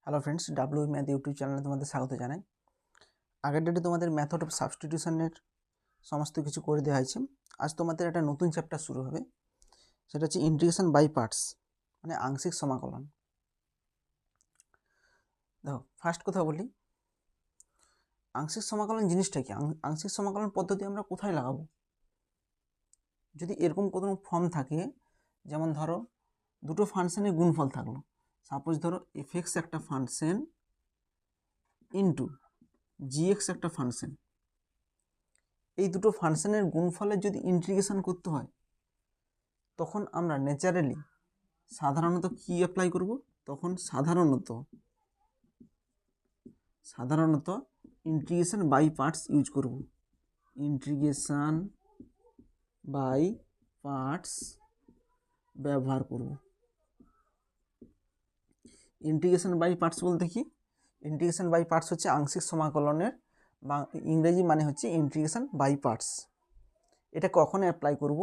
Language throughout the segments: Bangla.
Hello friends, W math YouTube চ্যানেলে তোমাদের স্বাগত জানাই। আগের ডেটে তোমাদের মেথড অফ সাবস্টিটিউশনের সমস্ত কিছু করে দেওয়া হয়েছে। আজ তোমাদের একটা নতুন চ্যাপ্টার শুরু হবে, সেটা হচ্ছে ইন্টিগ্রেশন বাই পার্টস, মানে আংশিক সমাকলন। দেখো, ফার্স্ট কথা বলি, আংশিক সমাকলন জিনিসটা কি, আংশিক সমাকলন পদ্ধতি আমরা কোথায় লাগাবো? যদি এরকম কোনো ফর্ম থাকে, যেমন ধরো দুটো ফাংশনের গুণফল থাকলো, সাপোজ ধরো এফ এক্স একটা ফাংশন ইন্টু জি এক্স একটা ফাংশন, এই দুটো ফাংশনের গুণফলের যদি ইন্টিগ্রেশন করতে হয়, তখন আমরা ন্যাচারালি সাধারণত কি অ্যাপ্লাই করব? তখন সাধারণত ইন্টিগ্রেশন বাই পার্টস ইউজ করব। ইন্টিগ্রেশন বাই পার্টস ব্যবহার করব। ইন্টিগ্রেশন বাই পার্টস বলতে কি? ইন্টিগ্রেশন বাই পার্টস হচ্ছে আংশিক সমাকলনের বা ইংরেজি মানে হচ্ছে ইন্টিগ্রেশন বাই পার্টস। এটা কখন অ্যাপ্লাই করব?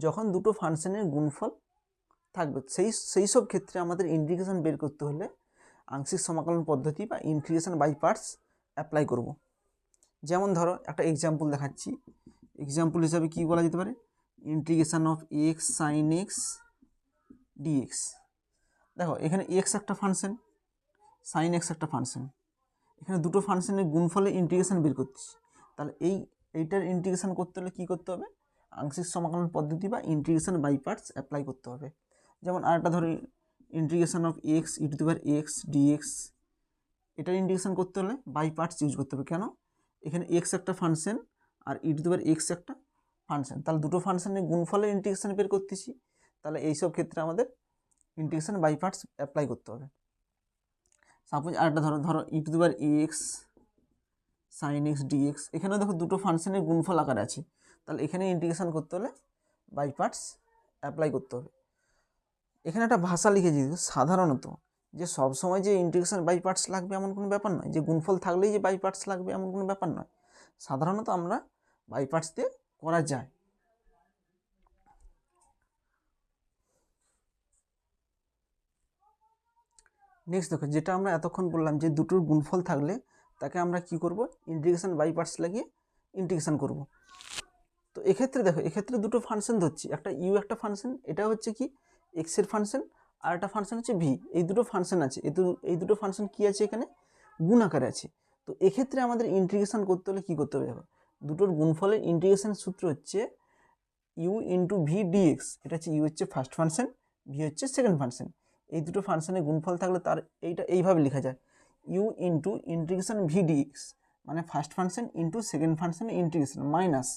যখন দুটো ফাংশনের গুণফল থাকবে, সেই সব ক্ষেত্রে আমাদের ইন্টিগ্রেশন বের করতে হলে আংশিক সমাকলন পদ্ধতি বা ইন্টিগ্রেশন বাই পার্টস অ্যাপ্লাই করব। যেমন ধরো একটা এক্সাম্পল দেখাচ্ছি। এক্সাম্পল হিসাবে কি বলা যেতে পারে? Integration of x sine x dx. দেখো, এখানে এক্স একটা ফাংশন, সাইন এক্স একটা ফাংশন, এখানে দুটো ফাংশনের গুণফলে ইন্টিগ্রেশন বের করতেছি। তাহলে এইটার ইন্টিগ্রেশন করতে হলে কী করতে হবে? আংশিক সমাকলন পদ্ধতি বা ইন্টিগ্রেশন বাই পার্টস অ্যাপ্লাই করতে হবে। যেমন আরেকটা ধরো, integration of X E to the power x dx, এটার ইন্টিগ্রেশন করতে হলে বাই পার্টস ইউজ করতে হবে। কেন? এখানে এক্স একটা ফাংশন আর ই টু দি পাওয়ার এক্স একটা ফাংশন, তাহলে দুটো ফাংশনের গুণফলের ইন্টিগ্রেশন বের করতেছি। তাহলে এইসব ক্ষেত্রে আমাদের ইন্টিগ্রেশন বাই পার্টস অ্যাপ্লাই করতে হবে। সাপোজ আরেকটা ধরো e to the power x sine x dx, এখানেও দেখো দুটো ফাংশনের গুণফল আকার আছে, তাহলে এখানে ইন্টিগ্রেশন করতে হলে বাই পার্টস অ্যাপ্লাই করতে হবে। এখানে একটা ভাষা লিখে দিই, সাধারণত, যে সবসময় যে ইন্টিগ্রেশন বাই পার্টস লাগবে এমন কোনো ব্যাপার নয়, যে গুণফল থাকলেই যে বাই পার্টস লাগবে এমন কোনো ব্যাপার নয়। সাধারণত আমরা বাই পার্টস দিয়ে করা যায়। নেক্সট দেখো, যেটা আমরা এতক্ষণ বললাম যে দুটোর গুণফল থাকলে তাকে আমরা কি করব? ইন্টিগ্রেশন বাই পার্টস লাগিয়ে ইন্টিগ্রেশন করব। তো এক্ষেত্রে দেখো, এক্ষেত্রে দুটো ফাংশন ধরছি, একটা ইউ একটা ফাংশন, এটা হচ্ছে কি এক্সের ফাংশন, আর একটা ফাংশন হচ্ছে ভি। এই দুটো ফাংশন আছে, এই দুটো ফাংশন কি আছে? এখানে গুণ আকারে আছে। তো এক্ষেত্রে আমাদের ইন্টিগ্রেশন করতে হলে কি করতে হবে? দেখো, দুটোর গুণফলের ইন্টিগ্রেশন সূত্র হচ্ছে ইউ ইন্টু ভি ডিএক্স। এটা হচ্ছে ইউ হচ্ছে ফার্স্ট ফাংশন, ভি হচ্ছে সেকেন্ড ফাংশন। এই দুটো ফাংশনের গুণফল থাকলে তার এইভাবে লেখা যায়, U into integration V DX, মানে ফার্স্ট ফাংশন ইন্টু সেকেন্ড ফাংশনের ইন্টিগ্রেশন, মাইনাস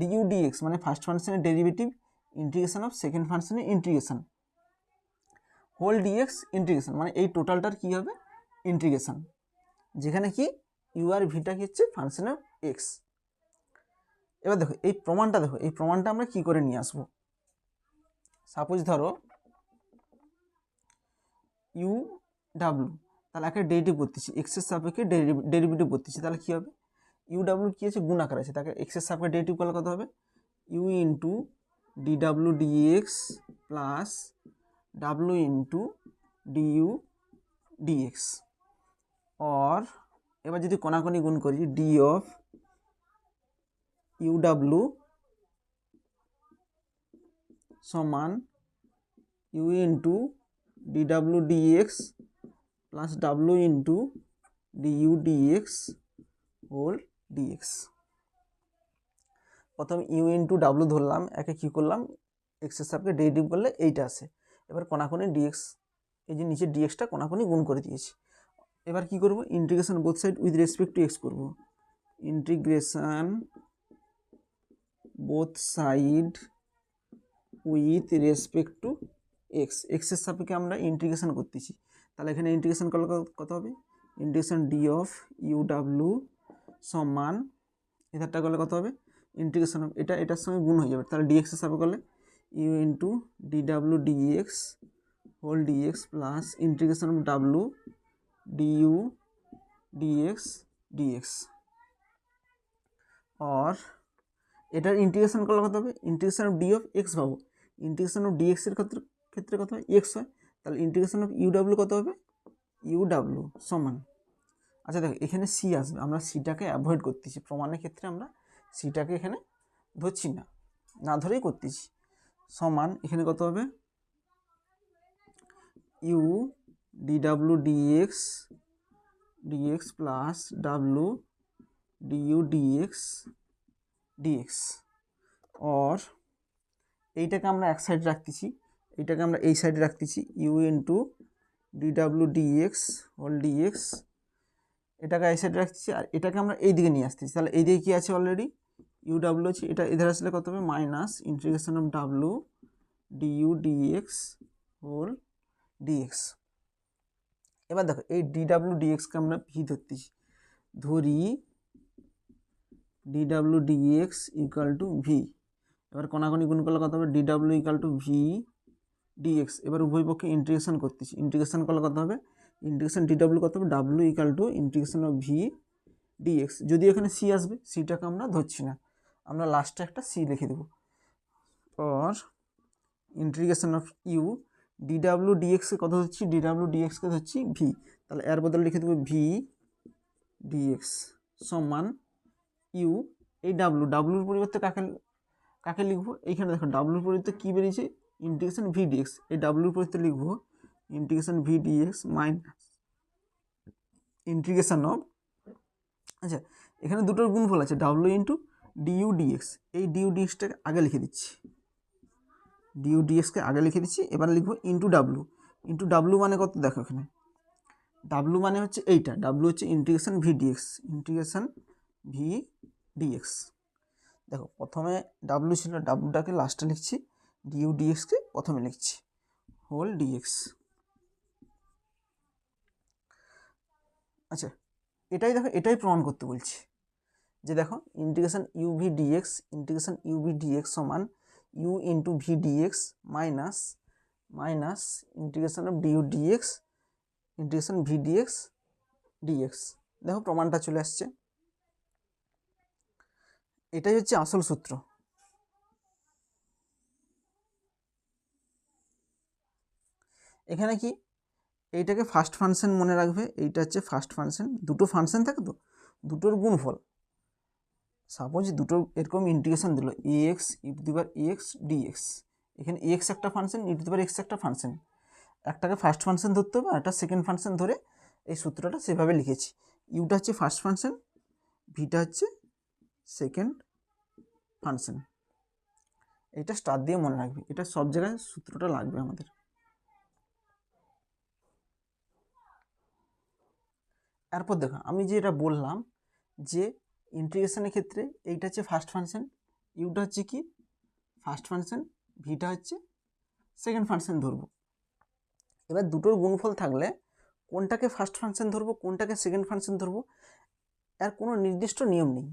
ডিউ ডিএক্স, মানে ফার্স্ট ফাংশনের ডেরিভেটিভ ইন্টিগ্রেশন অফ সেকেন্ড ফাংশনের ইন্টিগ্রেশন, হোল ডিএক্স ইন্টিগ্রেশন, মানে এই টোটালটার কি হবে? ইন্টিগ্রেশন, যেখানে কি ইউ আর ভিটা কি হচ্ছে ফাংশনের এক্স। এবার দেখো এই প্রমাণটা আমরা কি করে নিয়ে আসবো? সাপোজ ধরো ইউ ডাব্লু, তাহলে একটা ডেরিভেটিভ করতেছি, এক্সের সাপেক্ষে ডেরিভেটিভ করতেছি, তাহলে কি হবে? ইউ ডাব্লু কি আছে? গুণ আকার আছে, তাকে এক্সের সাপেক্ষে ডেরিভেটিভ করলে কত হবে? U into D W DX plus W into DU DX. Or এবার যদি কোনাকুনি গুণ করি, ডি অফ ইউ ডাব্লু সমান you into D W DX plus W into DU DX whole DX. প্রথম ইউ ইন্টু ডাব্লু ধরলাম, একে কী করলাম? এক্সের সাপেক্ষে ডেরিভেটিভ করলে এইটা আসে। এবার কোনাকুনি ডিএক্স, এই যে নিচে ডিএক্সটা কোনাকুনি গুণ করে দিয়েছি। এবার কি করব? Integration both side with respect to x করব। Integration both side with respect to x, এক্সের সাপেক্ষে আমরা ইন্টিগ্রেশন করতেছি, তাহলে এখানে ইন্টিগ্রেশন করলে কত হবে? Integration D of U W সমান, এধারটা করলে কত হবে? ইন্টিগ্রেশন অফ এটার সঙ্গে গুণ হয়ে যাবে, তাহলে ডিএক্সের সাপেক্ষে করলে U into D W DX whole dx plus integration of W DU DX DX. Or এটার ইন্টিগ্রেশন করলে কত হবে? Integration of D of X পাবো, ইন্টিগ্রেশন অফ ডিএক্সের ক্ষেত্রে কত হয়? এক্স হয়, তাহলে ইন্টিগ্রেশন অফ ইউ ডাব্লু কত হবে? ইউ ডাব্লু সমান, আচ্ছা দেখো এখানে সি আসবে, আমরা সিটাকে অ্যাভয়েড করতেছি, প্রমাণের ক্ষেত্রে আমরা সিটাকে এখানে ধরছি না, না ধরেই করতেছি, সমান এখানে কত হবে U DW DX DX plus W DU DX DX, or এইটাকে আমরা এক সাইডে রাখতেছি, এইটাকে আমরা এই সাইডে রাখতেছি, U into DW DX whole DX, এটাকে এই সাইডে রাখতেছি, আর এটাকে আমরা এই দিকে নিয়ে আসতেছি, তাহলে এই দিকে কী আছে অলরেডি ইউ ডাব্লু আছে, এটা এধারে আসলে কত হবে minus integration of W DU DX whole DX. এবার দেখো এই ডিডাব্লু ডিএক্সকে আমরা ভি ধরতেছি, ধরি DW DX equal to V, এবার কোনাকুনি গুণ করলে কত হবে DW equal to V DX, এবার উভয় পক্ষে ইন্টিগ্রেশন করতেছি, ইন্টিগ্রেশন করলে কত হবে ইন্টিগ্রেশন ডিডাব্লু কত হবে W equal to integration of V DX, যদি এখানে সি আসবে সিটাকে আমরা ধরছি না, আমরা লাস্টে একটা সি লিখে দেবো, অর ইন্টিগ্রেশন অফ ইউ ডিডাব্লু ডিএক্সকে কত ধরছি ডিডাব্লু ডিএক্সকে ধরছি ভি, তাহলে এর বদলে লিখে দেবো ভি ডিএক্স সমান ইউ, এই ডাব্লুর পরিবর্তে কাকে লিখবো, এইখানে দেখো ডাব্লুর পরিবর্তে কী বেরিয়েছে ইন্টিগ্রেশন ভি ডিএক্স, এই ডাব্লুর পরিবর্তে লিখবো integration V dx minus integration of, আচ্ছা এখানে দুটোর গুণফল আছে ডাব্লু ইন্টু ডিইউ ডিএক্স, এই ডিইউ ডিএক্সটাকে আগে লিখে দিচ্ছি, ডিইউ ডিএক্সকে আগে লিখে দিচ্ছি, এবার লিখবো ইন্টু ডাব্লু মানে কত দেখো এখানে ডাব্লু মানে হচ্ছে এইটা, ডাব্লু হচ্ছে integration V dx, integration V dx, দেখো প্রথমে ডাব্লু ছিল ডাব্লুটাকে লাস্টে লিখছি, ডিইউ ডিএক্সকে প্রথমে লিখছি হোল ডিএক্স। আচ্ছা এটাই দেখো এটাই প্রমাণ করতে বলছি, যে দেখো ইন্টিগ্রেশন ইউভি ডিএক্স সমান you into v dx minus integration of du dx integration V dx, দেখো প্রমাণটা চলে আসছে, এটাই হচ্ছে আসল সূত্র। এখানে কি এইটাকে ফার্স্ট ফাংশন মনে রাখবে, এইটা হচ্ছে ফার্স্ট ফাংশন, দুটো ফাংশন থাকে তো দুটোর গুণফল, সাপোজ দুটো এরকম ইন্টিগ্রেশন দিল x E to the power x dx, এখানে এক্স একটা function e to the power x একটা ফাংশন, একটাকে ফার্স্ট ফাংশন ধরতে হবে আর একটা সেকেন্ড ফাংশন ধরে এই সূত্রটা সেভাবে লিখেছি, ইউটা হচ্ছে ফার্স্ট ফাংশন, ভিটা হচ্ছে সেকেন্ড ফাংশন, এটা স্টার দিয়ে মনে রাখবে, এটা সব জায়গায় সূত্রটা লাগবে আমাদের। এরপর দেখো আমি যে এটা বললাম যে ইন্টিগ্রেশনের ক্ষেত্রে এইটা হচ্ছে ফার্স্ট ফাংশন, ইউটা হচ্ছে কি ফার্স্ট ফাংশন, ভিটা হচ্ছে সেকেন্ড ফাংশন ধরবো, এবার দুটোর গুণফল থাকলে কোনটাকে ফার্স্ট ফাংশন ধরবো কোনটাকে সেকেন্ড ফাংশন ধরবো এর কোনো নির্দিষ্ট নিয়ম নেই,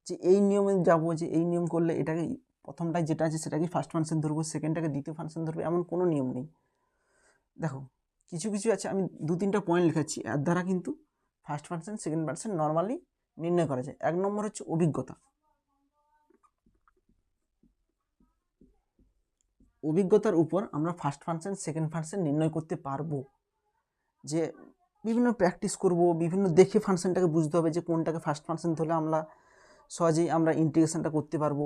যে এই নিয়মে যাবো যে এই নিয়ম করলে এটাকে প্রথমটায় যেটা আছে সেটাকে ফার্স্ট ফাংশন ধরবো, সেকেন্ডটাকে দ্বিতীয় ফাংশন ধরবো, এমন কোনো নিয়ম নেই। দেখো কিছু কিছু আছে, আমি 2-3টা পয়েন্ট লিখাচ্ছি, এর দ্বারা কিন্তু first function second function normally নির্ণয় করা যায়। 1 নম্বর হচ্ছে অভিজ্ঞতা, অভিজ্ঞতার উপর আমরা ফার্স্ট ফাংশন সেকেন্ড ফাংশন নির্ণয় করতে পারবো, যে বিভিন্ন প্র্যাকটিস করব, বিভিন্ন দেখে ফাংশনটাকে বুঝতে হবে যে কোনটাকে ফার্স্ট ফাংশন ধরলে আমরা সহজেই আমরা ইন্টিগ্রেশনটা করতে পারবো,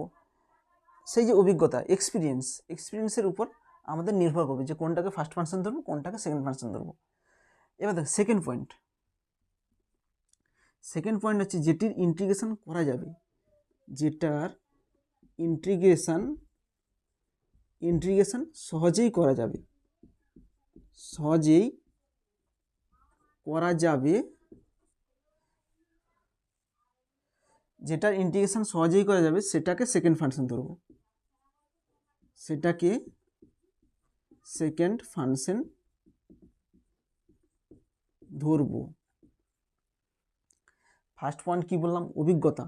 সেই যে অভিজ্ঞতা এক্সপিরিয়েন্সের উপর আমাদের নির্ভর করবে যে কোনটাকে ফার্স্ট ফাংশন ধরবো কোনটাকে সেকেন্ড ফাংশন ধরবো। এবার দেখো সেকেন্ড পয়েন্ট হচ্ছে যেটির ইন্টিগ্রেশন করা যাবে, যেটার ইন্টিগ্রেশন সহজেই করা যাবে যেটার ইন্টিগ্রেশন সহজেই করা যাবে সেটাকে সেকেন্ড ফাংশন ধরবো, ফার্স্ট পয়েন্ট কি বললাম অভিজ্ঞতা,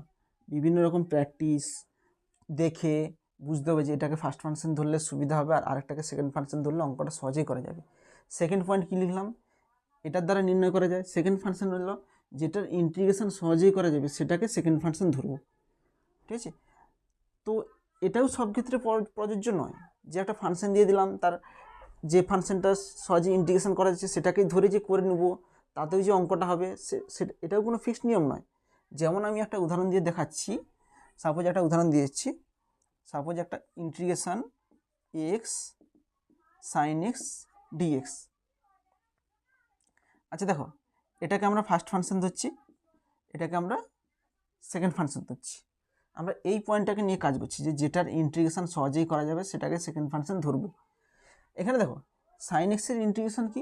বিভিন্ন রকম প্র্যাকটিস দেখে বুঝতে হবে যে এটাকে ফার্স্ট ফাংশন ধরলে সুবিধা হবে আর আরেকটাকে সেকেন্ড ফাংশন ধরলে অঙ্কটা সহজেই করা যাবে। সেকেন্ড পয়েন্ট কী লিখলাম, এটার দ্বারা নির্ণয় করা যায়, সেকেন্ড ফাংশন হলো যেটার ইন্টিগ্রেশন সহজেই করা যাবে সেটাকে সেকেন্ড ফাংশন ধরবো, ঠিক আছে। তো এটাও সব ক্ষেত্রে প্রযোজ্য নয় যে একটা ফাংশন দিয়ে দিলাম, তার যে ফাংশনটা সহজে ইন্টিগ্রেশন করা যাচ্ছে সেটাকেই ধরে যে করে নেবো, তাতেও যে অঙ্কটা হবে সেটা এটাও কোনো ফিক্সড নিয়ম নয়। যেমন আমি একটা উদাহরণ দিয়ে দেখাচ্ছি, সাপোজ একটা উদাহরণ দিয়েছি, সাপোজ একটা integration x sine x dx. আচ্ছা দেখো, এটাকে আমরা ফার্স্ট ফাংশন ধরছি, এটাকে আমরা সেকেন্ড ফাংশন ধরছি। আমরা এই পয়েন্টটাকে নিয়ে কাজ করছি যে যেটার ইন্টিগ্রেশন সহজেই করা যাবে সেটাকে সেকেন্ড ফাংশন ধরবো। এখানে দেখো সাইন এক্সের ইন্টিগ্রেশন কি,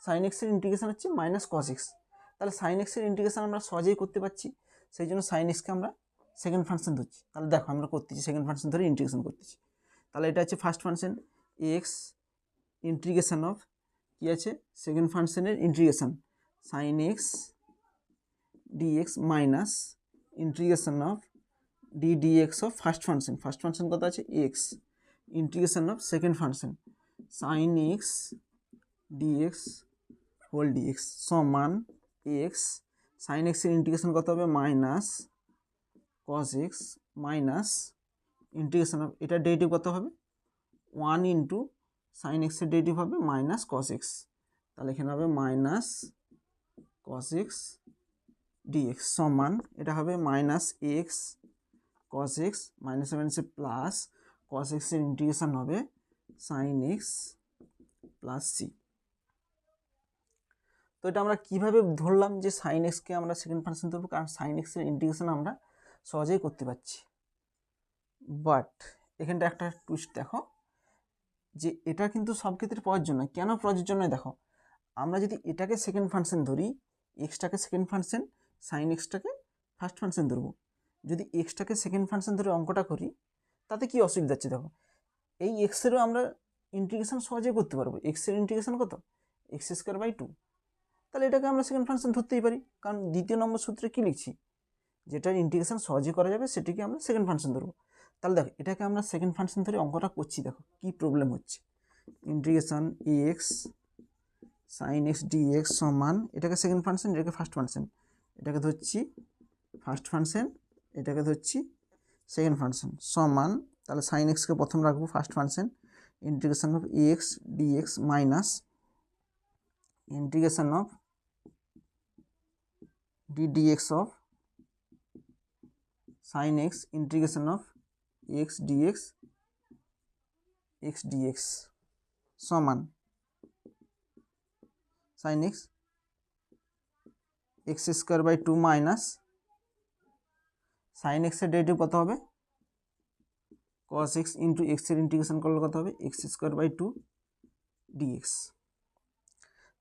সাইন এক্সের ইন্টিগ্রেশন হচ্ছে মাইনাস কস এক্স। তাহলে সাইন এক্সের ইন্টিগ্রেশন আমরা সহজেই করতে পারছি, সেই জন্য সাইন এক্সকে আমরা সেকেন্ড ফাংশন ধরছি। তাহলে দেখো আমরা করতেছি সেকেন্ড ফাংশন ধরে ইন্টিগ্রেশন করতেছি। তাহলে এটা হচ্ছে first function x integration of কী আছে সেকেন্ড ফাংশনের integration sine x dx minus integration of dx of first function কত আছে x integration of second function sine x dx whole dx সমান এক্স সাইন এক্সের ইন্টিগ্রেশন কত হবে minus cos x minus integration of এটা ডেরিভেটিভ কত হবে 1 ইন্টু সাইন এক্সের ডেরিভেটিভ হবে মাইনাস কস এক্স। তাহলে এখানে হবে মাইনাস কস এক্স ডিএক্স সমান এটা হবে minus x cos x minus মাইনাসে প্লাস কস এক্সের ইন্টিগ্রেশন হবে সাইন এক্স প্লাস সি। তো এটা আমরা কীভাবে ধরলাম যে সাইন এক্সকে আমরা সেকেন্ড ফাংশন ধরবো, কারণ সাইন এক্সের ইন্টিগ্রেশন আমরা সহজেই করতে পারছি। বাট এখানটা একটা টুইস্ট দেখো যে এটা কিন্তু সব ক্ষেত্রে প্রযোজ্য নয়। কেন প্রযোজ্য নয় দেখো, আমরা যদি এটাকে সেকেন্ড ফাংশন ধরি, এক্সটাকে সেকেন্ড ফাংশন, সাইন এক্সটাকে ফার্স্ট ফাংশন ধরবো, যদি এক্সটাকে সেকেন্ড ফাংশন ধরে অঙ্কটা করি তাতে কি অসুবিধা হচ্ছে দেখো, এই এক্সেরও আমরা ইন্টিগ্রেশন সহজেই করতে পারবো। এক্সের ইন্টিগ্রেশন কত এক্স স্কোয়ার বাই 2, তাহলে এটাকে আমরা সেকেন্ড ফাংশন ধরতেই পারি, কারণ দ্বিতীয় নম্বর সূত্রে কী লিখছি যেটার ইন্টিগ্রেশন সহজেই করা যাবে সেটিকে আমরা সেকেন্ড ফাংশন ধরবো। তাহলে দেখো এটাকে আমরা সেকেন্ড ফাংশন ধরে অঙ্কটা করছি, দেখো কি প্রবলেম হচ্ছে। Integration x sine x dx সমান এটাকে সেকেন্ড ফাংশন, এটাকে ফার্স্ট ফাংশন, এটাকে ধরছি ফার্স্ট ফাংশন, এটাকে ধরছি সেকেন্ড ফাংশন সমান, তাহলে সাইন এক্সকে প্রথম রাখবো first function, integration of x dx minus integration of dx of sine x integration of x dx সমান sine x x square by 2 minus sine এক্সের ডেরিভেটিভ কত হবে কস এক্স ইন্টু এক্সের ইন্টিগ্রেশন করলে কত হবে এক্স স্কোয়ার বাই 2 ডিএক্স।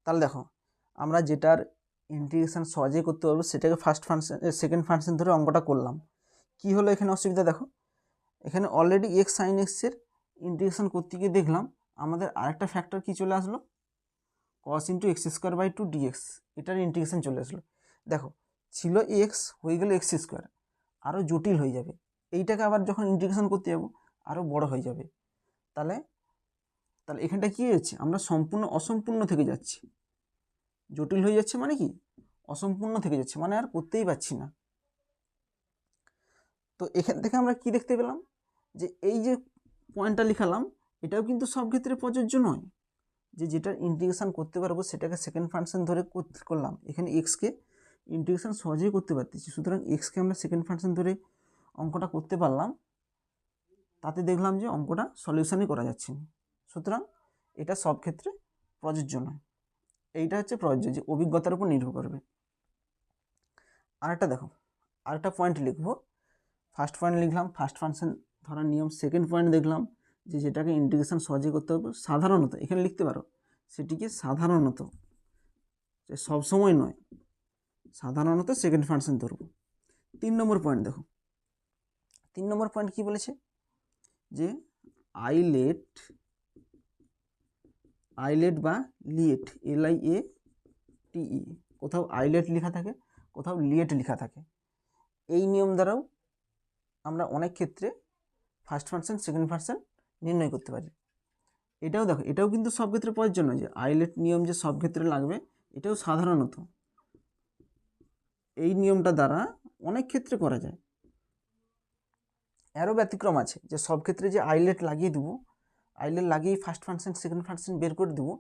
তাহলে দেখো আমরা যেটার ইন্টিগ্রেশন সহজেই করতে পারবো সেটাকে ফার্স্ট ফাংশন সেকেন্ড ফাংশন ধরে অঙ্কটা করলাম। কি হলো এখানে অসুবিধা দেখো, এখানে অলরেডি এক্স সাইন এক্সের ইন্টিগ্রেশন করতে গিয়ে দেখলাম আমাদের আরেকটা ফ্যাক্টর কি চলে আসলো cos into x square by 2 dx, এটার ইন্টিগ্রেশন চলে আসলো। দেখো ছিল এক্স হয়ে গেল এক্স স্কোয়ার, আরও জটিল হয়ে যাবে, এইটাকে আবার যখন ইন্টিগ্রেশন করতে যাবো আরও বড় হয়ে যাবে। তাহলে এখানটা কী হচ্ছে আমরা সম্পূর্ণ অসম্পূর্ণ থেকে যাচ্ছি, জটিল হয়ে যাচ্ছে মানে কি অসম্পূর্ণ থেকে যাচ্ছে মানে আর করতেই পারছি না। তো এখান থেকে আমরা কি দেখতে পেলাম যে এই যে পয়েন্টটা লিখালাম এটাও কিন্তু সব ক্ষেত্রে প্রযোজ্য নয়, যে যেটার ইন্টিগ্রেশন করতে পারবো সেটাকে সেকেন্ড ফাংশন ধরে করলাম। এখানে এক্সকে ইন্টিগ্রেশন সহজেই করতে পারতেছি, সুতরাং এক্সকে আমরা সেকেন্ড ফাংশন ধরে অঙ্কটা করতে পারলাম, তাতে দেখলাম যে অঙ্কটা সলিউশনই করা যাচ্ছে না। সুতরাং এটা সব ক্ষেত্রে প্রযোজ্য নয়, এইটা হচ্ছে প্রযোজ্য যে অভিজ্ঞতার উপর নির্ভর করবে। আরেকটা দেখো, আরেকটা পয়েন্ট লিখবো, ফার্স্ট পয়েন্ট লিখলাম ফার্স্ট ফাংশন ধরার নিয়ম, সেকেন্ড পয়েন্ট দেখলাম যে যেটাকে ইন্টিগ্রেশন সহজে করতে হবে সাধারণত, এখানে লিখতে পারো সেটিকে সাধারণত, সবসময় নয়, সাধারণত সেকেন্ড ফাংশন ধরবো। 3 নম্বর পয়েন্ট দেখো, 3 নম্বর পয়েন্ট কি বলেছে যে আইলেট বা লিয়েট LIATE, কোথাও আইলেট লেখা থাকে কোথাও লিয়েট লেখা থাকে। এই নিয়ম দ্বারাও আমরা অনেক ক্ষেত্রে ফার্স্ট ফাংশন সেকেন্ড ফাংশন নির্ণয় করতে পারি। এটাও দেখো এটাও কিন্তু সব ক্ষেত্রে প্রযোজ্য নয় যে আইলেট নিয়ম যে সব ক্ষেত্রে লাগবে, এটাও সাধারণত এই নিয়মটা দ্বারা অনেক ক্ষেত্রে করা যায়। এরও ব্যতিক্রম আছে যে সব ক্ষেত্রে যে আইলেট লাগিয়ে দেবো, আইলেট লাগিয়ে ফার্স্ট ফাংশন সেকেন্ড ফাংশন বের করে দেবো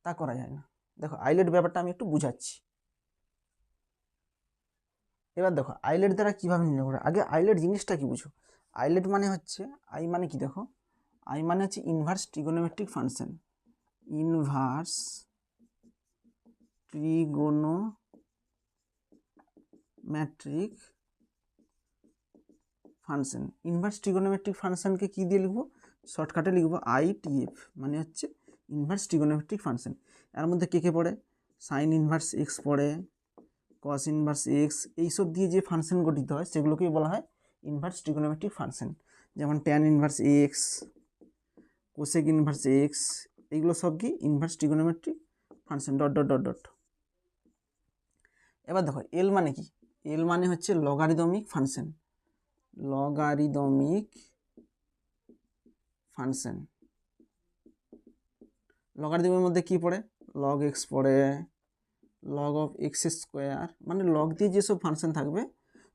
তা করা যায় না। দেখো আইলেট ব্যাপারটা আমি একটু বুঝাচ্ছি। এবার দেখো আইলেট দ্বারা কীভাবে নির্ণয় করে, আগে আইলেট জিনিসটা কি বুঝো। আইলেট মানে হচ্ছে, আই মানে কি দেখো, আই মানে হচ্ছে inverse trigonometric function, inverse trigonometric function. Inverse trigonometric ফাংশনকে কী দিয়ে লিখবো, শর্টকাটে লিখবো ITF, মানে হচ্ছে ইনভার্স ট্রিগোনোমেট্রিক ফাংশন। এর মধ্যে কে কে পড়ে, সাইন ইনভার্স এক্স পড়ে, কস ইনভার্স এক্স, এইসব দিয়ে যে ফাংশন গঠিত হয় সেগুলোকেই বলা হয় ইনভার্স ট্রিগোনোমেট্রিক ফাংশন। যেমন tan inverse x, cosec inverse x, এইগুলো সব কি inverse trigonometric function, dot dot dot dot. এবার দেখো এল মানে কি, এল মানে হচ্ছে লগারিদমিক ফাংশন, লগারিদমিক ফাংশন। লগারিদমের মধ্যে কি পড়ে, লগ এক্স পড়ে, লগ অফ এক্স স্কোয়ার, মানে লগ দিয়ে যেসব ফাংশন থাকবে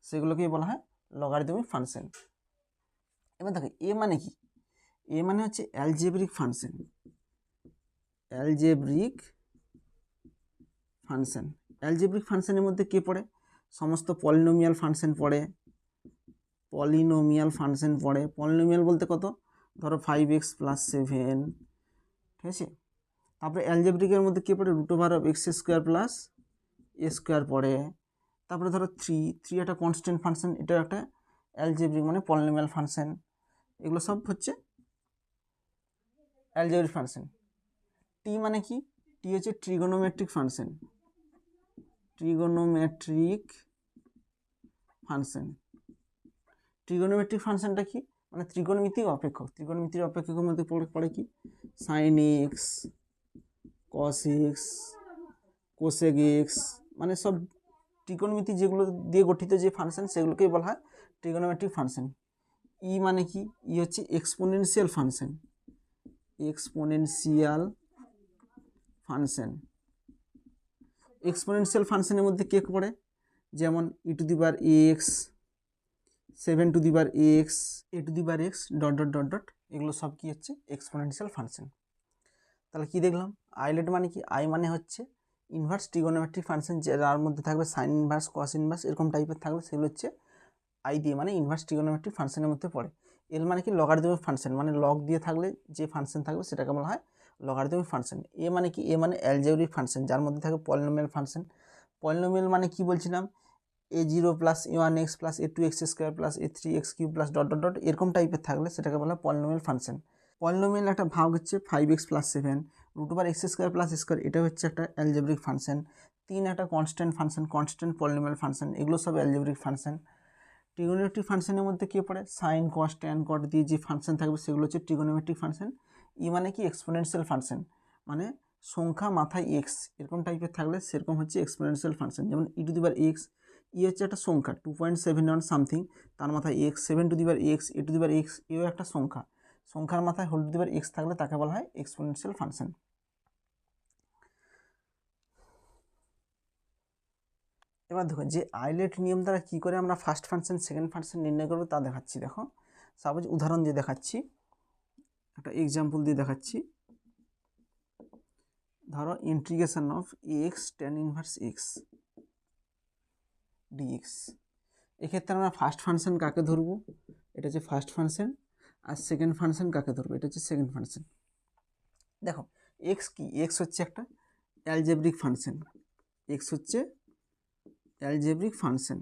সেগুলোকেই বলা হয় লগারিদমিক ফাংশন। এবার দেখো এ মানে কি, এ মানে হচ্ছে algebraic function, algebraic function. Algebraic ফাংশনের মধ্যে কে পড়ে, সমস্ত পলিনোমিয়াল ফাংশন পড়ে, পলিনোমিয়াল ফাংশন পড়ে। পলিনোমিয়াল বলতে কত, ধরো 5x + 7, ঠিক আছে। তারপরে অ্যালজেব্রিকের মধ্যে কে পড়ে, √(x² + a² পড়ে। তারপরে ধরো 3 একটা কনস্ট্যান্ট ফাংশন, এটা একটা অ্যালজেব্রিক মানে পলিনোমিয়াল ফাংশন। এগুলো সব হচ্ছে অ্যালজেব্রিক ফাংশন। টি মানে কি, টি হচ্ছে trigonometric function, trigonometric function. Trigonometric ফাংশনটা কি, মানে ত্রিকোণমিতিক অপেক্ষক। ত্রিকোণমিতির অপেক্ষকের মধ্যে পড়ে কি, sine x, cos x, cosec x, মানে সব ত্রিকোণমিতি যেগুলো দিয়ে গঠিত যে ফাংশন সেগুলোকেই বলা হয় ট্রিগোনোমেট্রিক ফাংশন। ই মানে কি, ই হচ্ছে exponential function, exponential function. Exponential ফাংশনের মধ্যে কে পড়ে, যেমন e⁻x, 7⁻x, a⁻x, dot dot dot dot, এগুলো সব কি হচ্ছে এক্সপোনেনশিয়াল ফাংশন। তাহলে কি দেখলাম, আইলেট মানে কি, আই মানে হচ্ছে ইনভার্স ট্রিগোনোমেট্রিক ফাংশন, যার মধ্যে থাকবে সাইন ইনভার্স, কস ইনভার্স, এরকম টাইপের থাকবে, সেগুলো হচ্ছে আই দিয়ে, মানে ইনভার্স ট্রিগোনোমেট্রিক ফাংশনের মধ্যে পড়ে। এল মানে কি, লগারিদমিক ফাংশন, মানে লগ দিয়ে থাকলে যে ফাংশন থাকবে সেটাকে বলা হয় লগারিদমিক ফাংশন। এ মানে কি, এ মানে অ্যালজেব্রিক ফাংশন, যার মধ্যে থাকবে পলিনোমিয়াল ফাংশন। পলিনোমিয়াল মানে কি বলছিলাম, a0 + a1x + a2x² + a3x³ + dot dot dot, এরকম টাইপের থাকলে সেটাকে বলা হয় পলিনোমিয়াল ফাংশন। পলিনোমিয়াল একটা ভাগ হচ্ছে 5x + 7, √(x² + a², এটা হচ্ছে একটা অ্যালজেব্রিক ফাংশন। 3 একটা constant function, constant polynomial function, এগুলো সব অ্যালজেব্রিক ফাংশন। ট্রিগোনোমেট্রিক ফাংশনের মধ্যে কে পড়ে, সাইন, কস, ট্যান, কট দিয়ে যে ফাংশন থাকবে সেগুলো হচ্ছে ট্রিগোনোমেট্রিক ফাংশন। ই মানে কি, এক্সপোনেনশিয়াল ফাংশন, মানে সংখ্যা মাথায় এক্স এরকম টাইপের থাকলে সেরকম হচ্ছে এক্সপোনেনশিয়াল ফাংশন। যেমন e⁻x, ই হচ্ছে একটা সংখ্যা 2.71 সামথিং, তার মাথায় এক্স, 7⁻x, a⁻x, এও একটা সংখ্যা, সংখ্যার মাথায় x থাকলে তাকে বলা হয় এক্সপোনেনশিয়াল ফাংশন। এবার দেখো যে আইলেট নিয়ম দ্বারা কী করে আমরা ফার্স্ট ফাংশন সেকেন্ড ফাংশন নির্ণয় করবো তা দেখাচ্ছি। দেখো সাপোজ উদাহরণ দিয়ে দেখাচ্ছি, একটা এক্সাম্পল দিয়ে দেখাচ্ছি। ধরো integration of x tan inverse x dx. এক্ষেত্রে আমরা ফার্স্ট ফাংশন কাকে ধরবো, এটা হচ্ছে ফার্স্ট ফাংশন, আর সেকেন্ড ফাংশন কাকে ধরবো, এটা হচ্ছে সেকেন্ড ফাংশন। দেখো এক্স কি, এক্স হচ্ছে একটা অ্যালজেব্রিক ফাংশন, এক্স হচ্ছে অ্যালজেব্রিক ফাংশন।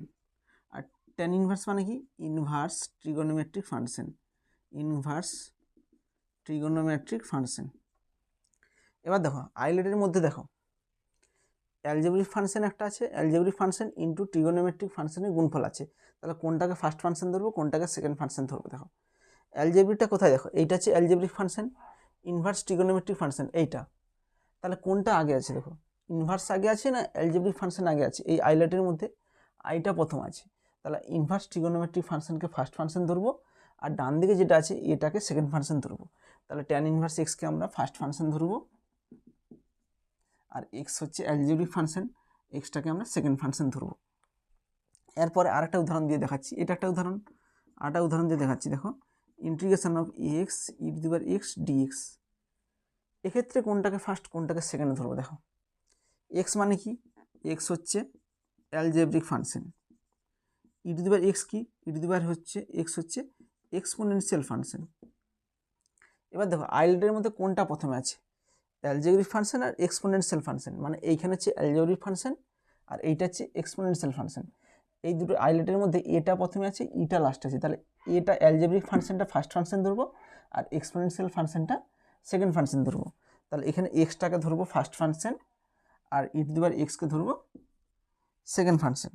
আর tan ইনভার্স মানে কি, inverse trigonometric function, inverse trigonometric function. এবার দেখো আইলেটের মধ্যে দেখো অ্যালজেব্রিক ফাংশন একটা আছে, অ্যালজেব্রিক ফাংশন ইনটু ট্রিগোনোমেট্রিক ফাংশনের গুণফল আছে। তাহলে কোনটাকে ফার্স্ট ফাংশন ধরবো, কোনটাকে সেকেন্ড ফাংশন ধরবো। দেখো অ্যালজেব্রিকটা কোথায়, দেখো এইটা হচ্ছে algebraic function, inverse trigonometric function এইটা। তাহলে কোনটা আগে আছে, দেখো ইনভার্স আগে আছে না অ্যালজেব্রিক ফাংশন আগে আছে, এই আইলেটের মধ্যে আইটা প্রথম আছে। তাহলে ইনভার্স ট্রিগোনোমেট্রিক ফাংশনকে ফার্স্ট ফাংশন ধরবো, আর ডান দিকে যেটা আছে এটাকে সেকেন্ড ফাংশন ধরবো। তাহলে tan ইনভার্স এক্সকে আমরা ফার্স্ট ফাংশন ধরবো, আর এক্স হচ্ছে অ্যালজেব্রিক ফাংশন, এক্সটাকে আমরা সেকেন্ড ফাংশন ধরবো। এরপরে আরেকটা উদাহরণ দিয়ে দেখাচ্ছি, এটা একটা উদাহরণ, আরেকটা উদাহরণ দিয়ে দেখাচ্ছি। দেখো integration of x e⁻x dx। এক্ষেত্রে কোনটাকে ফার্স্ট কোনটাকে সেকেন্ড ধরবো। দেখো এক্স মানে কি, এক্স হচ্ছে algebraic function. E to the power x কি, ই টু দি পাওয়ার হচ্ছে এক্স হচ্ছে এক্সপোনেনশিয়াল ফাংশন। এবার দেখো আইলেটের মধ্যে কোনটা প্রথমে আছে, অ্যালজেব্রিক ফাংশন আর এক্সপোনেনশিয়াল ফাংশন, মানে এইখানে হচ্ছে অ্যালজেব্রিক ফাংশন আর এইটা হচ্ছে এক্সপোনেনশিয়াল ফাংশন। এই দুটো আইলেটের মধ্যে এটা প্রথমে আছে, ইটা লাস্টে আছে, তাহলে এটা অ্যালজেব্রিক ফাংশনটা ফার্স্ট ফাংশন ধরবো আর এক্সপোনেনশিয়াল ফাংশনটা সেকেন্ড ফাংশন ধরবো। তাহলে এখানে এক্সটাকে ধরবো ফার্স্ট ফাংশন আর ই টু দি পাওয়ার এক্সকে ধরবো সেকেন্ড ফাংশন।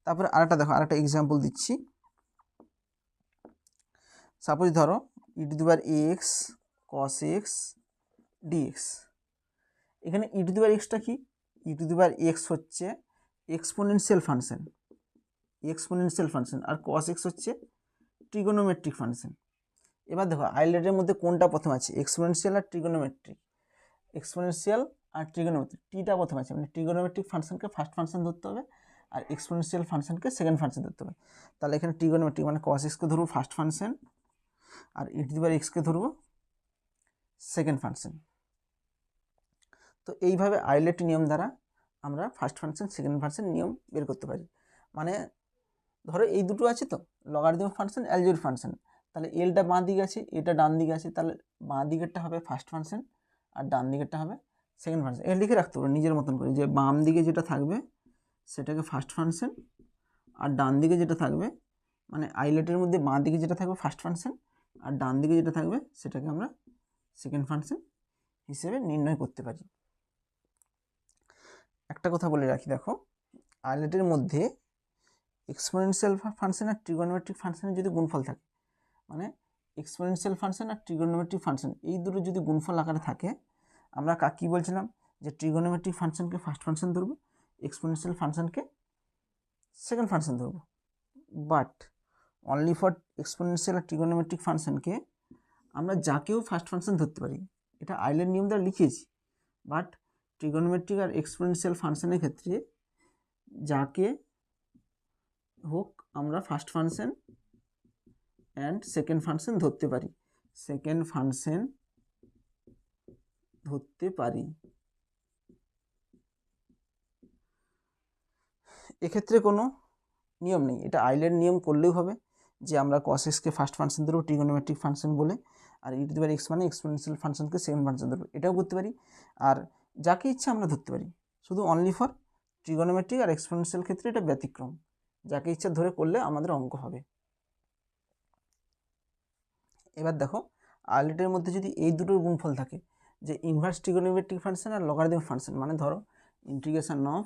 তারপরে আরেকটা দেখো, আরেকটা এক্সাম্পল দিচ্ছি। সাপোজ ধরো e to the power x cos x dx. এখানে ই টু দি পাওয়ার এক্সটা কি, e to the power x হচ্ছে এক্সপোনেনশিয়াল ফাংশন, এক্সপোনেনশিয়াল ফাংশন, আর কস এক্স হচ্ছে ট্রিগোনোমেট্রিক ফাংশন। এবার দেখো আইলেটের মধ্যে কোনটা প্রথম আছে, এক্সপোনেনশিয়াল আর ট্রিগোনোমেট্রিক, এক্সপোনেনশিয়াল আর ট্রিগোনোমেট্রিক, টিটা প্রথম আছে, মানে ট্রিগোনোমেট্রিক ফাংশনকে ফার্স্ট ফাংশন ধরতে হবে আর এক্সপোনেনশিয়াল ফাংশনকে সেকেন্ড ফাংশন ধরতে হবে। তাহলে এখানে ট্রিগোনোমেট্রিক মানে কস এক্সকে ধরবো ফার্স্ট ফাংশন আর ই টু দি পাওয়ার এক্সকে ধরবো সেকেন্ড ফাংশন। তো এইভাবে আইলেট নিয়ম দ্বারা আমরা ফার্স্ট ফাংশন সেকেন্ড ফাংশন নিয়ম বের করতে পারি। মানে ধরো এই দুটো আছে তো, লগারিদমিক ফাংশন অ্যালজেব্রিক ফাংশন, তাহলে এলটা বাঁ দিকে আছে, এটা ডান দিকে আছে, তাহলে বাঁ দিকেরটা হবে ফার্স্ট ফাংশন আর ডান দিকেরটা হবে সেকেন্ড ফাংশন। এটা লিখে রাখতে পারো নিজের মতন করে, যে বাম দিকে যেটা থাকবে সেটাকে ফার্স্ট ফাংশন আর ডান দিকে যেটা থাকবে, মানে আইলেটের মধ্যে বাঁ দিকে যেটা থাকবে ফার্স্ট ফাংশন আর ডান দিকে যেটা থাকবে সেটাকে আমরা সেকেন্ড ফাংশন হিসেবে নির্ণয় করতে পারি। একটা কথা বলে রাখি, দেখো আইলেটের মধ্যে এক্সপোনেনশিয়াল ফাংশন আর ট্রিগোনোমেট্রিক ফাংশনের যদি গুণফল থাকে, মানে এক্সপোনেনশিয়াল ফাংশন আর ট্রিগোনোমেট্রিক ফাংশন এই দুটো যদি গুণফল আকারে থাকে, আমরা কী বলছিলাম যে ট্রিগোনোমেট্রিক ফাংশনকে ফার্স্ট ফাংশন ধরবো, এক্সপোনেনশিয়াল ফাংশনকে সেকেন্ড ফাংশন ধরবো। বাট অনলি ফর এক্সপোনেনশিয়াল আর ট্রিগোনোমেট্রিক ফাংশনকে আমরা যাকেও ফার্স্ট ফাংশন ধরতে পারি, এটা আইলের নিয়ম দ্বারা লিখেছি। বাট ট্রিগোনোমেট্রিক আর এক্সপোনেনশিয়াল ফাংশনের ক্ষেত্রে যাকে হোক আমরা first function and second function ধরতে পারি, সেকেন্ড ফাংশন ধরতে পারি। এক্ষেত্রে কোনো নিয়ম নেই, এটা আইলের নিয়ম করলেও হবে যে আমরা কস এক্সকে ফার্স্ট ফাংশন ধরবো ট্রিগোনোমেট্রিক ফাংশন বলে, আর ই টু দি পাওয়ার এক্স মানে এক্সপোনেনশিয়াল ফাংশনকে সেকেন্ড ফাংশন ধরবো, এটাও করতে পারি। আর যাকে ইচ্ছা আমরা ধরতে পারি, শুধু অনলি ফর ট্রিগোনোমেট্রিক আর এক্সপোনেনশিয়াল ক্ষেত্রে এটা ব্যতিক্রম, যাকে ইচ্ছা ধরে করলে আমাদের অঙ্ক হবে। এবার দেখো আইলেটের মধ্যে যদি এই দুটোর গুণফল থাকে, যে ইনভার্স ট্রিগোনোমেট্রিক ফাংশন আর লগারিদমিক ফাংশন, মানে ধরো ইন্টিগ্রেশন অফ,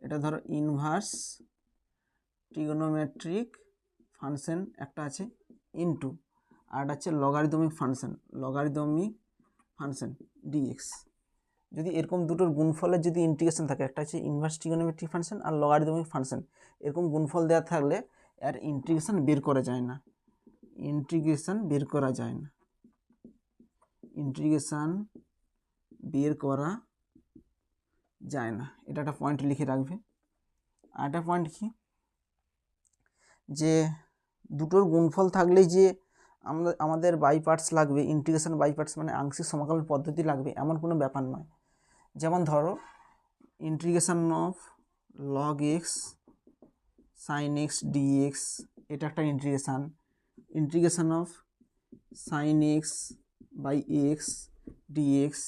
এটা ধরো ইনভার্স ট্রিগোনোমেট্রিক ফাংশন একটা আছে ইনটু, আর একটা আছে লগারিদমিক ফাংশন ডিএক্স। যদি এরকম দুটোর গুণফলের যদি ইন্টিগ্রেশন থাকে, একটা আছে ইনভার্স ট্রিগোনোমেট্রিক ফাংশন আর লগারিদমিক ফাংশন, এরকম গুণফল দেওয়া থাকলে এর ইন্টিগ্রেশন বের করা যায় না, ইন্টিগ্রেশন বের করা যায় না, ইন্টিগ্রেশন বের করা যায় না। এটা একটা পয়েন্ট লিখে রাখবে। আর একটা পয়েন্ট কি, যে দুটোর গুণফল থাকলেই যে আমাদের বাই পার্টস লাগবে, ইন্টিগ্রেশন বাই পার্টস মানে আংশিক সমাকলন পদ্ধতি লাগবে এমন কোনো ব্যাপার নয়। যেমন ধরো integration of log x sine x dx, এটা একটা integration, integration of sine x by x dx,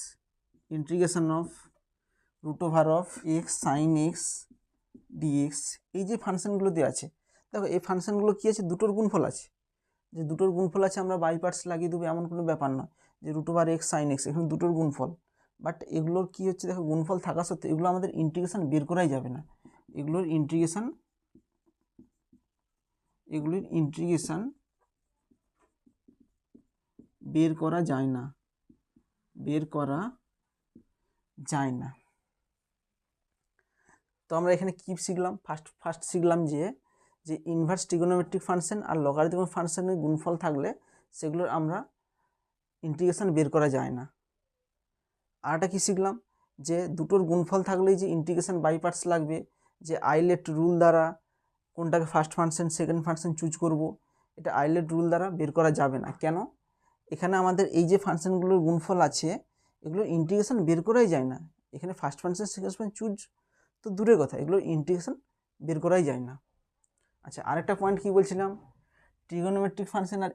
integration of root over of x sine x dx, এই যে ফাংশনগুলো দেওয়া আছে, দেখো এই ফাংশনগুলো কী আছে, দুটোর গুণফল আছে, যে দুটোর গুণফল আছে আমরা বাই পার্টস লাগিয়ে দেবো এমন কোনো ব্যাপার নয়, যে root over x sine x এখানে দুটোর গুণফল। বাট এগুলোর কী হচ্ছে, দেখো গুণফল থাকা সত্ত্বেও এগুলো আমাদের ইন্টিগ্রেশন বের করাই যাবে না, এগুলির ইন্টিগ্রেশন বের করা যায় না, তো আমরা এখানে কী শিখলাম, ফার্স্ট শিখলাম যে ইনভার্স ট্রিগোনোমেট্রিক ফাংশন আর লগারিদমিক ফাংশনের গুণফল থাকলে সেগুলোর আমরা ইন্টিগ্রেশন বের করা যায় না। আরটা কী শিখলাম, যে দুটোর গুণফল থাকলেই যে ইন্টিগ্রেশন বাই পার্টস লাগবে, যে আইলেট রুল দ্বারা কোনটাকে first function second function choose করব, এটা আইলেট রুল দ্বারা বের করা যাবে না। কেন, এখানে আমাদের এই যে ফাংশনগুলোর গুণফল আছে এগুলোর ইন্টিগ্রেশন বের করাই যায় না, এখানে first function second function choose তো দূরের কথা, এগুলো ইন্টিগ্রেশন বের করাই যায় না। আচ্ছা, আরেকটা পয়েন্ট কী বলছিলাম, ট্রিগোনোমেট্রিক ফাংশন আর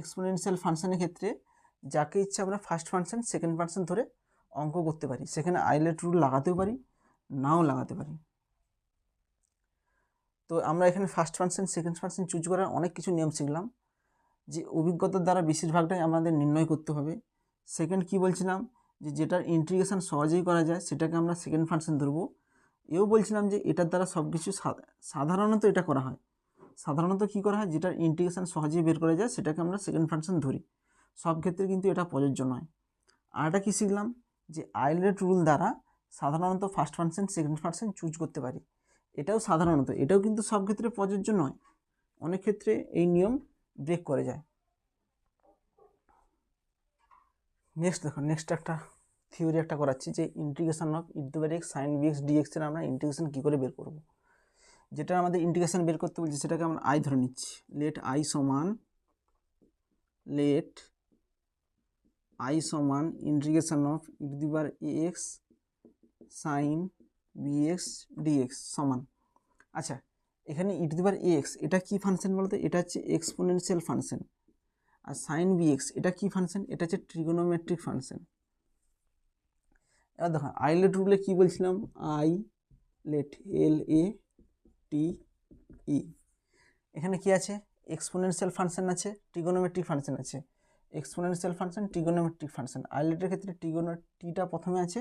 এক্সপোনেনশিয়াল ফাংশনের ক্ষেত্রে যাকে ইচ্ছা আমরা ফার্স্ট ফাংশন সেকেন্ড ফাংশন ধরে অঙ্ক করতে পারি, সেখানে আইলেট রুল লাগাতেও পারি, নাও লাগাতে পারি। তো আমরা এখানে first function second function choose করার অনেক কিছু নিয়ম শিখলাম, যে অভিজ্ঞতার দ্বারা বেশিরভাগটাই আমাদের নির্ণয় করতে হবে। সেকেন্ড কি বলছিলাম, যে যেটার ইন্টিগ্রেশন সহজেই করা যায় সেটাকে আমরা সেকেন্ড ফাংশন ধরবো। এও বলছিলাম যে এটার দ্বারা সব কিছু সাধারণত এটা করা হয়, সাধারণত কী করা হয়, যেটার ইন্টিগ্রেশন সহজেই বের করা যায় সেটাকে আমরা সেকেন্ড ফাংশন ধরি। সব ক্ষেত্রে কিন্তু এটা প্রযোজ্য নয়। আর এটা কী শিখলাম, যে আইলেট রুল দ্বারা সাধারণত first function second function choose করতে পারি। এটাও সাধারণত, এটাও কিন্তু সব ক্ষেত্রে প্রযোজ্য নয়, অনেক ক্ষেত্রে এই নিয়ম ব্রেক করে যায়। নেক্সট দেখো, নেক্সট একটা থিওরি একটা করাচ্ছি, যে integration of e sin bx dx এর আমরা ইন্টিগ্রেশন কী করে বের করব। যেটা আমাদের ইন্টিগ্রেশন বের করতে বলছি সেটাকে আমরা আই ধরে নিচ্ছি। লেট আই সমান integration of e ax sin bx dx সমান। আচ্ছা, এখানে e ax এটা কি ফাংশন বলতো, এটা হচ্ছে এক্সপোনেনশিয়াল ফাংশন। আর সাইন bx এটা কি ফাংশন, এটা হচ্ছে ট্রিগোনোমেট্রিক ফাংশন। এবার দেখো আইলেট রুলে কি বলছিলাম, আই লেট LATE, এখানে কি আছে, এক্সপোনেনশিয়াল ফাংশন আছে, ট্রিগোনোমেট্রিক ফাংশন আছে। এক্সপোনেনশিয়াল ফাংশন, ট্রিগোনোমেট্রিক ফাংশন, আইলেটের ক্ষেত্রে টিটা প্রথমে আছে,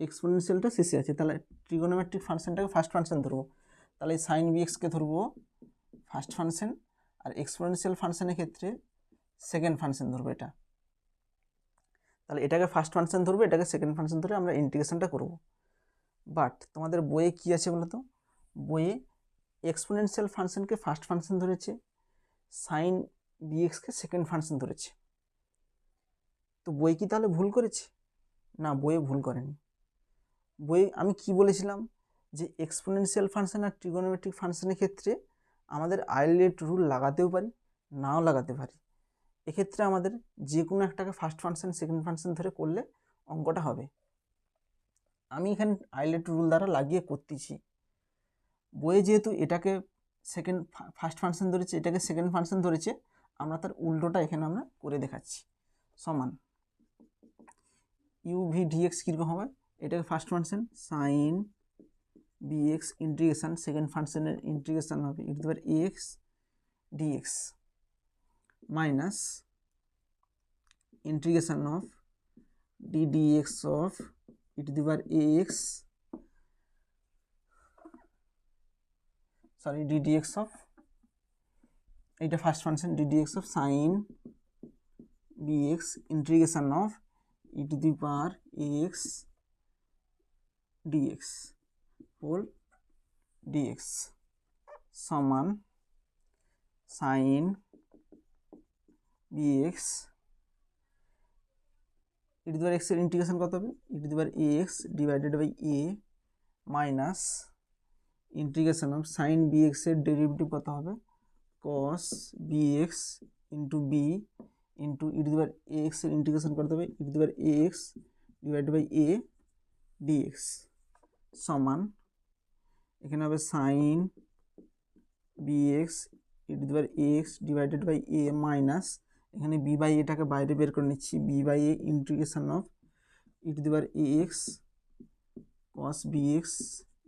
এক্সপোনেনশিয়ালটা শেষে আছে, তাহলে ট্রিগোনোমেট্রিক ফাংশনটাকে ফার্স্ট ফাংশন ধরবো, তাহলে সাইন বিএক্সকে ধরবো ফার্স্ট ফাংশন, আর এক্সপোনেনশিয়াল ফাংশনের ক্ষেত্রে সেকেন্ড ফাংশন ধরবো এটা। তাহলে এটাকে ফার্স্ট ফাংশন ধরবো, এটাকে সেকেন্ড ফাংশন ধরে আমরা ইন্টিগ্রেশনটা করব। বাট তোমাদের বইয়ে কী আছে বলো তো, বইয়ে এক্সপোনেনশিয়াল ফাংশনকে ফার্স্ট ফাংশন ধরেছে, সাইন বিএক্সকে সেকেন্ড ফাংশন ধরেছে। তো বই কি তাহলে ভুল করেছে? না, বইয়ে ভুল করেনি। বইয়ে আমি কি বলেছিলাম, যে এক্সপোনেনশিয়াল ফাংশন আর ট্রিগোনোমেট্রিক ফাংশনের ক্ষেত্রে আমাদের আইলেট রুল লাগাতেও পারি, নাও লাগাতে পারি। এক্ষেত্রে আমাদের যে কোনো একটাকে ফার্স্ট ফাংশন সেকেন্ড ফাংশন ধরে করলে অঙ্কটা হবে। আমি এখানে আইলেট রুল দ্বারা লাগিয়ে করতেছি। বইয়ে যেহেতু এটাকে ফার্স্ট ফাংশন ধরেছে, এটাকে সেকেন্ড ফাংশন ধরেছে, আমরা তার উল্টোটা এখানে আমরা করে দেখাচ্ছি। সমান UV/dx কীরকম হবে, এটাকে first function sine bx integration, second ফাংশনের ইন্টিগ্রেশন হবে e⁻ax dx minus integration of ddx of e⁻ax ddx of, এইটা first function, ddx of sine bx integration of e⁻ax dx whole dx সমান সাইন bx e⁻x এর ইন্টিগ্রেশন কত হবে, e⁻ax divided by a minus integration of sine bx এর ডেরিভেটিভ কত হবে, cos bx into b into e⁻ax এর ইন্টিগ্রেশন করতে হবে e⁻ax divided by a dx সমান, এখানে হবে sine bx e⁻ax divided by a minus, এখানে b বাই এটাকে বাইরে বের করে নিচ্ছি, b by a integration of e⁻ax cos bx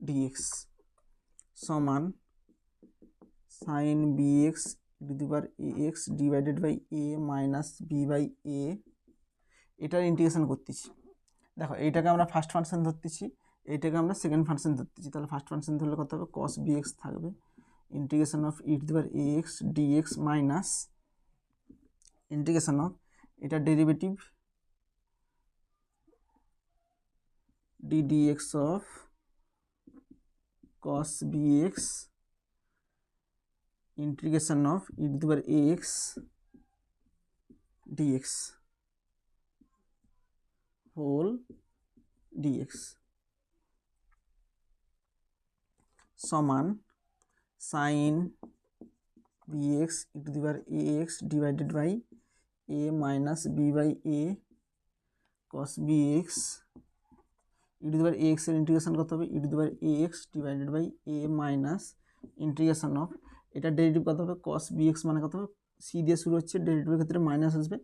dx সমান sine bx e⁻ax divided by a minus b by a, এটার ইন্টিগ্রেশন করতেছি। দেখো এইটাকে আমরা ফার্স্ট ফাংশন ধরতেছি, এইটাকে আমরা সেকেন্ড ফাংশন ধরতেছি, তাহলে ফার্স্ট ফাংশন ধরলে কত হবে, cos bx থাকবে integration of e⁻ax dx minus integration of, এটা derivative ddx of cos bx integration of e⁻ax dx whole dx সমান sine bx e⁻ax divided by a minus b by a cos bx e to the power A x এর ইন্টিগ্রেশন কত হবে ই to the power A x divided by A minus integration of, এটা ডেরিভেটিভ কত হবে কস বি এক্স মানে কত হবে, সি দিয়ে শুরু হচ্ছে, ডেরিভেটিভের ক্ষেত্রে মাইনাস আসবে,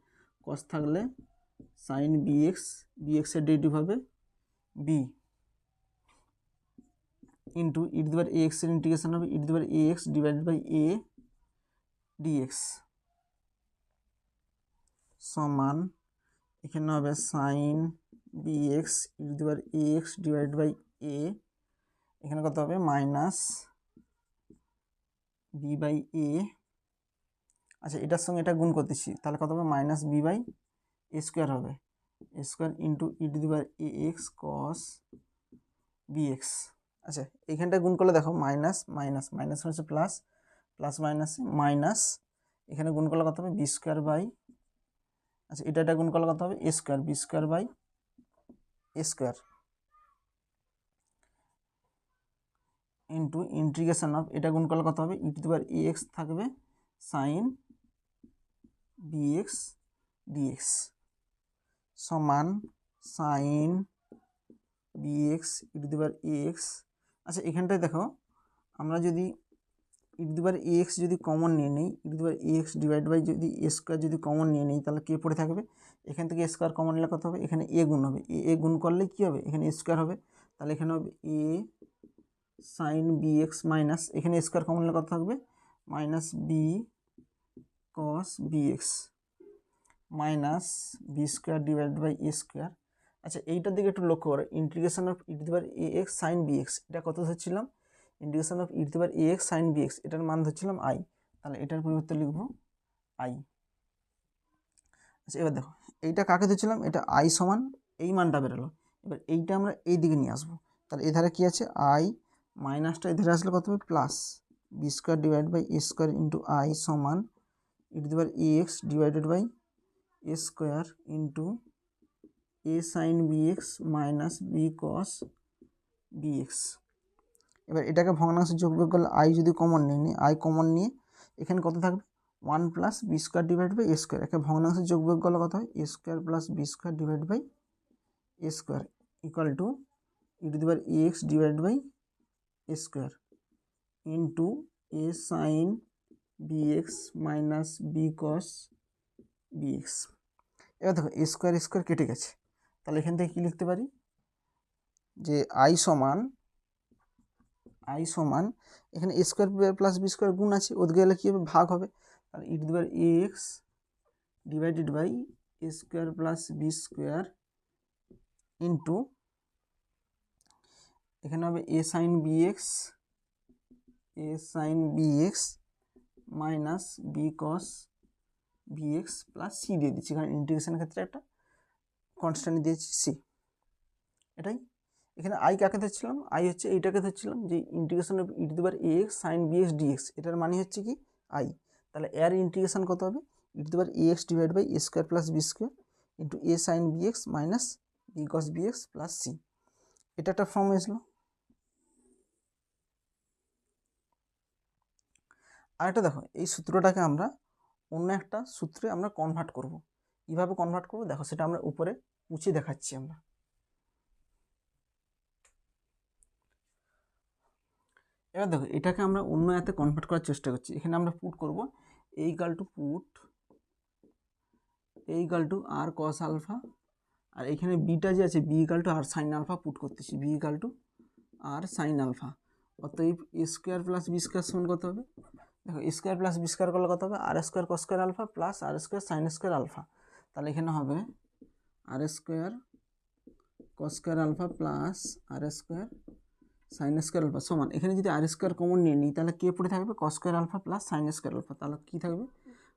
কস থাকলে সাইন বি এক্স এর ডেরিভেটিভ হবে B into E to the power A x এর ইন্টিগ্রেশন হবে ই to the power A x divided by A dx সমান এখানে হবে sine B x E to the power A x divided by a, এখানে কত হবে মাইনাস বি বাই এ, আচ্ছা এটার সঙ্গে এটা গুণ করতেছি তাহলে কত হবে minus b by A square হবে, এ square into E to the power A x cos B x. আচ্ছা এইখানটা গুণ করলে দেখো মাইনাস মাইনাস মাইনাস হচ্ছে প্লাস, প্লাস মাইনাস মাইনাস, এখানে গুণ করলে কত হবে বি স্কোয়ার বাই, আচ্ছা এটা গুণ করলে কত হবে এ square, B square by A square into integration of, এটা গুণ করলে কত হবে ই to the power A x থাকবে সাইন বি এক্স ডিএক্স সমান sine B x E to the power A x. আচ্ছা এখানটায় দেখো আমরা যদি e to the power A x যদি কমন নিয়ে নিই, e to the power A x divide by যদি এ স্কোয়ার যদি কমন নিয়ে নিই তাহলে কে পড়ে থাকবে, এখান থেকে এ স্কোয়ার কমন নিলে কত হবে এখানে এ গুণ হবে, এ গুণ করলে কী হবে এখানে এ স্কোয়ার হবে, তাহলে এখানে হবে a sine B x minus এখানে স্কোয়ার কমন নিলে কত থাকবে minus B cos B x minus b square divide by A square. আচ্ছা এইটার দিকে একটু লক্ষ্য করো, integration of E to the power A x sine B x এটা কত ধরছিলাম, integration of E to the power A x sine B x এটার মান ধরছিলাম আই, তাহলে এটার পরিবর্তে লিখবো আই। আচ্ছা এবার দেখো এইটা কাকে ধরছিলাম, এটা আই সমান এই মানটা বেরোলো, এবার এইটা আমরা এই দিকে নিয়ে আসবো, তাহলে এধারে কী আছে আই মাইনাসটা এধারে আসলে কত হবে plus B square divide by A square into I সমান ই to the power A x divided by A square into A sine B x minus B cos B x. এবার এটাকে ভগ্নাংশে যোগ বিয়োগ করলে আই যদি কমন নিই আই কমন নিয়ে এখানে কত থাকবে one plus B square divide by A square, একে ভগ্নাংশে যোগ বিয়োগ করলে কত হয় এ square plus B square divide by A square equal to E to the power A x divide by A square into A sine B x minus B cos B x. এবার দেখো এ স্কোয়ার কেটে গেছে, তাহলে এখান থেকে কী লিখতে পারি যে আই সমান এখানে a square plus B square গুণ আছে, ওদিকে গেলে কী হবে ভাগ হবে, তাহলে ই to the power A x divided by A square plus B square into এখানে হবে a sine B x minus B cos B x plus C দিয়ে দিচ্ছি, কারণ ইন্টিগ্রেশনের ক্ষেত্রে একটা কনস্ট্যান্ট দিয়েছি সি। এটাই এখানে আই কাকে ধরছিলাম, আই হচ্ছে এইটাকে ধরছিলাম যে integration of E to the power A x sine B x dx, এটার মানে হচ্ছে কি আই, তাহলে এর ইন্টিগ্রেশন কত হবে ই to the power A x divide by A square plus B square into A sine B x minus B cos B x plus C, এটা একটা ফর্ম এসলো। আরেকটা দেখো এই সূত্রটাকে আমরা অন্য একটা সূত্রে আমরা কনভার্ট করব, কীভাবে কনভার্ট করব দেখো সেটা আমরা উপরে মুছে দেখাচ্ছি আমরা। এবার দেখো এটাকে আমরা অন্য এতে কনভার্ট করার চেষ্টা করছি, এখানে আমরা পুট করব a equal to r cos alpha, আর এখানে বিটা যে আছে b equal to r sine alpha put করতেছি, b equal to r sine alpha, অতএব এ স্কোয়ার প্লাস বি স্কোয়ার সমান কত হবে, দেখো a square plus B square করলে কত হবে r square cos square alpha plus আর স্কোয়ার সাইন স্কোয়ার আলফা, তাহলে এখানে হবে r square cos square alpha plus আর স্কোয়ার সাইন স্কোয়ার আলফা সমান, এখানে যদি আর স্কোয়ার কমন নিয়ে নিই তাহলে কে পড়ে থাকবে cos square alpha plus sine square alpha, তাহলে কী থাকবে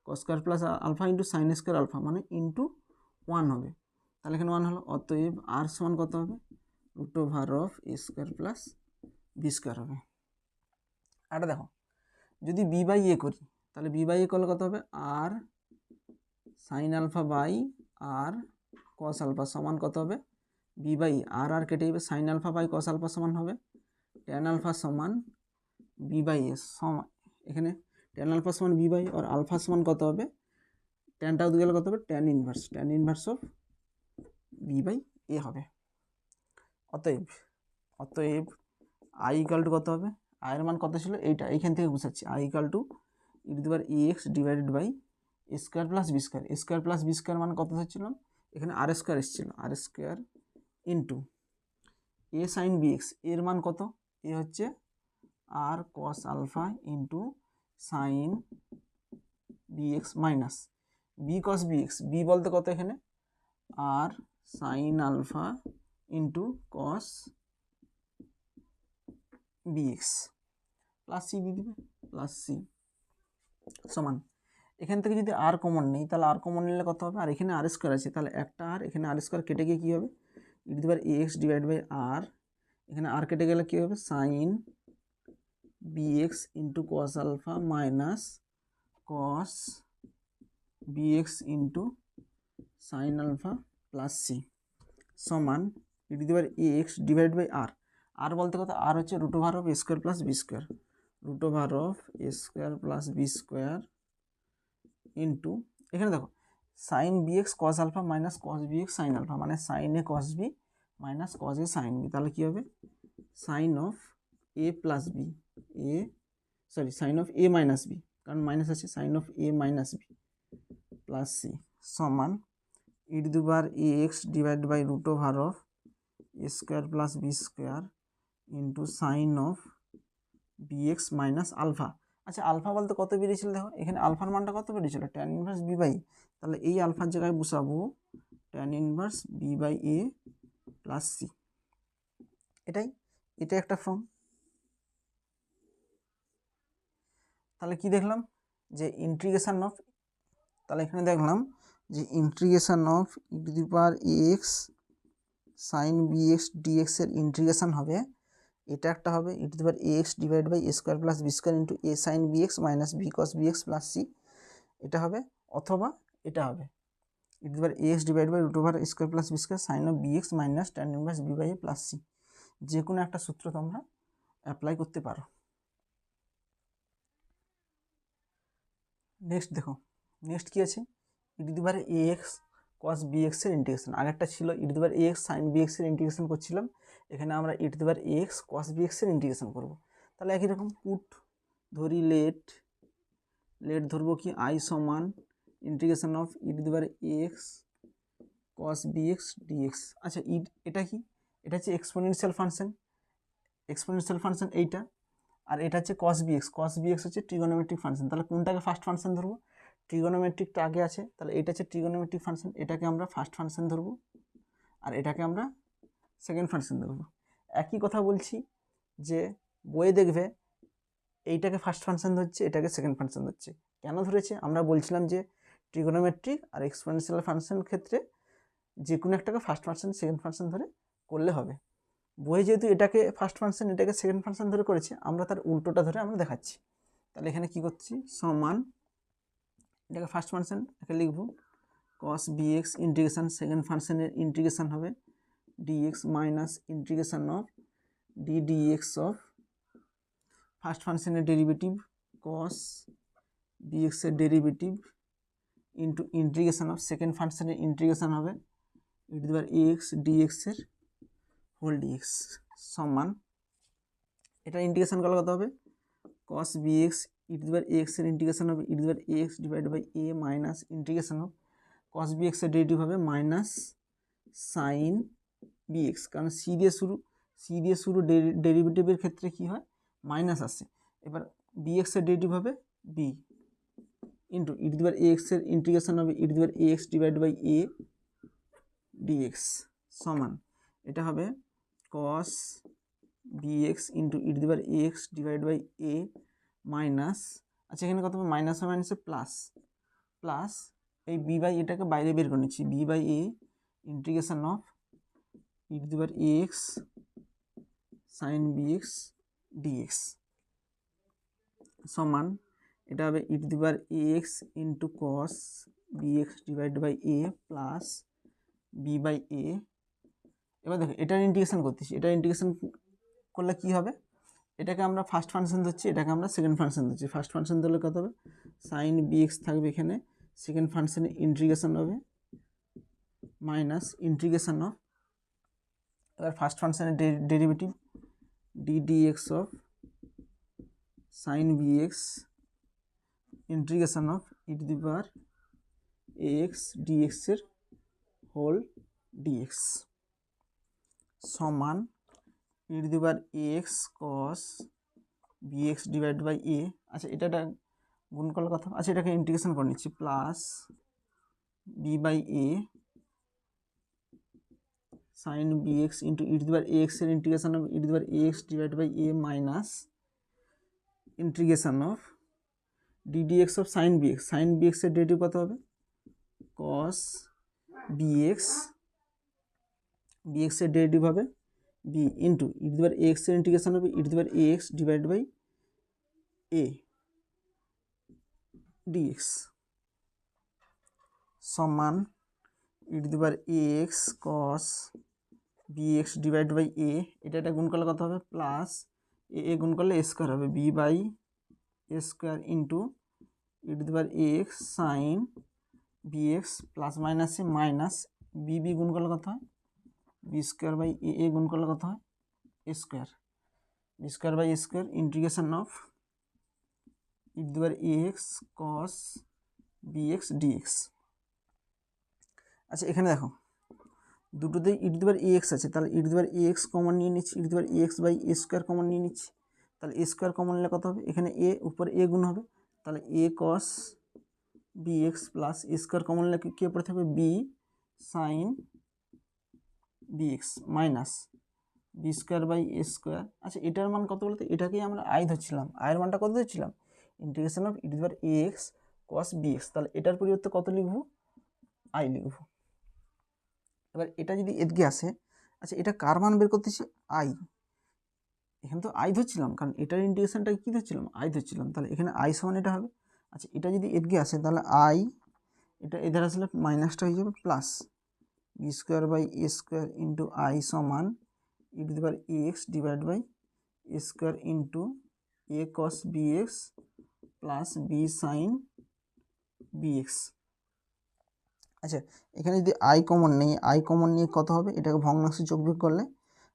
cos square plus alpha into sine square alpha মানে ইন্টু 1 হবে, তাহলে এখানে 1 হলো, অতএব আর সমান কত হবে root over of A square plus B square হবে। আর দেখো যদি বি বাই এ করি তাহলে বি বাই এ করলে কত হবে r sine alpha by R cos alpha সমান কত হবে বি বাই আর কেটে যাবে, sine alpha by cos alpha সমান হবে ট্যান আলফা সমান বি বাই এ সমান, এখানে ট্যান আলফা সমান বি বাই আর আলফা সমান কত হবে ট্যানটা উঠে গেলে কত হবে tan inverse of b by a হবে, অতএব অতএব আই ইকাল টু কত হবে, আয়ের মান কত ছিল এইটা, এইখান থেকে বুঝাচ্ছি, I equal to E to the power x divided by A square plus B square. A square plus B square মান কত ধরছিলাম, এখানে আর স্কোয়ার এসেছিল, আর স্কোয়ার ইন্টু এ সাইন বি এক্স, এর মান কত, এ হচ্ছে r cos alpha into sine B x minus B cos B x, b বলতে কত এখানে r sine alpha into cos B x plus C দিয়ে দিবে, প্লাস সি সমান, এখান থেকে যদি আর কমন নেই তাহলে আর কমন নিলে কত হবে, আর এখানে আর স্কোয়ার আছে তাহলে একটা আর এখানে আর স্কোয়ার কেটে গিয়ে কী হবে ই to the power x divide by R, এখানে আর কেটে গেলে কী হবে sine B X into cos alpha minus cos B X into sine alpha plus C সমান ই to the power x divide by R, R বলতে কত আর হচ্ছে root over of A square plus B square, root over of A square plus B square into এখানে দেখো সাইন বি এক্স কস alpha minus cos B X sine alpha, মানে sine A cos B minus cos A sine B, তাহলে কী হবে sine of A plus B, A sorry sine of A minus B, কারণ মাইনাস আছে, sine of A minus B plus C সমান ই to the power A x divide by root over of A square plus B square into sine of B x minus alpha. আচ্ছা আলফা বলতে কত বেরিয়েছিল দেখো, এখানে আলফার মানটা কত বেরিয়েছিল ট্যান ইনভার্স বি বাই, তাহলে এই আলফার জায়গায় বসাবো tan inverse B by A plus c, এটাই একটা ফর্ম। তাহলে কি দেখলাম যে ইন্টিগ্রেশন অফ, তাহলে এখানে দেখলাম যে integration of E to the power x sine B x dx এর ইন্টিগ্রেশন হবে, এটা একটা হবে ই to the power x divide by A square plus B square into A sine B x minus B cos B x plus C, এটা হবে, অথবা এটা হবে ই to the power x divide by root over square plus B square sine of B x minus tan inverse B by A plus c, যে কোনো একটা সূত্র তোমরা অ্যাপ্লাই করতে পারো। নেক্সট দেখো, নেক্সট কী আছে ই to the power A x cos B এক্সের ইন্টিগ্রেশন, আগেরটা ছিল ই to the power A x sine B এক্সের ইন্টিগ্রেশন করছিলাম, এখানে আমরা E to the power A x cos B এক্সের ইন্টিগ্রেশন করবো। তাহলে একই রকম পুট ধরি লেট ধরবো কি আই সমান integration of E to the power A x cos B x dx. আচ্ছা এটা কি, এটা হচ্ছে এক্সপোনেনশিয়াল ফাংশন এইটা, আর এটা হচ্ছে কস বি এক্স হচ্ছে ট্রিগোনোমেট্রিক ফাংশন, তাহলে কোনটাকে ফার্স্ট ফাংশন ধরবো, ট্রিগোনোমেট্রিকটা আগে আছে, তাহলে এটা হচ্ছে ট্রিগোনোমেট্রিক ফাংশন, এটাকে আমরা ফার্স্ট ফাংশন ধরবো আর এটাকে আমরা সেকেন্ড ফাংশন ধরবো। একই কথা বলছি যে বইয়ে দেখবে এইটাকে ফার্স্ট ফাংশন ধরছে, এটাকে সেকেন্ড ফাংশন ধরছে, কেন ধরেছে আমরা বলছিলাম যে ট্রিগোনোমেট্রিক আর এক্সপোনেনশিয়াল ফাংশনের ক্ষেত্রে যে কোনো একটাকে ফার্স্ট ফাংশন সেকেন্ড ফাংশন ধরে করলে হবে। বইয়ে যেহেতু এটাকে ফার্স্ট ফাংশন এটাকে সেকেন্ড ফাংশন ধরে করেছে, আমরা তার উল্টোটা ধরে আমরা দেখাচ্ছি। তাহলে এখানে কি করছি সমান এটাকে ফার্স্ট ফাংশন একে লিখবো cos B X integration second ফাংশনের ইন্টিগ্রেশন হবে DX minus integration of dx of first ফাংশনের ডেরিভেটিভ কস বি এক্সের derivative into integration of second ফাংশনের ইন্টিগ্রেশন হবে ই টু দি পাওয়ার এক্স ডিএক্সের হোল ডিএক্স সমান, এটা ইন্টিগ্রেশন করলে কত হবে cos B x E to the power X এর ইন্টিগ্রেশন হবে ই to the power x divide by A minus integration of cos B এক্সের ডেরিভেটিভ হবে মাইনাস সাইন বি এক্স, কারণ সি দিয়ে শুরু ডেরিভেটিভের ক্ষেত্রে কি হয় মাইনাস আসে, এবার বি এক্সের ডেরিভেটিভ হবে B into E to the power X এর ইন্টিগ্রেশন হবে ই to the power x divide by A dx সমান, এটা হবে cos B X into E to the power x divide by A minus, আচ্ছা এখানে কত হবে মাইনাস মাইনাসে প্লাস এই বি বাই এটাকে বাইরে বের করে নিচ্ছি B by A integration of E to the power x sine B x dx সমান, এটা হবে ই to the power x into cos B X divide by A plus B by A. এবার দেখো এটার ইন্টিগ্রেশন করতেছি, এটার ইন্টিগ্রেশন করলে কি হবে, এটাকে আমরা ফার্স্ট ফাংশন ধরছি, এটাকে আমরা সেকেন্ড ফাংশন ধরছি, ফার্স্ট ফাংশন ধরলে কত হবে সাইন বি এক্স থাকবে এখানে, সেকেন্ড ফাংশনের ইন্টিগ্রেশন হবে মাইনাস ইন্টিগ্রেশন অফ, এবার ফার্স্ট ফাংশনের derivative D D X of sine B X integration of E to the power A X ডিএক্সের হোল ডিএক্স সমান ই to the power A x cos B X divide by A. আচ্ছা এটা গুণ করার কথা, আচ্ছা এটাকে ইন্টিগ্রেশন করে নিচ্ছি, plus B by A sine B X into E to the power A এক্সের integration of E to the power A x divide by A minus integration of D D X of sine B এক্সের ডেরিভেটিভ কত হবে, কস বি এক্সের ডেরিভেটিভ হবে B into E to the power A এক্সের ইন্টিগ্রেশন হবে ই to the power A x divide by A dx সমান ই to the power A x cos B X divide by A, এটা গুণ করলে কত হবে, প্লাস এ গুণ করলে এ স্কোয়ার হবে B by A square into E to the power A x sine B x plus মাইনাসে মাইনাস বি গুণ করলে কত হয়, বি স্কোয়ার বাই এ গুণ করলে কত হয়, এ square, B square by A square integration of E to the power A x cos B x dx. আচ্ছা এখানে দেখো দুটোতেই ই to the power A X আছে, তাহলে ই to the power A X common নিয়ে নিচ্ছি, E to the power A X by A square common নিয়ে নিচ্ছি, তাহলে এ স্কোয়ার কমন নিলে কত হবে, এখানে এ উপরে এ গুণ হবে, তাহলে a cos B x plus A square common নিলে কী পড়ে থাকবে, b sine B x minus b square by A square. আচ্ছা এটার মান কত বলতে, এটাকেই আমরা আই ধরছিলাম, আয়ের মানটা কত ধরছিলাম, integration of E to the power A x cos B X, তাহলে এটার পরিবর্তে কত লিখবো, আই লিখব। এবার এটা যদি এদিকে আসে, আচ্ছা এটা কার মান বের করতেছি, আই, এখানে তো আই ধরছিলাম কারণ এটার ইন্টিগ্রেশনটা কী ধরছিলাম, আই ধরছিলাম, তাহলে এখানে আই সমান এটা হবে। আচ্ছা এটা যদি এদিকে আসে তাহলে আই, এটা এধারে আসলে মাইনাসটা হয়ে যাবে plus B square by A square into I সমান ই to the power A x divide by A square into A cos B x plus B sine B x. আচ্ছা এখানে যদি আই কমন নেই, আই কমন নিয়ে কত হবে, এটাকে ভগ্নাংশে যোগ বিয়োগ করলে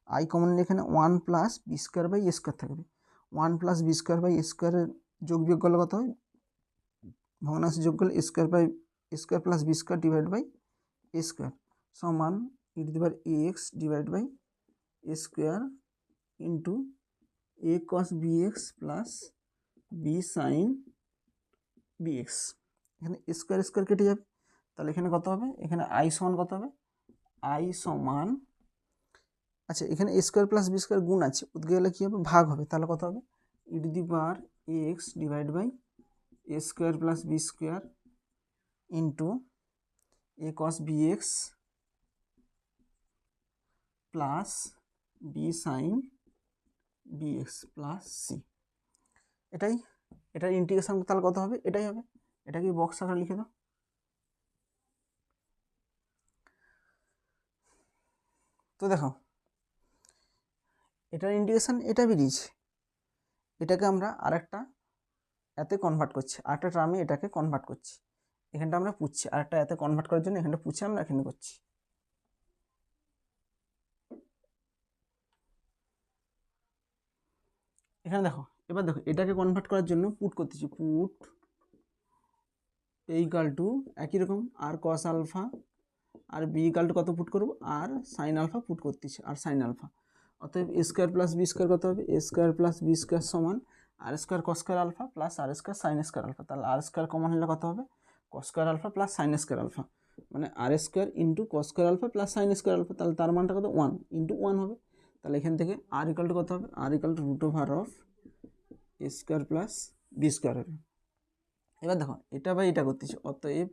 আই কমন নিয়ে এখানে one plus B square by A square থাকবে, one plus B square by A স্কোয়ারের যোগ বিয়োগ করলে কত হয়, ভগ্নাংশে যোগ করলে A square by A square plus B square divide by A square সমান ই to the power A x divide by A square into A cos B x plus B sine B X. এখানে স্কোয়ার স্কোয়ার কেটে যাবে, তাহলে এখানে কত হবে, এখানে আই সমান কত হবে, আই সমান, আচ্ছা এখানে a square plus B square গুণ আছে, উদ্গে গেলে কী হবে, ভাগ হবে, তাহলে কত হবে, ই to the power A x divide by A square plus B square into A cos B x plus B sine B x plus C. এটার ইন্টিগ্রেশন তাহলে কত হবে, এটাই হবে, এটাকে বক্স আকারে লিখে দাও। তো দেখো এটার ইন্টিগ্রেশন এটা বেরিয়েছে, এটাকে আমরা আরেকটা এতে কনভার্ট করছি, আরেকটা ট্রামে এটাকে কনভার্ট করছি, এখানটা আমরা পুচ্ছি, আরেকটা এতে কনভার্ট করার জন্য এখানটা পুছে আমরা এখানে করছি। এখানে দেখো, এবার দেখো এটাকে কনভার্ট করার জন্য পুট করতেছি, পুট এ ইকাল টু একই রকম আর কস আলফা, আর বি ইকাল টু কত পুট করবো, আর সাইন আলফা পুট করতেছি, আর সাইন আলফা, অতএব এ স্কোয়ার প্লাস বি স্কোয়ার কত হবে, এ স্কোয়ার প্লাস বি স্কোয়ার সমান R square cos square alpha plus আর স্কোয়ার সাইন স্কোয়ার আলফা, তাহলে আর স্কোয়ার কমন হলে কত হবে, cos square alpha plus sine square alpha, মানে R square into cos square alpha plus sine square alpha, তাহলে তার মানটা কত, ওয়ান ইন্টু ওয়ান হবে, তাহলে এখান থেকে আর ইকাল টু কত হবে, R equal to root over of A square plus B square হবে। এবার দেখো এটা বাই এটা করতেছি, অতএব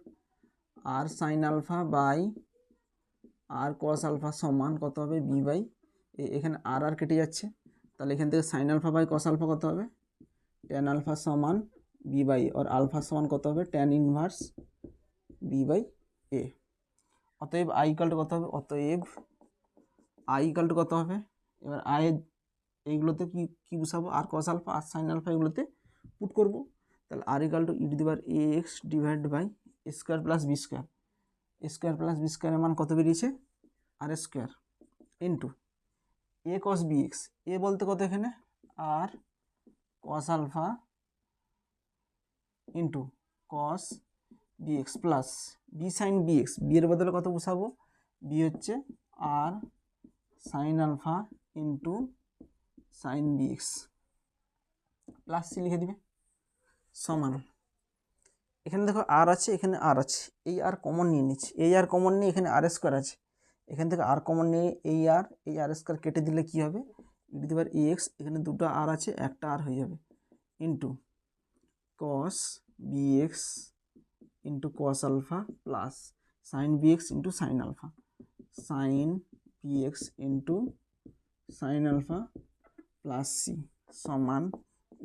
R sine alpha by R cos alpha সমান কত হবে, বি বাই এখানে আর আর কেটে যাচ্ছে, তাহলে এখান থেকে sine alpha by cos alpha কত হবে, ট্যান আলফা সমান বি বাই আর আলফা সমান কত হবে, tan inverse B by a. অতএব আই ইকাল টু কত হবে, অতএব আই ইকাল টু কত হবে, এবার আই এইগুলোতে কি বসাবো, R cos alpha R sine alpha এগুলোতে পুট করবো, তাহলে R equal to E to the power A x divide by square plus B square, square plus B স্কোয়ারের মান কত বেরিয়েছে, R square into A cos B X, A বলতে কত এখানে R cos alpha into cos B x plus B sine B x, B এর বদলে কত বসাবো, বি হচ্ছে R sine alpha into sine B x plus c লিখে দিবে সমান, এখানে দেখো আর আছে এখানে আর আছে, এই আর কমন নিয়ে নিচ্ছি, এই আর কমন নিয়ে এখানে আর স্কোয়ার আছে, এখান থেকে আর কমন নিয়ে এই আর স্কোয়ার কেটে দিলে কি হবে, ই টু দি পাওয়ার এক্স, এখানে দুটো আর আছে একটা আর হয়ে যাবে into cos B X into cos alpha plus sine B X into sine alpha, sine B X into sine alpha plus C সমান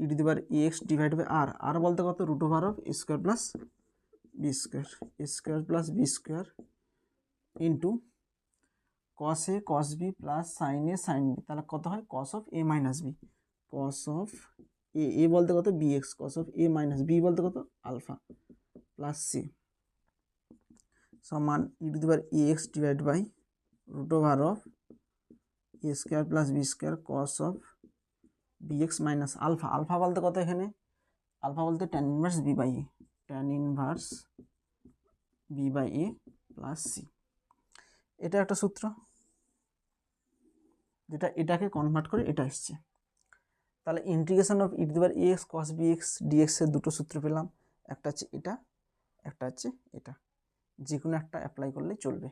ই to the power x divide by R, R বলতে কত root over of square plus B square, square plus B square into cos A cos B plus sine A sine B, তাহলে কত হয় cos of A minus B, cos of এ বলতে কত B X, cos of A minus B বলতে কত আলফা প্লাস সি সমান ই to the power x divide by root over of A square plus B square cos of B x minus alpha, alpha বলতে কত এখানে, আলফা বলতে tan inverse B by A, tan inverse B by A plus C, এটা একটা সূত্র যেটা এটাকে কনভার্ট করে এটা এসছে। তাহলে integration of E to the power x cos B x dx এর দুটো সূত্র পেলাম, একটা হচ্ছে এটা একটা হচ্ছে এটা, যে কোনো একটা অ্যাপ্লাই করলে চলবে।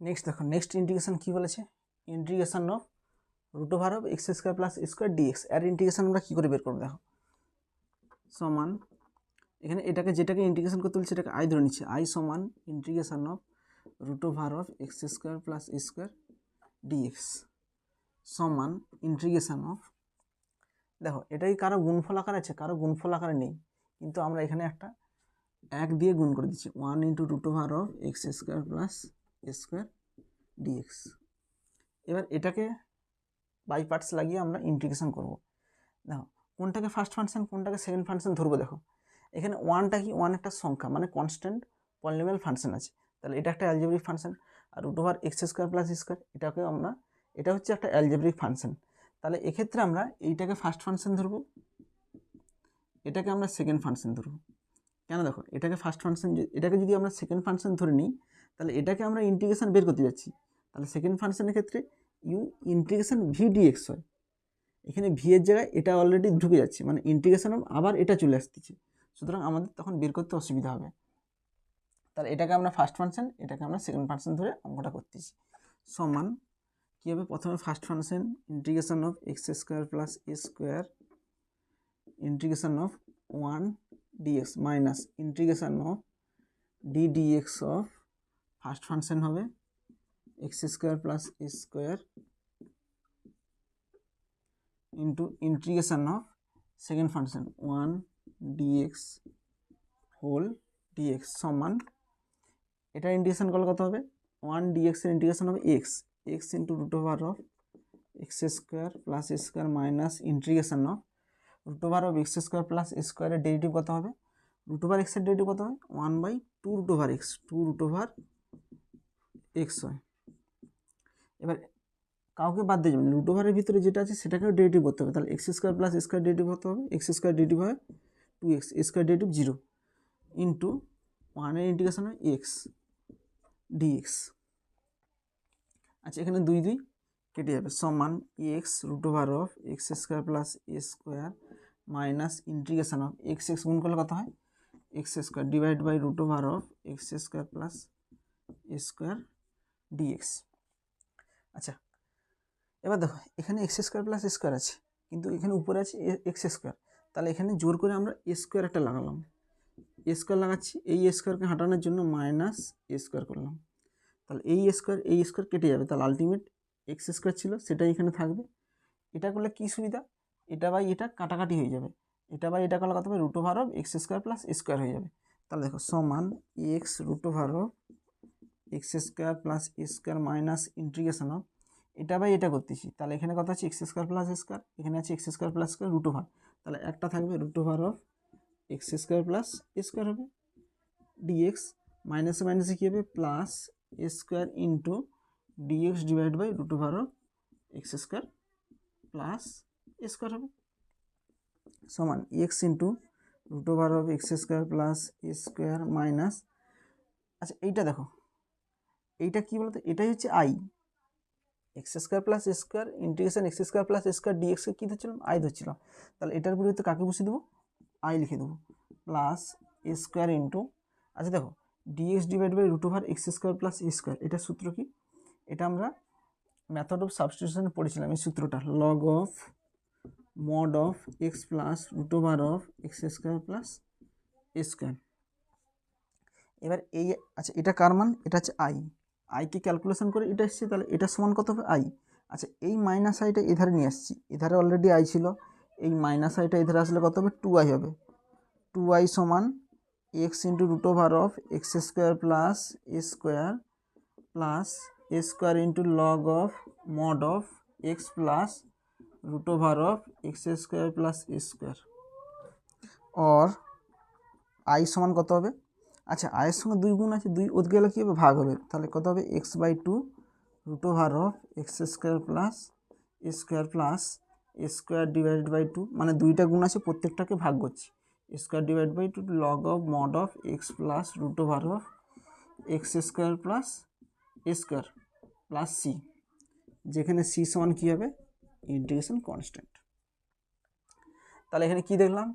নেক্সট দেখো, নেক্সট ইন্টিগ্রেশন কি বলেছে, integration of root over of x square plus square dx, এর ইন্টিগ্রেশন আমরা কী করে বের করবো দেখো, সমান এখানে এটাকে যেটাকে ইন্টিগ্রেশন করতে বলছে সেটাকে আই ধরে নিচ্ছে, আই সমান integration of root over of x square plus square dx সমান ইন্টিগ্রেশন অফ, দেখো এটাই কারো গুণফল আকার আছে কারো গুণফল আকারে নেই, কিন্তু আমরা এখানে একটা এক দিয়ে গুণ করে দিচ্ছি, 1 into root over of x square plus square dx. এবার এটাকে বাই পার্টস লাগিয়ে আমরা ইন্টিগ্রেশন করব। দেখো কোনটাকে ফার্স্ট ফাংশন কোনটাকে সেকেন্ড ফাংশন ধরবো, দেখো এখানে ওয়ানটা কি, ওয়ান একটা সংখ্যা মানে কনস্ট্যান্ট পলিনোমিয়াল ফাংশন আছে, তাহলে এটা একটা অ্যালজেব্রিক ফাংশন, আর root over x square plus square এটাকে আমরা, এটা হচ্ছে একটা অ্যালজেব্রিক ফাংশন, তাহলে এক্ষেত্রে আমরা এইটাকে ফার্স্ট ফাংশন ধরবো, এটাকে আমরা সেকেন্ড ফাংশন ধরবো। কেন, দেখো এটাকে ফার্স্ট ফাংশন, এটাকে যদি আমরা সেকেন্ড ফাংশন ধরে নিই তাহলে এটাকে আমরা ইন্টিগ্রেশন বের করতে যাচ্ছি, তাহলে সেকেন্ড ফাংশনের ক্ষেত্রে ইউ ইন্টিগ্রেশন ভি ডিএক্স হয়, এখানে ভি এর জায়গায় এটা অলরেডি ঢুকে যাচ্ছে, মানে ইন্টিগ্রেশন আবার এটা চলে আসতেছে, সুতরাং আমাদের তখন বের করতে অসুবিধা হবে। তাহলে এটাকে আমরা ফার্স্ট ফাংশন এটাকে আমরা সেকেন্ড ফাংশন ধরে অঙ্কটা করতেছি। সমান কী হবে, প্রথমে first function integration of x square plus A square integration of 1 dx minus integration of D dx of first function হবে x square plus A square into integration of second function 1 DX whole dx সমান, এটা ইন্টিগ্রেশন করলে কত হবে, 1 ডিএক্স এর ইন্টিগ্রেশন হবে x, x into root over of x square plus square minus integration of root over of x square plus স্কোয়ারের ডেরিভেটিভ কত হবে, রুট ওভার এক্সের ডেরিভেটিভ কত হয় 1/2 root over x, 2 root over x হয়। এবার কাউকে বাদ দিয়ে যাবেন, রুট ওভারের ভিতরে যেটা আছে সেটাকেও ডেরিভেটিভ করতে হবে, তাহলে x square plus square derivative হতে হবে, এক্স স্কোয়ার ডেরিভেটিভ হয় 2x, স্কোয়ার ডেরিভেটিভ 0 ইন্টু 1 এর ইন্টিগ্রেশন হয় এক্স ডিএক্স। আচ্ছা এখানে 2 2 কেটে যাবে সমান x root over of x square plus A square minus integration of x x গুণ করলে কত হয় x square divide by root over of x square plus A square dx. আচ্ছা এবার দেখো এখানে এক্স স্কোয়ার প্লাস স্কোয়ার আছে, কিন্তু এখানে উপরে আছে এক্স স্কোয়ার, তাহলে এখানে জোর করে আমরা এ স্কোয়ার একটা লাগালাম, এ স্কোয়ার লাগাচ্ছি, এই স্কোয়ারকে হাঁটানোর জন্য মাইনাস এ স্কোয়ার করলাম, তাহলে এই স্কোয়ার কেটে যাবে, তাহলে আলটিমেট এক্স স্কোয়ার ছিল সেটাই এখানে থাকবে। এটা করলে কী সুবিধা, এটা বাই এটা কাটাকাটি হয়ে যাবে, এটা বাই এটা করলে কত হবে root over of x square plus square হয়ে যাবে, তাহলে দেখো সমান x root over of x square plus square minus integration of এটা বাই এটা করতেছি, তাহলে এখানে কত আছে এক্স স্কোয়ার প্লাস স্কোয়ার, এখানে আছে x square plus square root over, তাহলে একটা থাকবে root over of x square plus square হবে ডিএক্স, মাইনাসে মাইনাসে কী হবে plus square into dx divide by root over of x square plus A square হবে সমান x into root over of x square plus A square minus, আচ্ছা এইটা দেখো, এইটা কী বলতো, এটাই হচ্ছে I, x square plus A square integration x square plus A square ডিএক্সকে কী ধরছিলাম, আই ধরছিলাম। তাহলে এটার পরিবর্তে কাকে বসিয়ে দেবো, আই লিখে দেবো প্লাস এ স্কোয়ার ইন্টু, আচ্ছা দেখো dx divide by root over x square plus A square, এটার সূত্র কি, এটা আমরা মেথড অফ সাবস্টিটিউশনে পড়েছিলাম এই সূত্রটা, log of mod of x plus root over of x square plus A square. এবার এই, আচ্ছা এটা কার মান, এটা হচ্ছে আই, আইকে ক্যালকুলেশন করে এটা এসছে, তাহলে এটা সমান কত হবে আই। আচ্ছা এই মাইনাস আইটা এধারে নিয়ে আসছি, এধারে অলরেডি আই ছিল, এই মাইনাস আইটা এধারে আসলে কত হবে, 2i হবে, 2i সমান x into root over of x square plus A square plus A square into log of mod of x plus root over of x square plus A square, or I সমান কত হবে, আচ্ছা আয়ের সঙ্গে 2 গুণ আছে, 2 ওদিকে গেলে কী হবে, ভাগ হবে, তাহলে কত হবে x by 2 root over of x square plus A square plus A square divide by 2, মানে 2টা গুণ আছে প্রত্যেকটাকে ভাগ করছি, square divide by 2 log of mod of x plus root over of x square plus A square plus C, যেখানে সি সমান কী হবে, ইন্টিগ্রেশন কনস্ট্যান্ট। তাহলে এখানে কী দেখলাম,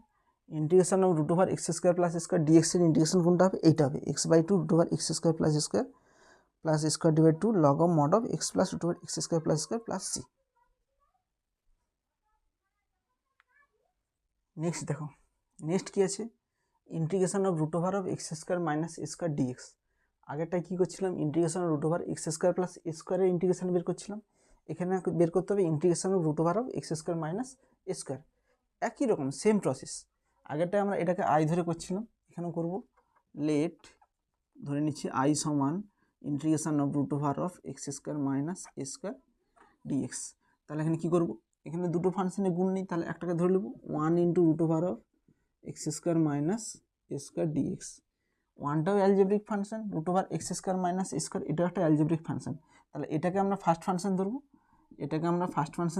integration of root over x square plus square ডিএক্সের ইন্টিগ্রেশন কোনটা হবে, এইটা হবে x by 2 root over x square plus square divide 2 log of mod of x plus root over x square plus c. Next দেখো, নেক্সট কী আছে, integration of root over of x square minus a square dx. আগেরটায় কী করছিলাম, integration of root over x square plus a স্কোয়ারের ইন্টিগ্রেশন বের করছিলাম, এখানে বের করতে হবে integration of root over of x square minus a square, একই রকম সেম প্রসেস, আগেরটায় আমরা এটাকে আই ধরে করছিলাম, এখানেও করব, লেট ধরে নিচ্ছি আই সমান integration of root over of x square minus a square dx. তাহলে এখানে কী করব, এখানে দুটো ফাংশনে গুণ নেই, তাহলে একটাকে ধরে নেব 1 into root over of x square minus a square dx, 1টাও algebraic function, root over x square minus a square এটাও একটা অ্যালজেব্রিক ফাংশন, তাহলে এটাকে আমরা ফার্স্ট ফাংশন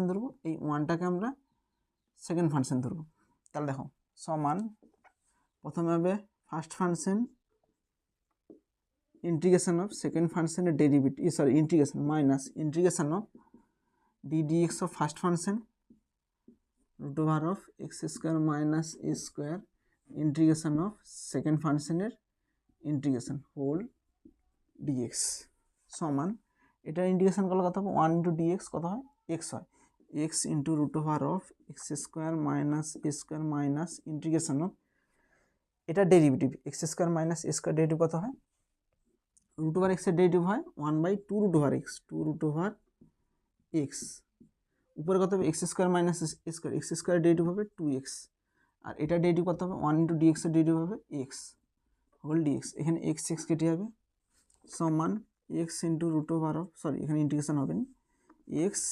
ধরবো, এই 1টাকে আমরা সেকেন্ড ফাংশন ধরবো। তাহলে দেখো সমান, প্রথমে হবে first function integration of second ফাংশনের derivative, integration minus integration of D dx of first function root over of x square minus a square integration of second ফাংশনের ইন্টিগ্রেশন হোল ডিএক্স সমান, এটা ইন্টিগ্রেশন করলে কত হবে 1 ইন্টু ডিএক্স কত হয়, এক্স হয়, x into root over of x square minus a square minus integration of, এটা derivative x square minus a square derivative কত হয়, রুট ওভার এক্সের ডেরিভেটিভ হয় 1/2 root over x, 2 root over x, উপরে কত হবে x square minus square, x square derivative হবে 2x, আর এটা ডেরিভেটিভ কত হবে 1 ইন্টু ডিএক্সের ডেরিভেটিভ হবে এক্স হোল ডিএক্স, এখানে এক্স কেটে যাবে সমান x into root over of, এখানে ইন্টিগ্রেশন হবে না, x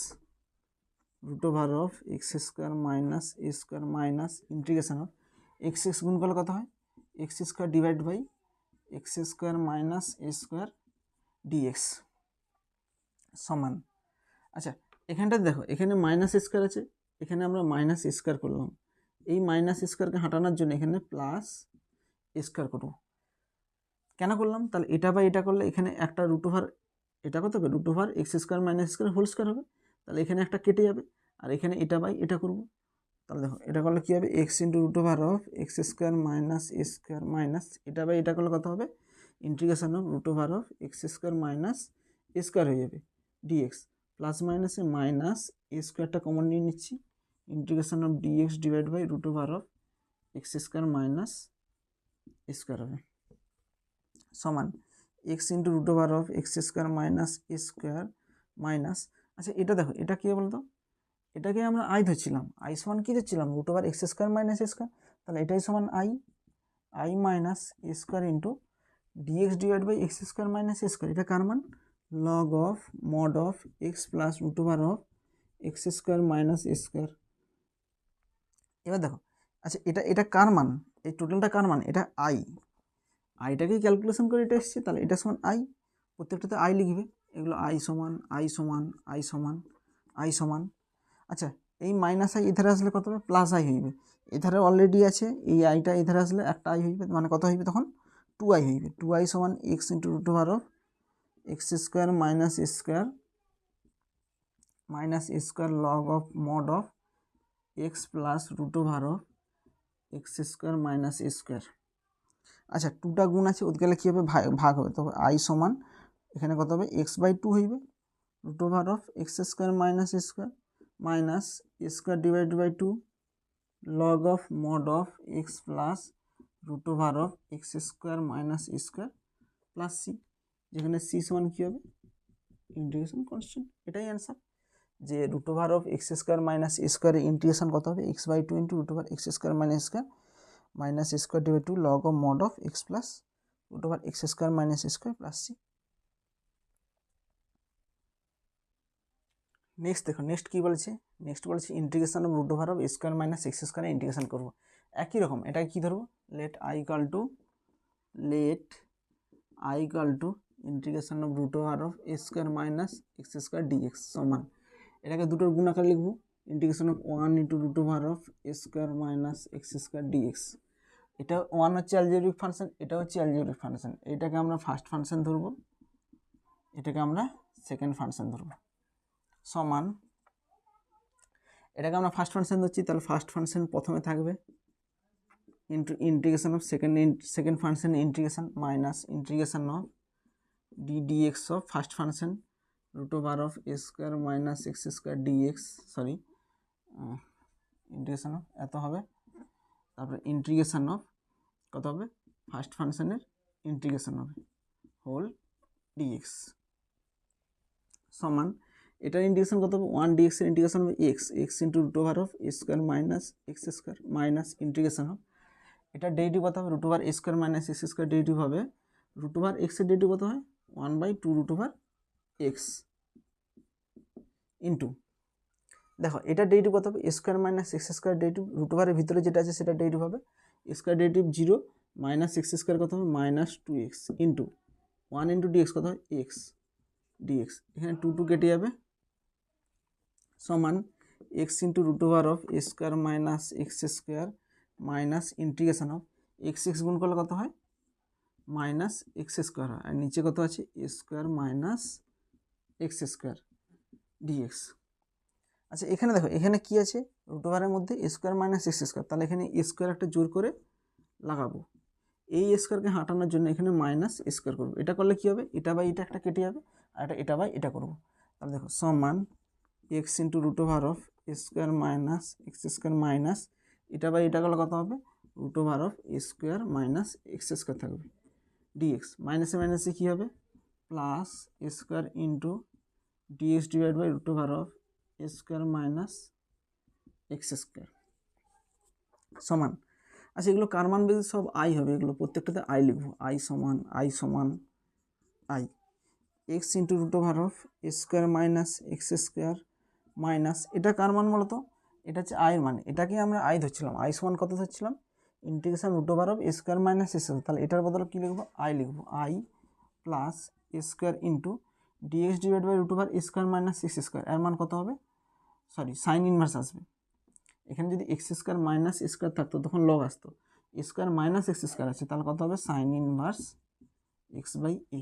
root over of x square minus a square minus integration of x গুণ করলে কত হয়, x square divide by x square minus a square dx সমান, আচ্ছা এখানটা দেখো এখানে মাইনাস স্কোয়ার আছে, এখানে আমরা মাইনাস স্কোয়ার করলাম, এই মাইনাস স্কোয়ারকে হাঁটানোর জন্য এখানে প্লাস স্কোয়ার করব, কেন করলাম, তাহলে এটা বা এটা করলে এখানে একটা রুট ওভার, এটা কত হবে root over x square minus square whole square হবে, তাহলে এখানে একটা কেটে যাবে, আর এখানে এটা বাই এটা করব, তাহলে দেখো এটা করলে কী হবে x into root over of x square minus a square minus এটা বাই এটা করলে কত হবে integration of root over of x square minus a square হয়ে যাবে ডিএক্স, প্লাস মাইনাসে মাইনাস এ স্কোয়ারটা কমন নিয়ে নিচ্ছি, integration of dx divide by root over of x square minus a square হবে সমান x into root over of x square minus a square minus, আচ্ছা এটা দেখো এটা কী বলতো, এটাকে আমরা আই ধরছিলাম, আই সমান কী ধরছিলাম root over x square minus a square, তাহলে এটাই সমান i minus a square into dx divide by x square minus a square, এটা কার মান log of mod of x plus root over of x square minus a square. এবার দেখো আচ্ছা এটা কার মান, এই টোটালটা কার মান, এটা আইটাকেই ক্যালকুলেশন করে এটা এসছে, তাহলে এটা সমান আই, প্রত্যেকটাতে আই লিখবে, এগুলো আই সমান আই সমান আই সমান আই সমান। আচ্ছা, এই মাইনাস আই এধারে আসলে কত হবে? প্লাস আই হইবে। এধারে অলরেডি আছে, এই আইটা এধারে আসলে একটা আই হইবে, মানে কত হইবে তখন? 2i হইবে। 2i সমান x into root over of x square minus square log of mod of x plus root over of x square minus square. আচ্ছা, 2টা গুণ আছে, ওদিকে গেলে কী হবে? ভাগ হবে। তবে আই সমান এখানে কত হবে? এক্স বাই 2 হইবে root over of x square minus square divided by 2 log of mod of x plus root over of x square minus square plus C, যেখানে সি সমান কী হবে? Integration constant. এটাই অ্যান্সার, যে root over of x square minus স্কোয়ারের ইন্টিগ্রেশন কত হবে? X by 2 into root over x square divide 2 log of mod of x plus root over x square minus square plus c. Next দেখো, নেক্সট কী বলছে? নেক্সট বলছে integration of root over of square minus x স্কোয়ারে ইন্টিগ্রেশন করবো। একই রকম, এটা কী ধরবো? Let I equal to integration of root over of square minus x square dx সমান, এটাকে দুটোর গুণ আকারে লিখবো, integration of 1 into root over of square minus x square dx. এটা 1 হচ্ছে অ্যালজেব্রিক ফাংশন, এটা হচ্ছে অ্যালজেব্রিক ফাংশন। এটাকে আমরা ফার্স্ট ফাংশন ধরবো, এটাকে আমরা সেকেন্ড ফাংশন ধরবো, সমান এটাকে আমরা ফার্স্ট ফাংশন ধরছি, তাহলে ফার্স্ট ফাংশন প্রথমে থাকবে integration of second function integration minus integration of dx of first function root over of square minus x square dx, sorry integration of এত হবে, তারপরে ইন্টিগ্রেশন অফ কত হবে? ফার্স্ট ফাংশনের ইন্টিগ্রেশন হবে হোল ডিএক্স সমান, এটার ইন্টিগ্রেশন কত হবে? 1 ডিএক্স এর ইন্টিগ্রেশন হবে x into root over of square minus x square minus integration of, এটা ডেরিভেটিভ কত হবে? Root over square minus x square derivative হবে, রুট ওভার এক্সের ডেরিভেটিভ কত হয়? 1/2 রুট ওভার এক্স ইন্টু, দেখো এটা ডেরিভেটিভ কত হবে? Square minus x square derivative, root ওভারের ভিতরে যেটা আছে সেটা ডেরিভেটিভ হবে, square derivative 0 minus x square কত হবে? Minus 2x into 1 into dx কত হয়? এক্স ডিএক্স, এখানে 2 কেটে যাবে, সমান x into root over of square minus x square minus integration of x গুণ করলে কত হয়? মাইনাস এক্স স্কোয়ার হয়, আর নিচে কত আছে? Square minus x square dx. আচ্ছা, এখানে দেখো, এখানে কি আছে? রুট ওভারের মধ্যে স্কোয়ার মাইনাস এক্স স্কোয়ার, তাহলে এখানে স্কোয়ার একটা জোর করে লাগাবো, এই স্কোয়ারকে হাঁটানোর জন্য এখানে মাইনাস স্কোয়ার করবো। এটা করলে কি হবে? এটা বাই এটা একটা কেটে যাবে, আর এটা বাই এটা করবো। তাহলে দেখো সমান x into root over of square minus x square minus এটা বাই এটা করলে কত হবে? Root over of square minus x square থাকবে ডিএক্স, মাইনাসে মাইনাসে কী হবে? Plus square into dx divide by root over of square minus x square সমান। আচ্ছা, এগুলো কার মান বেশি? সব আই হবে, এগুলো প্রত্যেকটাতে আই লিখবো, আই সমান I x into root over of square minus x square minus, এটা কার মান বলো তো? এটা হচ্ছে আয়ের মান, এটাকে আমরা আই ধরছিলাম, আই সমান কত ধরছিলাম? Integration root over of square minus x square, তাহলে এটার বদলে কী লিখবো? আই লিখবো, i plus square into dx divide by root over square minus x square, এর মান কত হবে? সরি, সাইন ইনভার্স আসবে, এখানে যদি এক্স স্কোয়ার মাইনাস স্কোয়ার থাকতো তখন লগ আসতো, স্কোয়ার মাইনাস এক্স স্কোয়ার আছে, তাহলে কত হবে? Sine inverse x by A.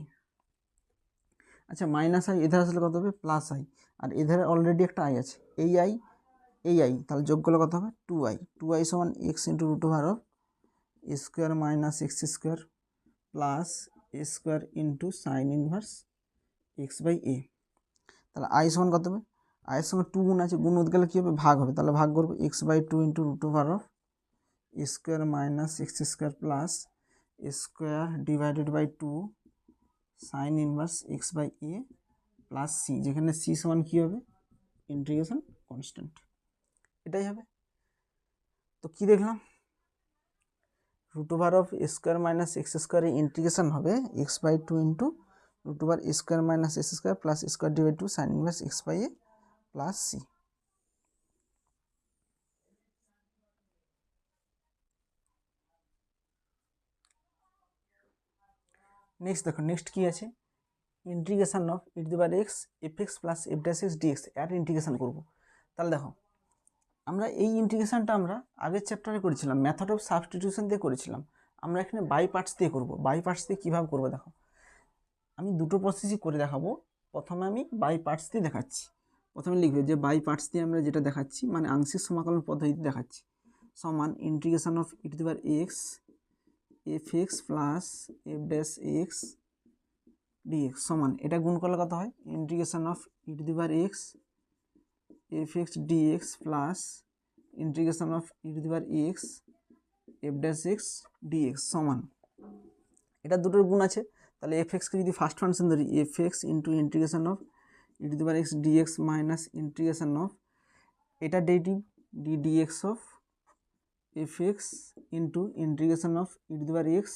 আচ্ছা, মাইনাস আই এধারে আসলে কত হবে? প্লাস আই, আর এধারে অলরেডি একটা আই আছে, এই আই, তাহলে যোগ করলে কত হবে? 2i সমান x into root over of square minus x square plus square into sine inverse x by a. তাহলে আই সমান কত হবে? আয়ের সঙ্গে 2 গুণ আছে, গুণ হতে গেলে কী হবে? ভাগ হবে, তাহলে ভাগ করবো x by 2 into root over of square minus x square plus square divided by 2 sine inverse x by A plus C, যেখানে সি সমান কী হবে? ইন্টিগ্রেশন কনস্ট্যান্ট, এটাই হবে। তো কি দেখলাম? Root over of square minus x স্কোয়ারের ইন্টিগ্রেশন হবে x by 2 into root over square minus x square plus square divide 2 sine inverse x by A plus c. Next দেখো, নেক্সট কী আছে? Integration of E to the power x F x plus f dash x dx এর ইন্টিগ্রেশন করব। তাহলে দেখো আমরা এই ইন্টিগ্রেশনটা আমরা আগের চ্যাপ্টারে করেছিলাম, মেথড অফ সাবস্টিটিউশন দিয়ে করেছিলাম। আমরা এখানে বাই পার্টস দিয়ে করব। বাই পার্টস দিয়ে কীভাবে করবো দেখো, আমি দুটো প্রসেসই করে দেখাবো। প্রথমে আমি বাই পার্টস দিয়ে দেখাচ্ছি। প্রথমে লিখবে যে বাই পার্টস দিয়ে আমরা যেটা দেখাচ্ছি মানে আংশিক সমাকলন পদ্ধতিতে দেখাচ্ছি, সমান integration of E to the power x F x plus f dash x dx সমান, এটা গুণ করলে কত হয়, integration of E to the power x F x dx plus integration of E to the power x f dash x dx সমান, এটা দুটোর গুণ আছে। তাহলে এফ এক্সকে যদি ফার্স্ট ফাংশন ধরি, f x into integration of E to the power x dx minus integration of এটা derivative d dx of f x into integration of E to the power x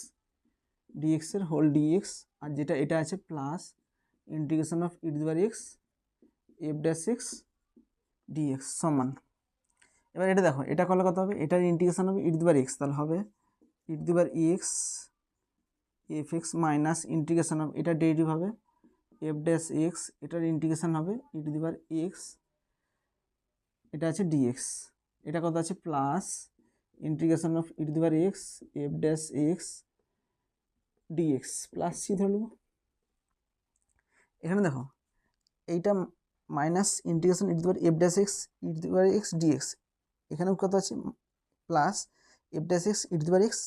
ডিএক্সের হোল ডিএক্স, আর যেটা এটা আছে plus integration of E to the power x f dash x dx সমান। এবার এটা দেখো, এটা করলে কত হবে, এটার ইন্টিগ্রেশন হবে ই টু দি পাওয়ার এক্স, তাহলে হবে ই to the power x F x minus integration of এটা ডেরিভেটিভ হবে এফ ড্যাশ এক্স, এটার ইন্টিগ্রেশন হবে ই টু দি পাওয়ার এক্স, এটা আছে ডিএক্স, এটা কত আছে plus integration of E to the power x f dash x dx plus c ধরব। এখানে দেখো এইটা minus integration e to the power f dash x E to the power x dx, এখানেও কত আছে plus f dash x E to the power x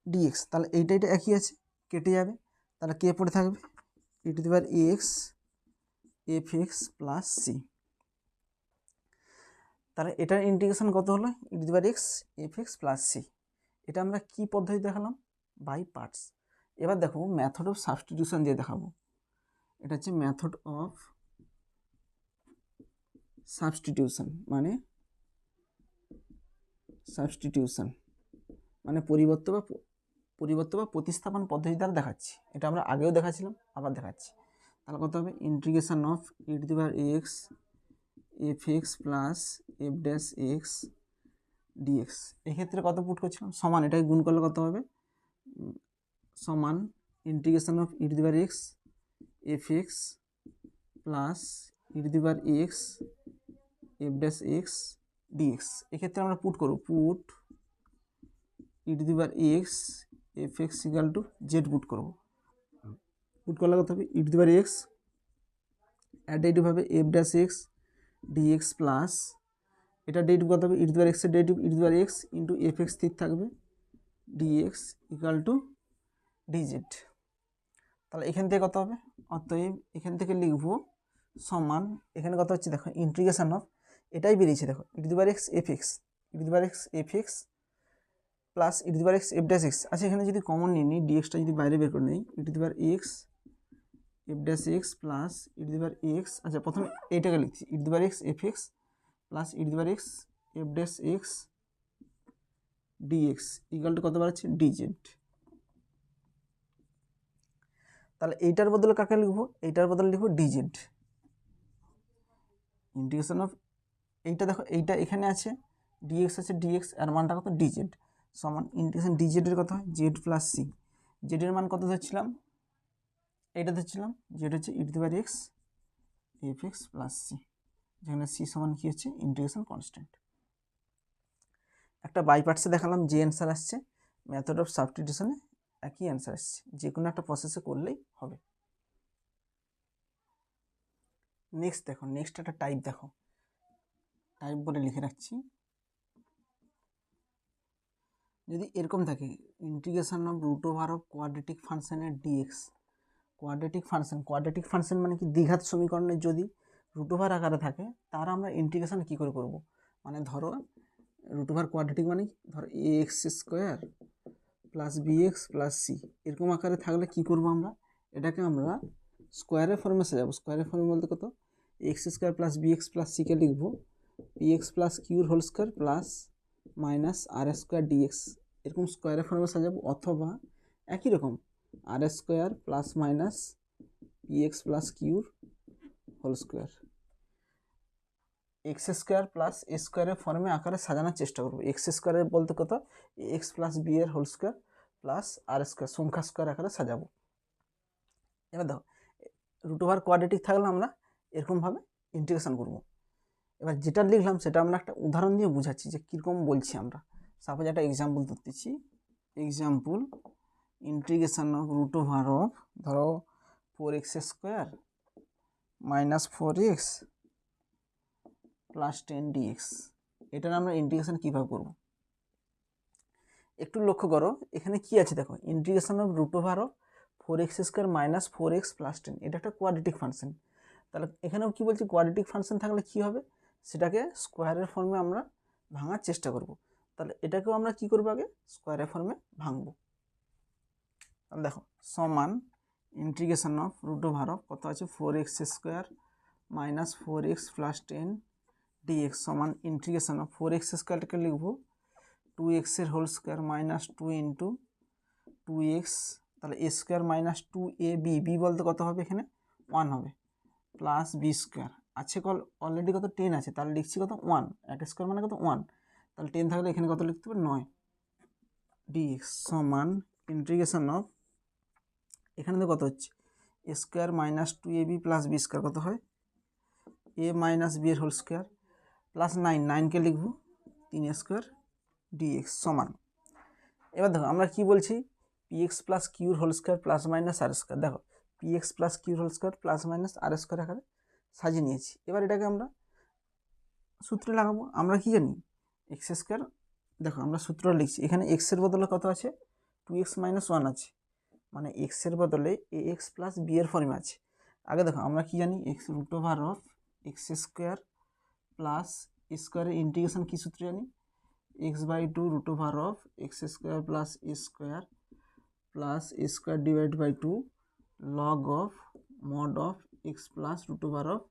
d x, তাহলে এইটা এটা একই আছে, কেটে যাবে, তাহলে কে পড়ে থাকবে e to the power x F x plus c. তাহলে এটার ইন্টিগ্রেশন কত হলো, e to the power x F x plus C. এটা আমরা কি পদ্ধতি দেখালাম, বাই পার্টস। এবার দেখো মেথড অফ সাবস্টিটিউশন দিয়ে দেখাবো। এটা হচ্ছে মেথড অফ সাবস্টিটিউশন মানে পরিবর্তন বা প্রতিস্থাপন পদ্ধতি দ্বারা দেখাচ্ছি। এটা আমরা আগেও দেখাচ্ছিলাম, আবার দেখাচ্ছি। তাহলে কত হবে, integration of E to the power x F x plus f dash x dx, এক্ষেত্রে কত পুট করছিলাম, সমান, এটাকে গুণ করলে কত হবে, সমান integration of E to the power x F x plus e to the power x f dash x dx. এক্ষেত্রে আমরা পুট করব, put e to the power x F x equal to z put করব। পুট করলে কত হবে, ই to the power x additive হবে f dash x dx plus এটা ডেরিভেটিভ কত হবে, ই টু দি পাওয়ার এক্সের derivative e to the power x into f x স্থির থাকবে ডিএক্স ইকাল টু ডিজেড। তাহলে এখান থেকে কত হবে, অতএব এখান থেকে লিখবো সমান, এখানে কত হচ্ছে দেখো ইন্টিগ্রেশন অফ এটাই বেরিয়েছে দেখো e to the power x F x E to the power x F x plus e to the power x f dash x. আচ্ছা এখানে যদি কমন নিয়ে নিই, ডিএক্সটা যদি বাইরে বের করে নিই, e to the power x f dash x plus e to the power x, আচ্ছা প্রথমে এইটাকে লিখছি e to the power x F x plus e to the power x f dash x dx equal to কত বার আছে ডিজেড। তাহলে এইটার বদলে কাকে লিখবো, এইটার বদলে লিখবো ডিজেড। ইন্টিগ্রেশন অফ এইটা দেখো এইটা এখানে আছে ডিএক্স আছে ডিএক্স আর মানটা কত ডিজেড সমান ইন্টিগ্রেশন ডিজেডের কত হয় জেড প্লাস সি। জেডের মান কত ধরছিলাম, এইটা ধরছিলাম, জেড হচ্ছে e to the power x F x plus C, যেখানে সি সমান কী হচ্ছে ইন্টিগ্রেশন কনস্ট্যান্ট। একটা বাই পার্টসে দেখালাম যে অ্যান্সার আসছে, মেথড অফ সাবস্টিটিউশনে একই অ্যান্সার আসছে, যে কোনো একটা প্রসেসে করলেই হবে। নেক্সট দেখো, নেক্সট একটা টাইপ দেখো, টাইপ বলে লিখে রাখছি। যদি এরকম থাকে integration of root over of quadratic ফাংশনের ডিএক্স, কোয়াড্রেটিক ফাংশন মানে কি দ্বিঘাত সমীকরণের যদি রুট ওভার আকারে থাকে তার আমরা ইন্টিগ্রেশন কী করে করব, মানে ধরো রুট ওভার কোয়াড্রেটিক মানে ধরো a x square plus b x plus c, এরকম আকারে থাকলে কি করব আমরা, এটাকে আমরা স্কোয়ারের ফর্মে সাজাবো। স্কোয়ারের ফর্মে বলতে কত, x square plus b x plus সিকে লিখবো পি এক্স প্লাস কিউর whole square plus minus r square dx, এরকম স্কোয়ারের ফর্মে সাজাবো। অথবা একই রকম r square plus minus p x plus কিউর whole square, x square plus a স্কোয়ারের ফর্মে আকারে সাজানোর চেষ্টা করবো। এক্স স্কোয়ারের বলতে কত, এক্স প্লাস বি এর হোল স্কোয়ার প্লাস আর স্কোয়ার সংখ্যা স্কোয়ার আকারে সাজাবো। এবার দেখো রুট ওভার কোয়াড্রেটিক থাকলে আমরা এরকমভাবে ইন্টিগ্রেশন করব। এবার যেটা লিখলাম সেটা আমরা একটা উদাহরণ দিয়ে বোঝাচ্ছি যে কীরকম বলছি আমরা। সাপোজ একটা এক্সাম্পল ধরতেছি, example integration of root over of ধরো 4x square minus 4x plus 10 dx। এটার আমরা ইন্টিগ্রেশন কীভাবে করব একটু লক্ষ্য করো। এখানে কি আছে দেখো, integration of root over of 4x square minus 4x plus 10, এটা একটা কোয়াড্রেটিক ফাংশন। তাহলে এখানেও কি বলছি, কোয়াড্রেটিক ফাংশন থাকলে কি হবে, সেটাকে স্কোয়ারের ফর্মে আমরা ভাঙার চেষ্টা করব। তাহলে এটাকেও আমরা কি করবো, আগে স্কোয়ারের ফর্মে ভাঙবো। তাহলে দেখো সমান integration of root over of কত আছে 4x square minus 4x plus 10 dx সমান ইন্টিগ্রেশন অফ 4x স্কোয়ারটাকে লিখবো 2x এর whole square minus 2 into 2x, তাহলে a square minus 2ab, B বলতে কত হবে এখানে 1 হবে, প্লাস বি স্কোয়ার আছে অলরেডি কত 10 আছে, তাহলে লিখছি কত 1, এক স্কোয়ার মানে কত 1, তাহলে 10 থাকলে এখানে কত লিখতে হবে 9 dx সমান ইন্টিগ্রেশন অফ এখানে তো কত হচ্ছে a square minus 2ab plus B square কত হয় a মাইনাস বি এর হোল স্কোয়ার প্লাস 9কে লিখবো 3 স্কোয়ার dx সমান। এবার দেখো আমরা কি বলছি, px প্লাস কিউর whole square plus minus r square. দেখো px প্লাস কিউর whole square plus minus r square আকারে সাজিয়ে নিয়েছি। এবার এটাকে আমরা সূত্রে লাগাবো। আমরা কি জানি এক্স স্কোয়ার, দেখো আমরা সূত্র লিখছি, এখানে এক্সের বদলে কত আছে 2x মাইনাস 1 আছে, মানে এক্সের বদলে ax প্লাস বি এর ফর্মে আছে। আগে দেখো আমরা কি জানি x root over of x square plus স্কোয়ারের ইন্টিগ্রেশন কি সূত্র জানি, x/2 root over of x square plus square divide by 2 log of mod of x plus root over of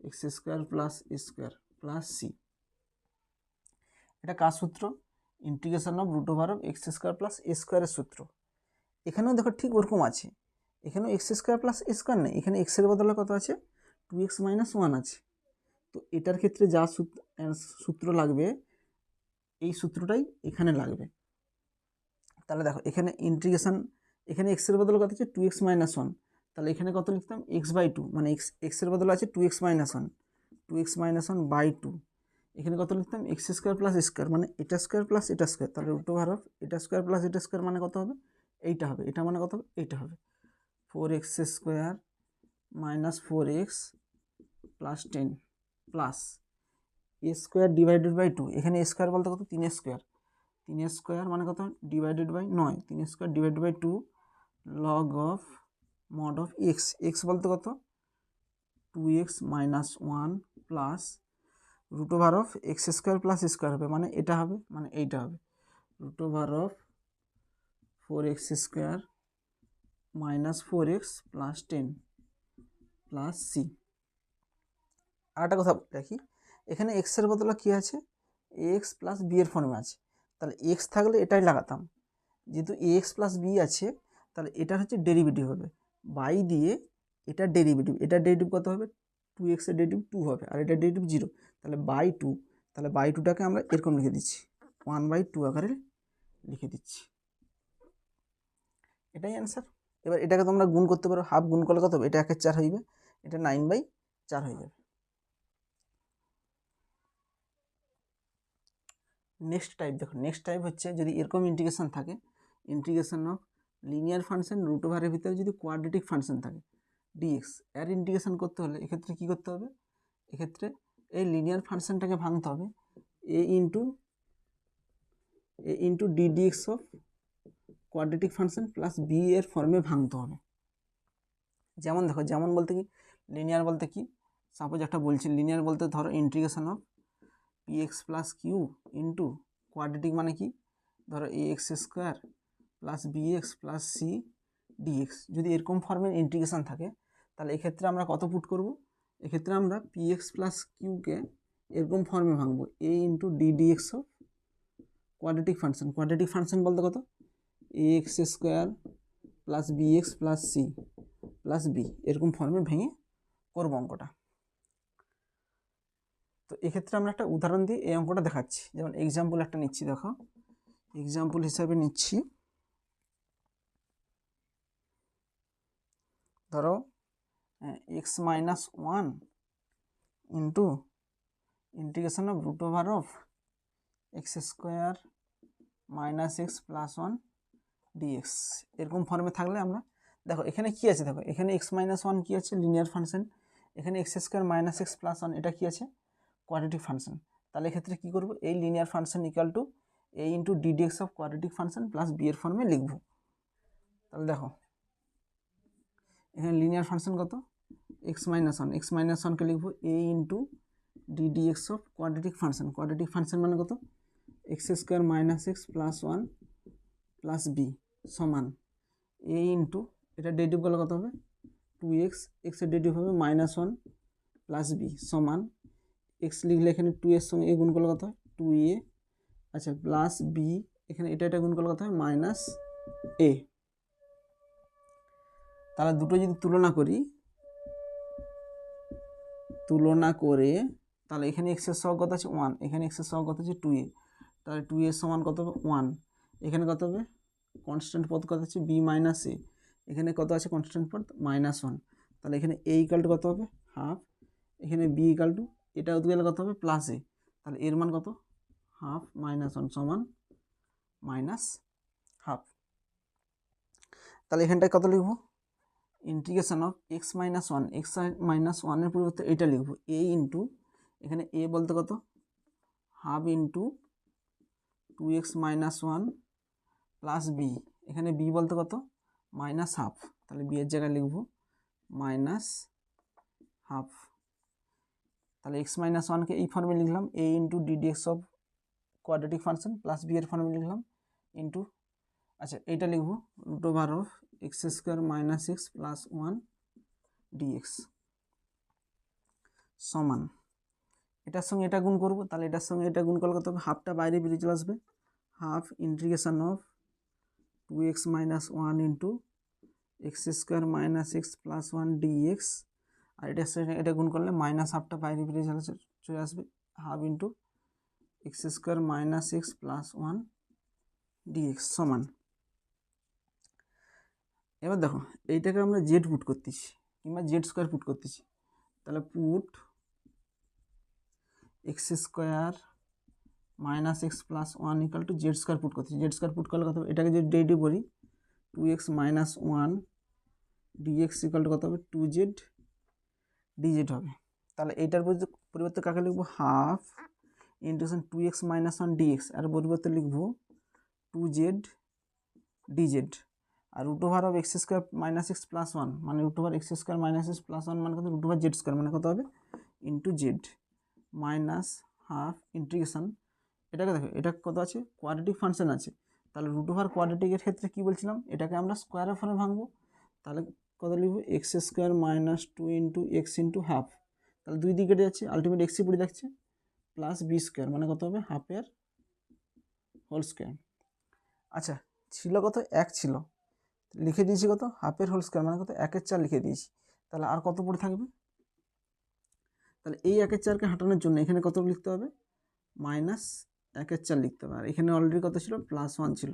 x square plus C. এটা কার সূত্র, integration of root over of x square plus স্কোয়ারের সূত্র। এখানেও দেখো ঠিক ওরকম আছে, এখানেও এক্স স্কোয়ার প্লাস স্কোয়ার নেই, এখানে এক্সের বদলে কত আছে 2x মাইনাস 1 আছে। তো এটার ক্ষেত্রে যা সূত্র লাগবে এই সূত্রটাই এখানে লাগবে। তাহলে দেখো এখানে ইন্টিগ্রেশন, এখানে এক্সের বদলে কত আছে 2x মাইনাস 1, তাহলে এখানে কত লিখতাম x/2, মানে এক্সের বদলে আছে 2x মাইনাস 1 বাই 2, এখানে কত লিখতাম এক্স স্কোয়ার প্লাস স্কোয়ার, মানে এটা স্কোয়ার প্লাস এটা স্কোয়ার, তাহলে রুট ওভার অফ এটা স্কোয়ার প্লাস এটা স্কোয়ার মানে কত হবে এইটা হবে, এটা মানে কত হবে এইটা হবে 4x square minus 4x plus 10 plus A square divided by 2, এখানে স্কোয়ার বলতে কত 3 স্কোয়ার মানে কত divided by 9, 3 square divided by 2 log of mod of x বলতে কত 2x minus 1 plus root over of x square plus square হবে, মানে এটা হবে, মানে এইটা হবে root over of 4x square minus 4x plus 10 plus c. আর একটা কথা দেখি, এখানে এক্সের বদলে কী আছে এক্স প্লাস বি এর ফর্মে আছে, তাহলে এক্স থাকলে এটাই লাগাতাম, যেহেতু এক্স প্লাস বি আছে তাহলে এটার হচ্ছে ডেরিভেটিভ হবে বাই দিয়ে এটার ডেরিভেটিভ কত হবে 2x এর ডেরিভেটিভ 2 হবে, আর এটার ডেরিভেটিভ 0, তাহলে বাই 2, তাহলে বাই 2টাকে আমরা এরকম লিখে দিচ্ছি 1/2 আকারে লিখে দিচ্ছি, এটাই অ্যান্সার। এবার এটাকে তোমরা গুণ করতে পারো, হাফ গুণ করলে কত হবে, এটা 1/4 হয়ে যাবে, এটা 9/4 হয়ে যাবে। নেক্সট টাইপ দেখো, নেক্সট টাইপ হচ্ছে যদি এরকম ইন্টিগ্রেশন থাকে, integration of linear function root ওভারের ভিতরে যদি কোয়াড্রেটিক ফাংশন থাকে ডিএক্স, এর ইন্টিগ্রেশন করতে হলে এক্ষেত্রে কী করতে হবে, এক্ষেত্রে এই লিনিয়ার ফাংশনটাকে ভাঙতে হবে a into d dx of quadratic function plus b এর ফর্মে ভাঙতে হবে। যেমন দেখো, যেমন বলতে কি লিনিয়ার বলতে কি, সাপোজ একটা বলছি লিনিয়ার বলতে ধরো integration of px plus q into quadratic মানে কি ধরো ax square plus bx plus c d x, যদি এরকম ফর্মের ইন্টিগ্রেশন থাকে তাহলে এক্ষেত্রে আমরা কত পুট করব, এক্ষেত্রে আমরা px প্লাস কিউকে এরকম ফর্মে ভাঙবো a into d dx of quadratic function বলতে কত ax square plus bx plus c plus b, এরকম ফর্মে ভেঙে করবো অঙ্কটা। তো এক্ষেত্রে আমরা একটা উদাহরণ দিয়ে এই অঙ্কটা দেখাচ্ছি, যেমন এক্সাম্পল একটা নিচ্ছি, দেখো এক্সাম্পল হিসাবে নিচ্ছি, ধরো x minus one into integration of root over of x square minus x plus one d x. এরকম ফর্মে থাকলে আমরা দেখো এখানে কি আছে, দেখো এখানে এক্স মাইনাস ওয়ান কী আছে, লিনিয়ার ফাংশন। এখানে x square minus x plus one এটা কী আছে, কোয়াড্রেটিক ফাংশন। তাহলে এক্ষেত্রে কী করবো, এই linear function equal to a into ddx of quadratic function plus b এর ফর্মে লিখব। তাহলে দেখো এখানে লিনিয়ার ফাংশন কত, এক্স মাইনাস ওয়ানকে লিখবো a into ddx of quadratic function. Quadratic function মানে কত, x square minus x plus one plus b সমান এ ইন্টু, এটা ডেরিভেটিভ করলে কত হবে, 2x, এক্সের ডেরিভেটিভ হবে মাইনাস ওয়ান প্লাস বি সমান এক্স লিখলে এখানে 2 এর সঙ্গে এ গুণ করলে কত হয় 2a, আচ্ছা প্লাস বি, এখানে এটা গুণ করলে কত হয় মাইনাস এ। তাহলে দুটো যদি তুলনা করে তাহলে এখানে এক্সের সহগ কত আছে 1, এখানে এক্সের সহগ কত আছে 2a, তাহলে 2 এর সমান কত হবে 1, এখানে কত হবে কনস্ট্যান্ট পদ কত আছে বি মাইনাস এ, এখানে কত আছে কনস্ট্যান্ট পদ মাইনাস 1, তাহলে এখানে এ ইকাল টু কত হবে হাফ, এখানে বি ইকাল টু এটা গেলে কত হবে প্লাস এ, তাহলে এর মান কত হাফ মাইনাস 1 সমান মাইনাস হাফ। তাহলে এখানটায় কত লিখবো, ইন্টিগ্রেশন অফ এক্স মাইনাস ওয়ানের পরিবর্তে এটা লিখবো এ ইন্টু, এখানে এ বলতে কত half into 2x minus one plus b, এখানে বি বলতে কত মাইনাস হাফ, তাহলে বি এর জায়গায় লিখবো মাইনাস হাফ। তাহলে এক্স মাইনাস ওয়ানকে এই ফর্মে লিখলাম a into ddx of quadratic function plus b এর ফর্মে লিখলাম ইন্টু, আচ্ছা এইটা লিখবো root over of x square minus x plus one dx সমান, এটার সঙ্গে এটা গুণ করবো, তাহলে এটার সঙ্গে এটা গুণ করলে কত হবে হাফটা বাইরে বেরিয়ে চলে আসবে, half integration of 2x minus one into x square minus x plus one dx, আর এটার সঙ্গে এটা গুণ করলে মাইনাস হাফটা বাইরে বেরিয়ে চলে আসবে, half into x square minus x plus one dx সমান। এবার দেখো এইটাকে আমরা জেড পুট করতেছি কিংবা জেড স্কোয়ার পুট করতেছি, তাহলে put x square minus x plus one equal to z square put করতেছি, জেড স্কোয়ার পুট করলে কত হবে, এটাকে যদি ডেরিভেটিভ করি 2x minus one d x equal to কত হবে 2z ডিজেড হবে। তাহলে এইটার পরিবর্তে কাকে লিখবো half integration 2x minus one dx, আর পরিবর্তে লিখবো 2z ডিজেড, আর root over of x square minus x plus one মানে root over x square minus x plus one মানে কত রুট ওভার জেড স্কোয়ার মানে কত হবে into z minus half integration, এটাকে দেখো এটা কত আছে কোয়াড্রেটিক ফাংশন আছে, তাহলে রুট ওভার কোয়াড্রেটিকের ক্ষেত্রে কী বলছিলাম এটাকে আমরা স্কোয়ারের ফর্মে ভাঙবো, তাহলে কত লিখবো x square minus 2 into x into half, তাহলে দুই দিকে যাচ্ছে আলটিমেট এক্সই পড়ে যাচ্ছে প্লাস বি স্কোয়ার মানে কত হবে হাফের হোল স্কোয়ার। আচ্ছা ছিল কত 1 ছিল, লিখে দিয়েছি কত হাফের হোল স্কোয়ার মানে কত 1/4 লিখে দিয়েছি, তাহলে আর কত পড়ে থাকবে, তাহলে এই 1/4কে হাঁটানোর জন্য এখানে কত লিখতে হবে মাইনাস 1/4 লিখতে হবে, আর এখানে অলরেডি কত ছিল প্লাস 1 ছিল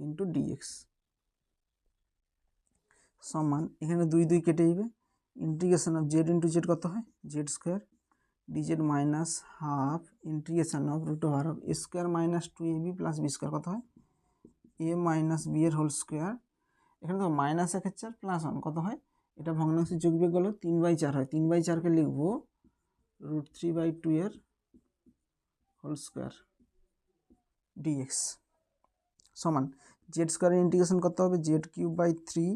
ইন্টু ডিএক্স সমান, এখানে 2 2 কেটে যাবে, integration of z into z কত হয় z square d z minus half integration of root over of A square minus 2ab plus B square কত হয় এ মাইনাস বি এর হোল স্কোয়ার, এখানে তো মাইনাস 1/4 প্লাস 1 কত হয়, এটা ভগ্নাংশের যোগবিয়োগ হলো 3/4 হয়, 3/4কে লিখবো √3/2 এর হোল স্কোয়ার ডিএক্স সমান জেড স্কোয়ারের ইন্টিগ্রেশন কত হবে z³/3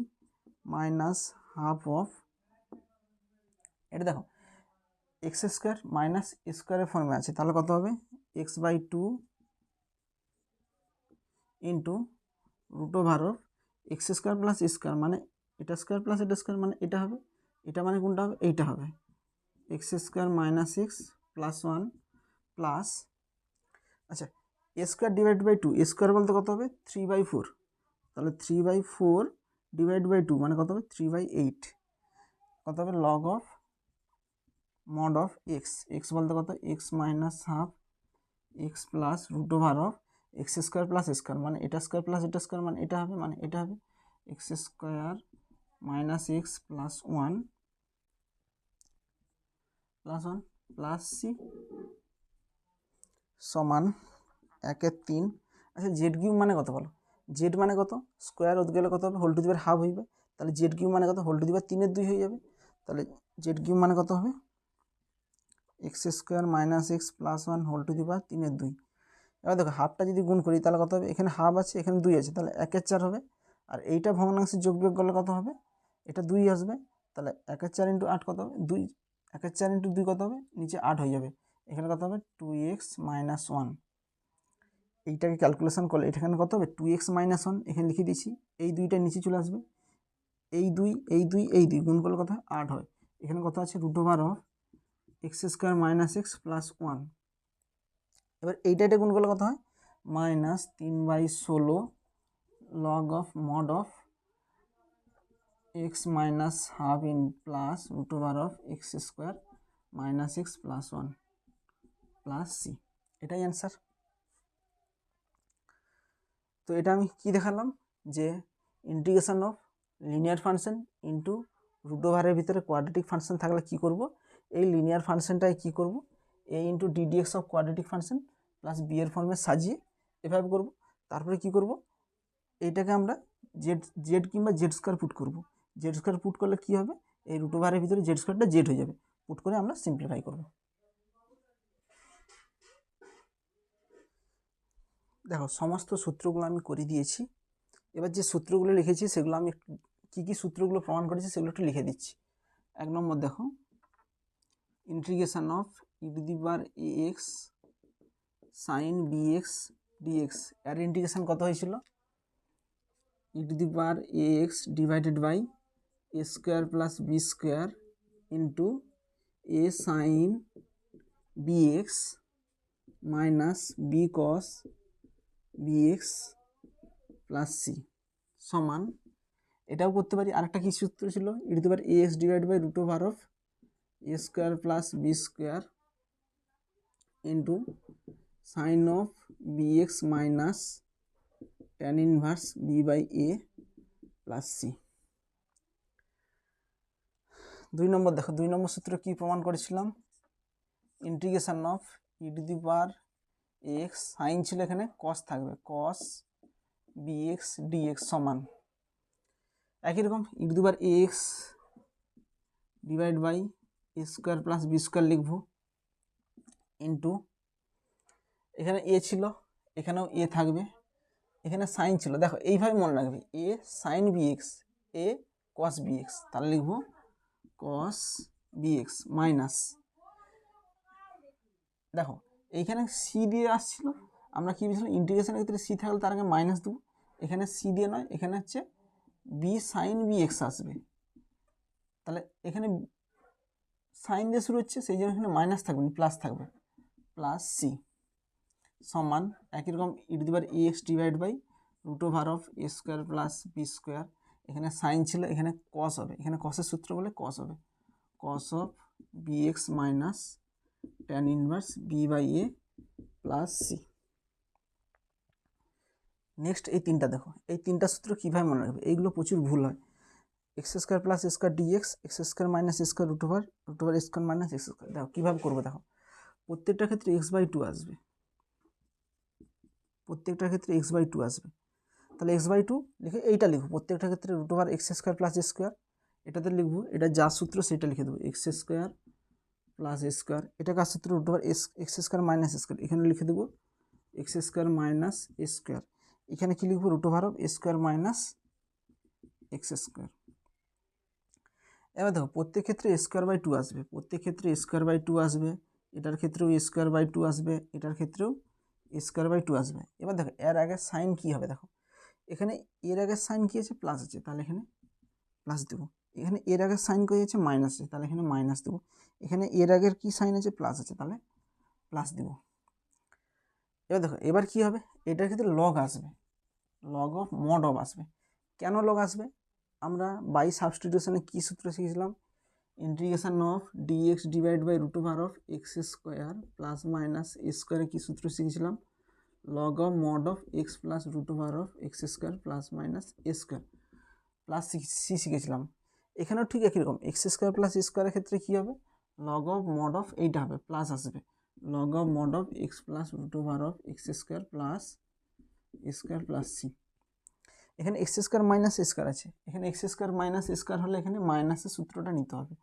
মাইনাস হাফ অফ, এটা দেখো এক্স স্কোয়ার মাইনাস স্কোয়ারের ফর্মে আছে, তাহলে কত হবে x/2 into root over of x square plus square মানে এটা স্কোয়ার প্লাস এটা স্কোয়ার মানে এটা হবে, এটা মানে কোনটা হবে এইটা হবে x square minus x plus 1 plus, আচ্ছা এ স্কোয়ার /2 এ স্কোয়ার বলতে কত হবে 3/4, তাহলে 3/4 /2 মানে কত হবে 3/8, কত হবে log of mod of x, x বলতে কত x minus half x plus root over of x square plus square মানে এটা স্কোয়ার প্লাস এটা স্কোয়ার মানে এটা হবে x square minus x plus 1 plus 1 plus C সমান 1/3। আচ্ছা জেড কিউব মানে কত বলো? জেড মানে কত? স্কোয়ার হতে গেলে কত হবে? Whole to the power half হইবে। তাহলে জেড কিউব মানে কত? হোল টু দি পাওয়ার 3/2 হয়ে যাবে। তাহলে জেড কিউব মানে কত হবে? X square minus x plus 1 whole to the power 3/2। এবার দেখো হাফটা যদি গুণ করি তাহলে কত হবে? এখানে হাফ আছে, এখানে 2 আছে, তাহলে 1/4 হবে। আর এইটা ভগ্নাংশে যোগ বিয়োগ করলে কত হবে? এটা 2 আসবে। তাহলে 1/4 ইন্টু 8 কত হবে? 2। 1/4 ইন্টু 2 কত হবে? নিচে 8 হয়ে যাবে। এখানে কত হবে? 2x minus 1। এইটাকে ক্যালকুলেশন করলে এখানে কত হবে? 2x মাইনাস 1 এখানে লিখে দিচ্ছি। এই দুইটা নিচে চলে আসবে। এই 2 এই 2 এই 2 গুণ করলে কত হয়? 8 হয়। এখানে কত আছে? Root over of x square minus x plus 1। এবার এইটা গুণ করলে কত হয়? Minus 3/16 log of mod of x minus half in plus root over of x square minus x plus 1 plus c. এটাই অ্যান্সার। তো এটা আমি কি দেখালাম? যে integration of linear function into root ওভারের ভিতরে কোয়াড্রেটিক ফাংশন থাকলে কি করব? এই লিনিয়ার ফাংশনটাই কি করব? A into ddx of quadratic function plus b এর ফর্মে সাজিয়ে এভাবে করব। তারপরে কি করব? এইটাকে আমরা জেড কিংবা জেড স্কোয়ার পুট করব। জেড স্কোয়ার পুট করলে কি হবে? এই রুট ওভারের ভিতরে জেড স্কোয়ারটা জেড হয়ে যাবে। পুট করে আমরা সিম্পলিফাই করব। দেখো সমস্ত সূত্রগুলো আমি করে দিয়েছি। এবার যে সূত্রগুলো লিখেছি সেগুলো আমি কী কী সূত্রগুলো প্রমাণ করেছি সেগুলো একটু লিখে দিচ্ছি। 1 নম্বর দেখো, integration of E to the power A x sine B x dx. এর ইন্টিগ্রেশন কত হয়েছিল? E to the power A x divided by A square plus B square into A sine B x minus B cos B x plus C সমান, এটাও করতে পারি আরেকটা কি সূত্র ছিল? ই to the power A x divide by root over of A square plus B square into sine of B x minus tan inverse B by A plus c. 2 number দেখো, 2 নম্বর সূত্র কি প্রমাণ করেছিলাম? Integration of E to the power x sine ছিল, এখানে কস থাকবে, কস বি এক্স ডিএক্স সমান একই রকম e to the power x divide by A square plus B square লিখবো ইন্টু এখানে এ ছিল, এখানেও এ থাকবে, এখানে সাইন ছিল, দেখো এইভাবে মনে রাখবে, এ সাইন বি এক্স এ কস বি এক্স, তাহলে লিখবো কস বি এক্স মাইনাস, দেখো এইখানে সি দিয়ে আসছিল, আমরা কি বলছিলাম ইন্টিগ্রেশনের ক্ষেত্রে সি থাকলে তার আগে মাইনাস দেবো, এখানে সি দিয়ে নয়, এখানে হচ্ছে বি সাইন বি এক্স আসবে, তাহলে এখানে সাইন দিয়ে শুরু হচ্ছে সেই জন্য এখানে মাইনাস থাকবে না, প্লাস থাকবে, প্লাস সি সমান একই রকম e to the power A x divide by root over of A square plus B square, এখানে সাইন ছিল, এখানে কস হবে, এখানে কসের সূত্র বলে কস হবে, cos of B x minus tan inverse B by A plus c. Next এই তিনটা দেখো, এই তিনটা সূত্র কীভাবে মনে রাখবে? এইগুলো প্রচুর ভুল হয়। X square plus square d x, x square minus square root over square minus x square. দেখো কীভাবে করবো, দেখো প্রত্যেকটার ক্ষেত্রে x/2 আসবে, প্রত্যেকটার ক্ষেত্রে x/2 আসবে, তাহলে x/2 লিখে এইটা লিখবো, প্রত্যেকটার ক্ষেত্রে root over x square plus square, এটাতে লিখবো, এটা যা সূত্র সেটা লিখে দেবো, এক্স স্কোয়ার প্লাস স্কোয়ার, এটা কার সূত্র? Root over x square minus square, এখানে লিখে দেবো এক্স স্কোয়ার মাইনাস স্কোয়ার, এখানে কি লিখবো? Root over of square minus x square. এবার দেখো প্রত্যেক ক্ষেত্রে স্কোয়ার/2 আসবে, প্রত্যেক ক্ষেত্রে স্কোয়ার/2 আসবে, এটার ক্ষেত্রেও স্কোয়ার/2 আসবে, এটার ক্ষেত্রেও স্কোয়ার/2 আসবে। এবার দেখো এর আগে সাইন কি হবে, দেখো এখানে এর আগের সাইন কি আছে? প্লাস আছে, তাহলে এখানে প্লাস দেবো, এখানে এর আগের সাইন কি আছে? মাইনাস আছে, তাহলে এখানে মাইনাস দেবো, এখানে এর আগের কি সাইন আছে? প্লাস আছে, তাহলে প্লাস দেবো। এবার দেখো এবার কি হবে? এটার ক্ষেত্রে লগ আসবে, লগ অফ মড অফ আসবে। কেন লগ আসবে? আমরা বাই সাবস্টিটিউশনে কি সূত্র শিখেছিলাম? Integration of dx divide by root over of x square plus minus স্কোয়ারে কী সূত্র শিখেছিলাম? Log of mod of x plus root over of x square plus minus square plus c শিখেছিলাম। এখানেও ঠিক একই রকম, এক্স স্কোয়ার প্লাস স্কোয়ারের ক্ষেত্রে কী হবে? লগ অফ মড অফ এইটা হবে প্লাস আসবে, log of mod of x plus root over of x square plus A square plus c. এখানে এক্স স্কোয়ার মাইনাস স্কোয়ার আছে, এখানে এক্স স্কোয়ার মাইনাস স্কোয়ার হলে এখানে মাইনাসের সূত্রটা নিতে হবে,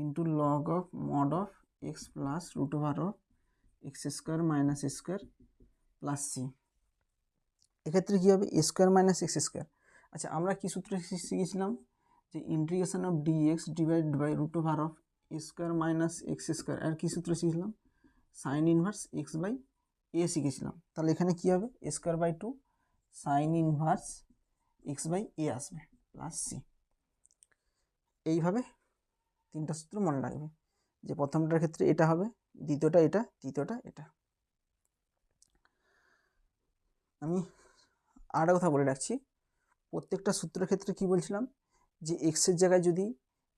into log of mod of x plus root over of x square minus square plus c. এক্ষেত্রে কী হবে, এ স্কোয়ার মাইনাস এক্স স্কোয়ার। আচ্ছা, আমরা কী সূত্র শিখেছিলাম, যে integration of dx divided by root over of A square minus x square. আর কী সূত্র শিখেছিলাম, sine inverse x by a শিখেছিলাম। তাহলে এখানে কী হবে, এ square by 2 sine inverse x by এ আসবে প্লাস সি। এইভাবে তিনটা সূত্র মনে রাখবে, যে প্রথমটার ক্ষেত্রে এটা হবে, দ্বিতীয়টা এটা, তৃতীয়টা এটা। আমি আর কথা বলে রাখছি, প্রত্যেকটা সূত্রের ক্ষেত্রে কি বলছিলাম, যে এক্সের জায়গায় যদি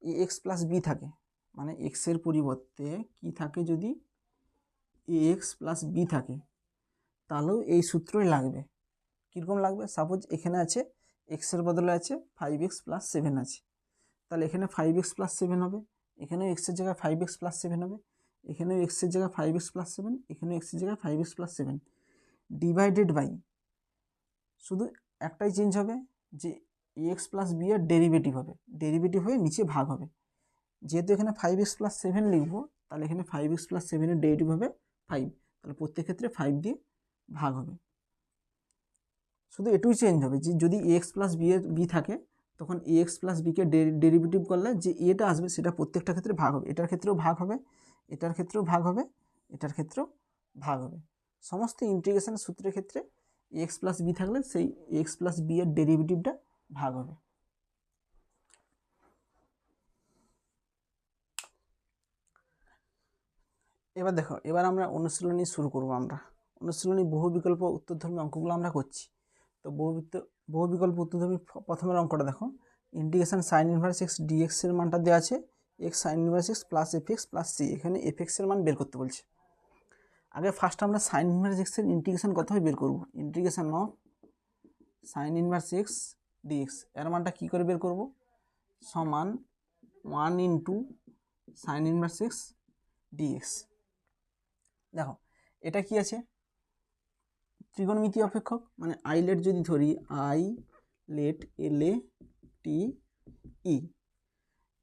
এ এক্স প্লাস বি থাকে, মানে এক্সের পরিবর্তে কি থাকে, যদি এ এক্স প্লাস বি থাকে, তাহলেও এই সূত্রই লাগবে। কীরকম লাগবে, সাপোজ এখানে আছে এক্সের বদলে আছে 5x প্লাস 7 আছে, তাহলে এখানে 5x প্লাস 7 হবে, এখানেও এক্সের জায়গায় 5x প্লাস 7 হবে, এখানেও এক্সের জায়গায় 5x প্লাস 7, এখানেও এক্সের জায়গায় 5x প্লাস 7 ডিভাইডেড বাই, শুধু একটাই চেঞ্জ হবে, যে এক্স প্লাস বি এর ডেরিভেটিভ হবে, ডেরিভেটিভ হয়ে নিচে ভাগ হবে। যেহেতু এখানে 5x প্লাস 7 লিখবো, তাহলে এখানে 5x প্লাস 7 ডেরিভেটিভ হবে 5, তাহলে প্রত্যেক ক্ষেত্রে 5 দিয়ে ভাগ হবে। শুধু এটুই চেঞ্জ হবে, যে যদি এক্স প্লাস বি থাকে, তখন এক্স প্লাস বিকে ডেরিভেটিভ করলে যে এটা আসবে সেটা প্রত্যেকটা ক্ষেত্রে ভাগ হবে, এটার ক্ষেত্রেও ভাগ হবে, এটার ক্ষেত্রেও ভাগ হবে, এটার ক্ষেত্রেও ভাগ হবে। সমস্ত ইন্টিগ্রেশন সূত্রের ক্ষেত্রে এক্স প্লাস বি থাকলে সেই এক্স প্লাস বি এর ডেরিভেটিভটা ভাগ হবে। এবার দেখো, এবার আমরা অনুশীলনী শুরু করব। আমরা অনুশীলনী বহু বিকল্প উত্তরধর্মী অঙ্কগুলো আমরা করছি। তো বহু বিকল্প উত্তরধর্মী প্রথমের অঙ্কটা দেখো, integration sine inverse x dx এর মানটা দেওয়া আছে x sine inverse x plus f x plus c. এখানে এফ এক্স এর মান বের করতে বলছে। আগে ফার্স্ট আমরা সাইন ইনভার্স এক্স এর ইন্টিগ্রেশন কত হয় বের করব। Integration of sine inverse x dx এর মানটা কী করে বের করব, সমান 1 into sine inverse x dx. দেখো এটা কি আছে, ত্রিকোণমিতি অপেক্ষক, মানে আই লেট যদি ধরি, আই লেট LATE,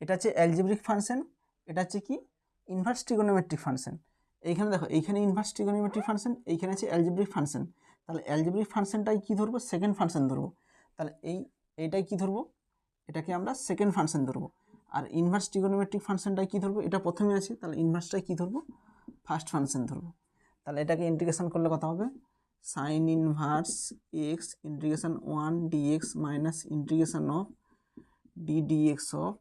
এটা হচ্ছে অ্যালজেব্রিক ফাংশন, এটা হচ্ছে কি ইনভার্স ট্রিগোনোমেট্রিক ফাংশন। এইখানে দেখো, এইখানে ইনভার্স ট্রিগোনোমেট্রিক ফাংশন, এইখানে আছে অ্যালজেব্রিক ফাংশন। তাহলে অ্যালজেব্রিক ফাংশনটাই কি ধরবো, সেকেন্ড ফাংশন ধরবো। তাহলে এইটাই কি ধরবো, এটাকে আমরা সেকেন্ড ফাংশন ধরবো। আর ইনভার্স ট্রিগোনোমেট্রিক ফাংশনটাই কি ধরবো, এটা প্রথমে আছে, তাহলে ইনভার্সটাই কি ধরবো, ফার্স্ট ফাংশন ধরবো। তাহলে এটাকে ইন্টিগ্রেশন করলে কত হবে, sine inverse x integration 1 dx minus integration of ddx of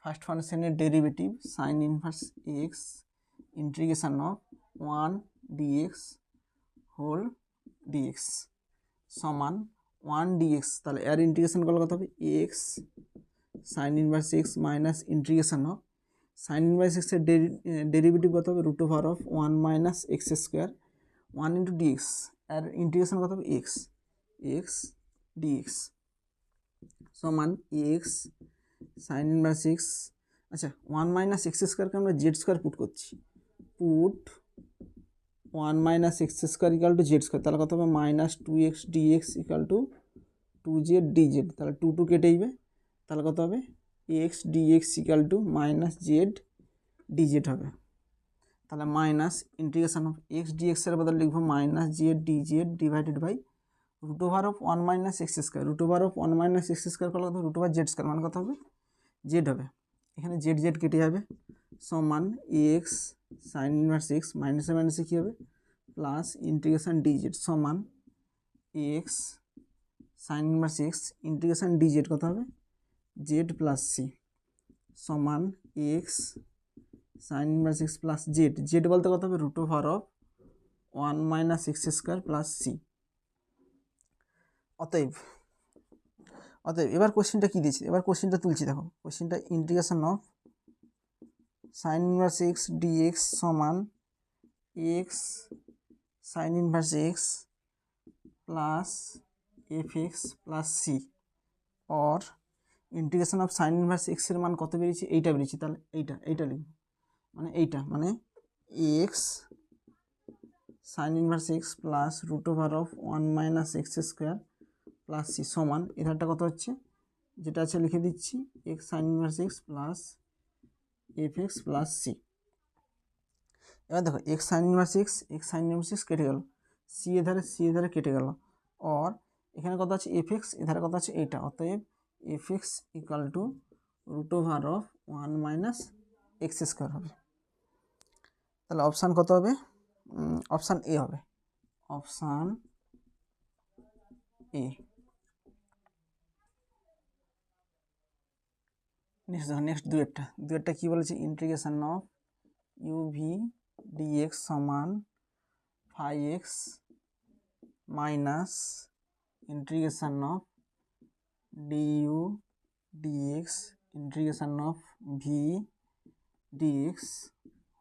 first ফাংশনের derivative sine inverse x integration of 1 dx whole dx সমান 1 dx। তাহলে এর ইন্টিগ্রেশন করলে কত হবে, x sine inverse x minus integration of sine inverse এক্সের ডেরিভেটিভ কত হবে, root over of 1 minus x square 1 into dx, আর ইন্টিগ্রেশন কত হবে, এক্স ডিএক্স সমান এক্স সাইন ইনভার্স এক্স। আচ্ছা, 1 মাইনাস এক্স স্কোয়ারকে আমরা জেড স্কোয়ার পুট করছি, put 1 minus x square equal to z square, তাহলে কত হবে, minus 2x dx equal to 2z dz. তাহলে 2 কেটে যাবে, তাহলে কত হবে, x dx equal to minus z dz হবে। তাহলে মাইনাস ইন্টিগ্রেশন অফ এক্স ডিএক্সের বদলে লিখবো minus z dz divided by root over of 1 minus x square. Root over of 1 minus x square করলে কত, রুট ওভার জেড স্কোয়ার, মানে কত হবে, জেড হবে। এখানে জেড কেটে যাবে, সমান এক্স সাইন ইনভার্স এক্স মাইনাসে মাইনাসে কী হবে, প্লাস ইন্টিগ্রেশন ডিজেড সমান x sine inverse x integration dz কত হবে, জেড প্লাস সি সমান x sine inverse x plus z বলতে কত হবে, root over of 1 minus x square plus c. অতএব এবার কোশ্চেনটা কী দিয়েছে, এবার কোশ্চেনটা তুলছি। দেখো কোশ্চেনটা integration of sine inverse x dx সমান x sine inverse x plus f x plus c, or integration of sine inverse এক্সের মান কত বেরিয়েছে, এইটা বেরিয়েছে, তাহলে এইটা লিখব। মানে এইটা মানে x sine inverse x plus root over of 1 - x square plus C সমান এধারটা কত হচ্ছে, যেটা আছে লিখে দিচ্ছি, x sine inverse x plus f x plus c. এবার দেখো এক্স সাইন ইনভার্স এক্স কেটে গেল, সি এধারে কেটে গেল, আর এখানে কত আছে এফ এক্স, এধারে কত আছে এইটা, অতএব f x equal to root over of 1 - x square হবে। তাহলে অপশান কত হবে, অপশান এ হবে, অপশান এ। নেক্সট দুয়েরটা কী বলেছে, ইন্টিগ্রেশন অফ ইউভি ডিএক্স সমান 5x minus integration of du dx integration of V dx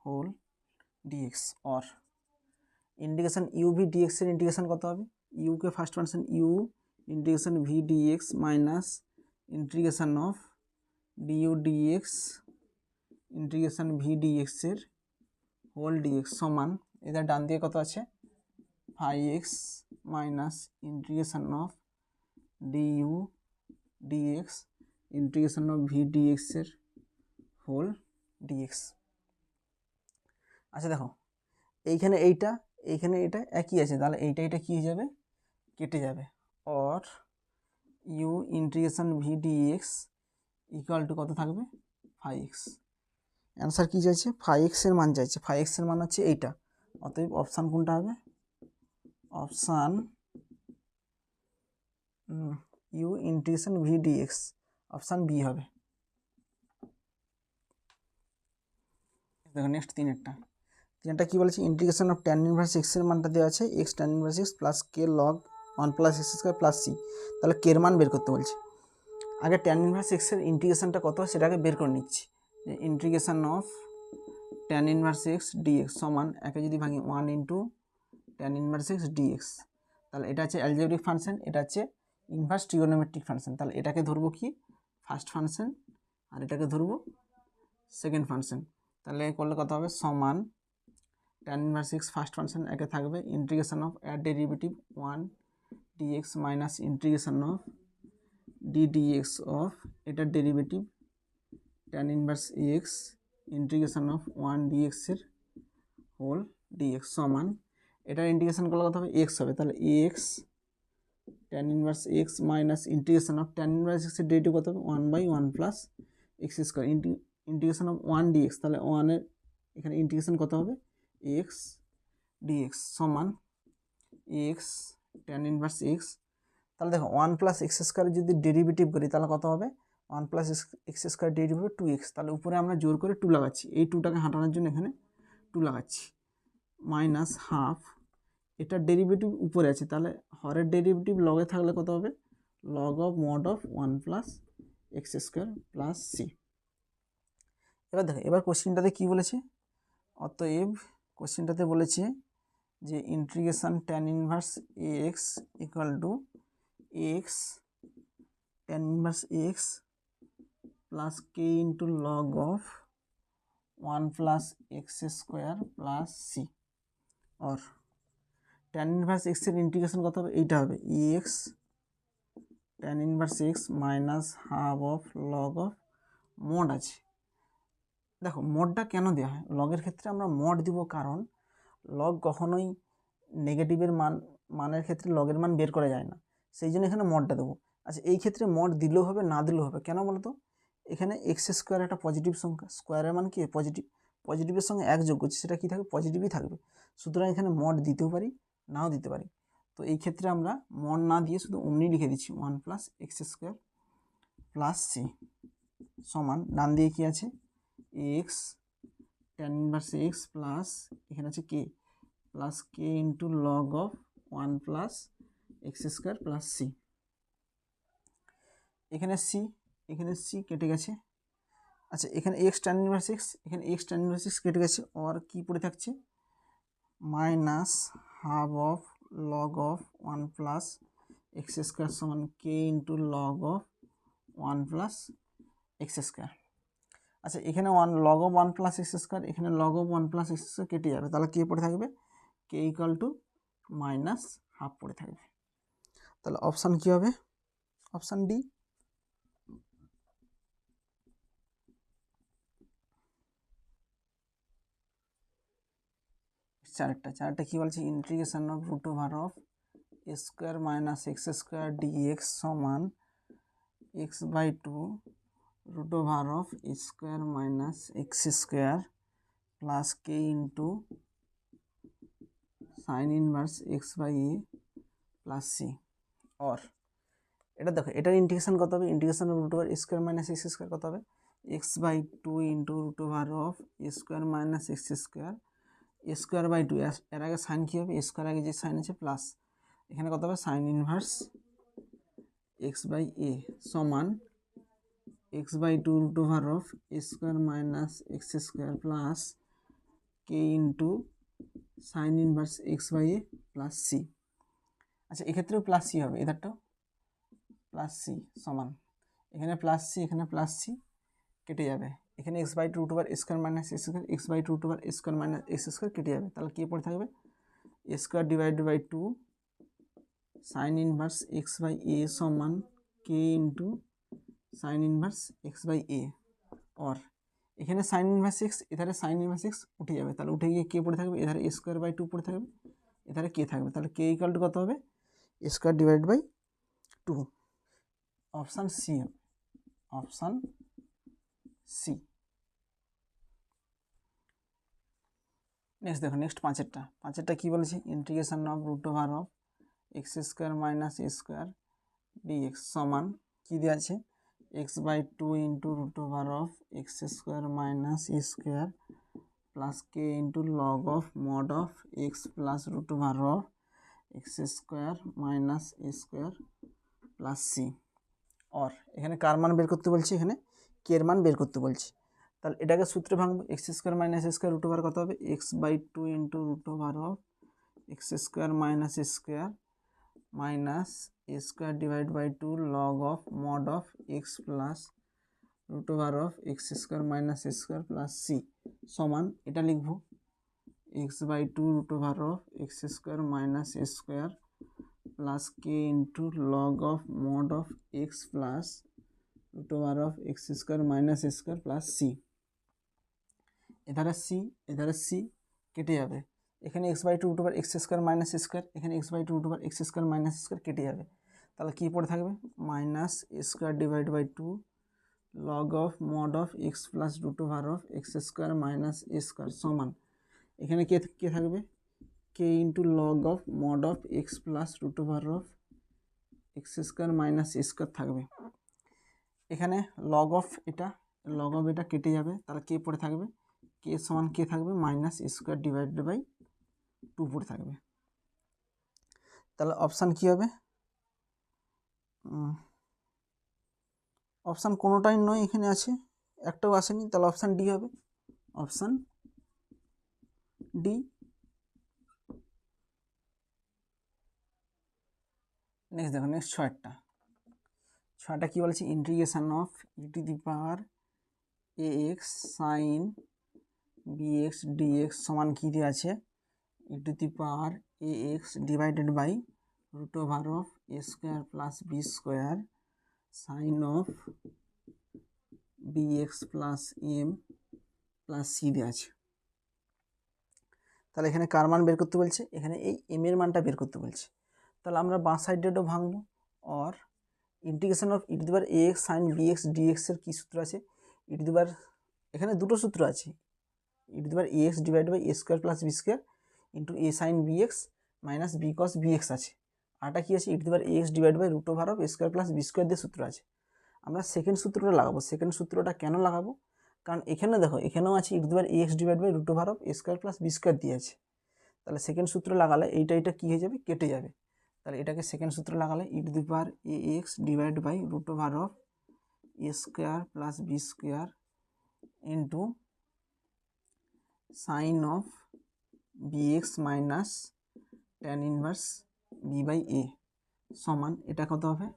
whole dx, or integration uv dx এর ইন্টিগ্রেশন কত হবে, ইউকে first function u integration V dx minus integration of du dx integration V dx এর হোল ডিএক্স সমান এদের ডান দিকে কত আছে 5x minus integration of du dx integration of V dx এর হোল ডিএক্স। আচ্ছা দেখো এইখানে এইটা এটা একই আছে, তাহলে এইটা কী হয়ে যাবে, কেটে যাবে, or u integration V dx equal to কত থাকবে 5x। অ্যান্সার কী চাইছে, 5x এর মান চাইছে, 5x এর মান হচ্ছে এইটা, অতএব অপশান কোনটা হবে, option u integration V dx, option B হবে। দেখো নেক্সট তিনেরটা কী বলেছে, integration of tan inverse x এর মানটা দেওয়া আছে x tan inverse x plus k log 1 + x square plus c, তাহলে কে এর মান বের করতে বলছে। আগে ট্যান ইনভার্স এক্স এর ইন্টিগ্রেশনটা কত সেটাকে বের করে নিচ্ছি, যে integration of tan inverse x dx সমান একে যদি ভাঙি 1 × ট্যান ইনভার্স এক্স ডিএক্স, তাহলে এটা হচ্ছে অ্যালজেব্রিক ফাংশন, এটা হচ্ছে ইনভার্স ট্রিগোনোমেট্রিক ফাংশন, তাহলে এটাকে ধরবো কি ফার্স্ট ফাংশন আর এটাকে ধরবো সেকেন্ড ফাংশন, তাহলে করলে কত হবে সমান tan inverse x first function একে থাকবে ইন্টিগ্রেশন অফ এর derivative 1 dx minus integration of dx of এটার derivative tan inverse x integration of 1 dx এর হোল ডিএক্স সমান এটার ইন্টিগ্রেশন করলে কত হবে এক্স হবে, তাহলে x tan inverse x minus integration of tan inverse এক্সের ডেরিভেটিভ কত হবে 1/1 + x square integration of 1 dx, তাহলে 1 এর এখানে ইন্টিগ্রেশন কত হবে এক্স ডিএক্স সমান এক্স ট্যান ইনভার্স এক্স, তাহলে দেখো 1 + এক্স স্কোয়ার যদি ডেরিভেটিভ করি তাহলে কত হবে 1 + এক্স স্কোয়ার ডেরিভেটিভ 2x, তাহলে উপরে আমরা জোর করে 2 লাগাচ্ছি, এই 2টাকে হাঁটানোর জন্য এখানে 2 লাগাচ্ছি, মাইনাস হাফ এটার ডেরিভেটিভ উপরে আছে, তাহলে হরের ডেরিভেটিভ লগে থাকলে কত হবে log of mod of 1 + x square plus c. এবার দেখো এবার কোশ্চেনটাতে কী বলেছে, অতএব কোশ্চেনটাতে বলেছে যে integration tan inverse x equal to x tan inverse x plus k into log of 1 + x square plus c, और ট্যান ইনভার্স এক্সের ইন্টিগ্রেশন কত হবে এইটা হবে x tan inverse x minus half of log of mod আছে। দেখো মডটা কেন দেওয়া হয়, লগের ক্ষেত্রে আমরা মড দিব কারণ লগ কখনোই নেগেটিভের মানের ক্ষেত্রে লগের মান বের করা যায় না, সেই জন্য এখানে মডটা দেবো। আচ্ছা এই ক্ষেত্রে মড দিলেও হবে না দিলেও হবে, কেন বলো তো, এখানে এক্স স্কোয়ার একটা পজিটিভ সংখ্যা, স্কোয়ারের মান কি পজিটিভের সঙ্গে এক যোগ করছি, সেটা কী থাকবে পজিটিভই থাকবে, সুতরাং এখানে মড দিতেও পারি নাও দিতে পারি, তো এই ক্ষেত্রে আমরা মড না দিয়ে শুধু অমনি লিখে দিচ্ছি 1 + এক্স স্কোয়ার প্লাস সি সমান ডান দিয়ে কী আছে x tan inverse x plus এখানে আছে k plus k into log of 1 + x square plus c, এখানে সি কেটে গেছে। আচ্ছা এখানে এক্স ট্যান ইনভার্স এক্স, এখানে এক্স ট্যান ইনভার্স এক্স কেটে গেছে, আর কি পড়ে থাকছে minus half of log of 1 + x square সমান k into log of 1 + x square. আচ্ছা এখানে one log of one plus x square, এখানে log of one plus x square কেটে যাবে, তাহলে কে পড়ে থাকবে K equal to minus half পড়ে থাকবে। তাহলে অপশান কী হবে, অপশান ডি। চারটা কী বলছে, integration of root over of square minus x square dx সমান x by two root over of square minus x square plus k into sine inverse x by A plus c. Or এটা দেখো, এটার ইন্টিগ্রেশন কত হবে, integration of root over square minus x square কত হবে, x by two into root over of square minus x square, square by two, এর আগে সাইন কী হবে, স্কোয়ার আগে যে সাইন আছে প্লাস, এখানে কত হবে sine inverse x by a সমান x by two root over of square minus x square plus k into sine inverse x by A plus c. আচ্ছা এক্ষেত্রেও প্লাস সি হবে, এধারটাও প্লাস সি সমান, এখানে প্লাস সি এখানে প্লাস সি কেটে যাবে, এখানে x by two root over square minus x square, x by two root over square minus x square কেটে যাবে, তাহলে কী পড়ে থাকবে square divided by two sine inverse x by a সমান k into sine inverse x by a. Or এখানে সাইন ইনভার্স এক্স, এধারে সাইন ইনভার্স এক্স উঠে যাবে, তাহলে উঠে গিয়ে কে পড়ে থাকবে, এধারে স্কোয়ার বাই টু পড়ে থাকবে, এধারে কে থাকবে, তাহলে কে ইকুয়াল টু কত হবে square divide by two. Option C হবে, অপশান সি। নেক্সট দেখো, নেক্সট পাঁচেরটা কী বলেছে, integration of root over of x square minus a square dx সমান কী দেওয়া আছে, x by two into root over of x square minus a square plus k into log of mod of x plus root over of x square minus a square plus c. Or এখানে কার মান বের করতে বলছি, এখানে কে এর মান বের করতে বলছি, তাহলে এটাকে সূত্রে ভাঙবো, x square minus square root over কত হবে, x by two into root over of x square minus square minus a square divide by two log of mod of x plus root over of x square minus square plus C সমান, এটা লিখব x by two root over of x square minus square plus k into log of mod of x plus root over of x square minus square plus c. এধারে সি কেটে যাবে, এখানে x by two root over x square minus square, এখানে x by two root over x square minus square কেটে যাবে, তাহলে কী পড়ে থাকবে minus square divide by two log of mod of x plus root over of x square minus square সমান, এখানে কে থাকবে k into log of mod of x plus root over of x square minus square থাকবে, এখানে লগ অফ এটা কেটে যাবে, তাহলে কে পড়ে থাকবে কে সমান কে থাকবে minus square divided by two পড়ে থাকবে, তাহলে অপশান কী হবে, অপশান কোনোটাই নয়, এখানে আছে একটাও আসেনি, তাহলে অপশান ডি হবে, অপশান ডি। নেক্সট দেখো, নেক্সট ছয়টা কী বলেছে, integration of E to the power A x sine B x dx সমান কী দিয়ে আছে, ই to the power A x divided by root over of A square plus B square sine of B x plus m plus C দিয়ে আছে। তাহলে এখানে কার মান বের করতে বলছে, এখানে এই এম এর মানটা বের করতে বলছে, তাহলে আমরা বাঁ সাইডেও ভাঙবো। Or integration of E to the power A x sine B x ডিএক্সের কী সূত্র আছে, ই টু দি পাওয়ার এখানে দুটো সূত্র আছে, ই to the power A x divide by A square plus B square into A sine B x minus B cos B x আছে, আরটা কী আছে ই to the power A x divide by root over of A square plus B square দিয়ে সূত্র আছে। আমরা সেকেন্ড সূত্রটা লাগাবো, সেকেন্ড সূত্রটা কেন লাগাবো, কারণ এখানে দেখো এখানেও আছে ই to the power A x divide by root over of A square plus B square দিয়ে আছে, তাহলে সেকেন্ড সূত্র লাগালে এইটা কী হয়ে যাবে কেটে যাবে, তাহলে এটাকে সেকেন্ড সূত্র লাগালে e to the power A x divide by root over of A square plus B square into sine of B x minus tan inverse B by a সমান, এটা কত হবে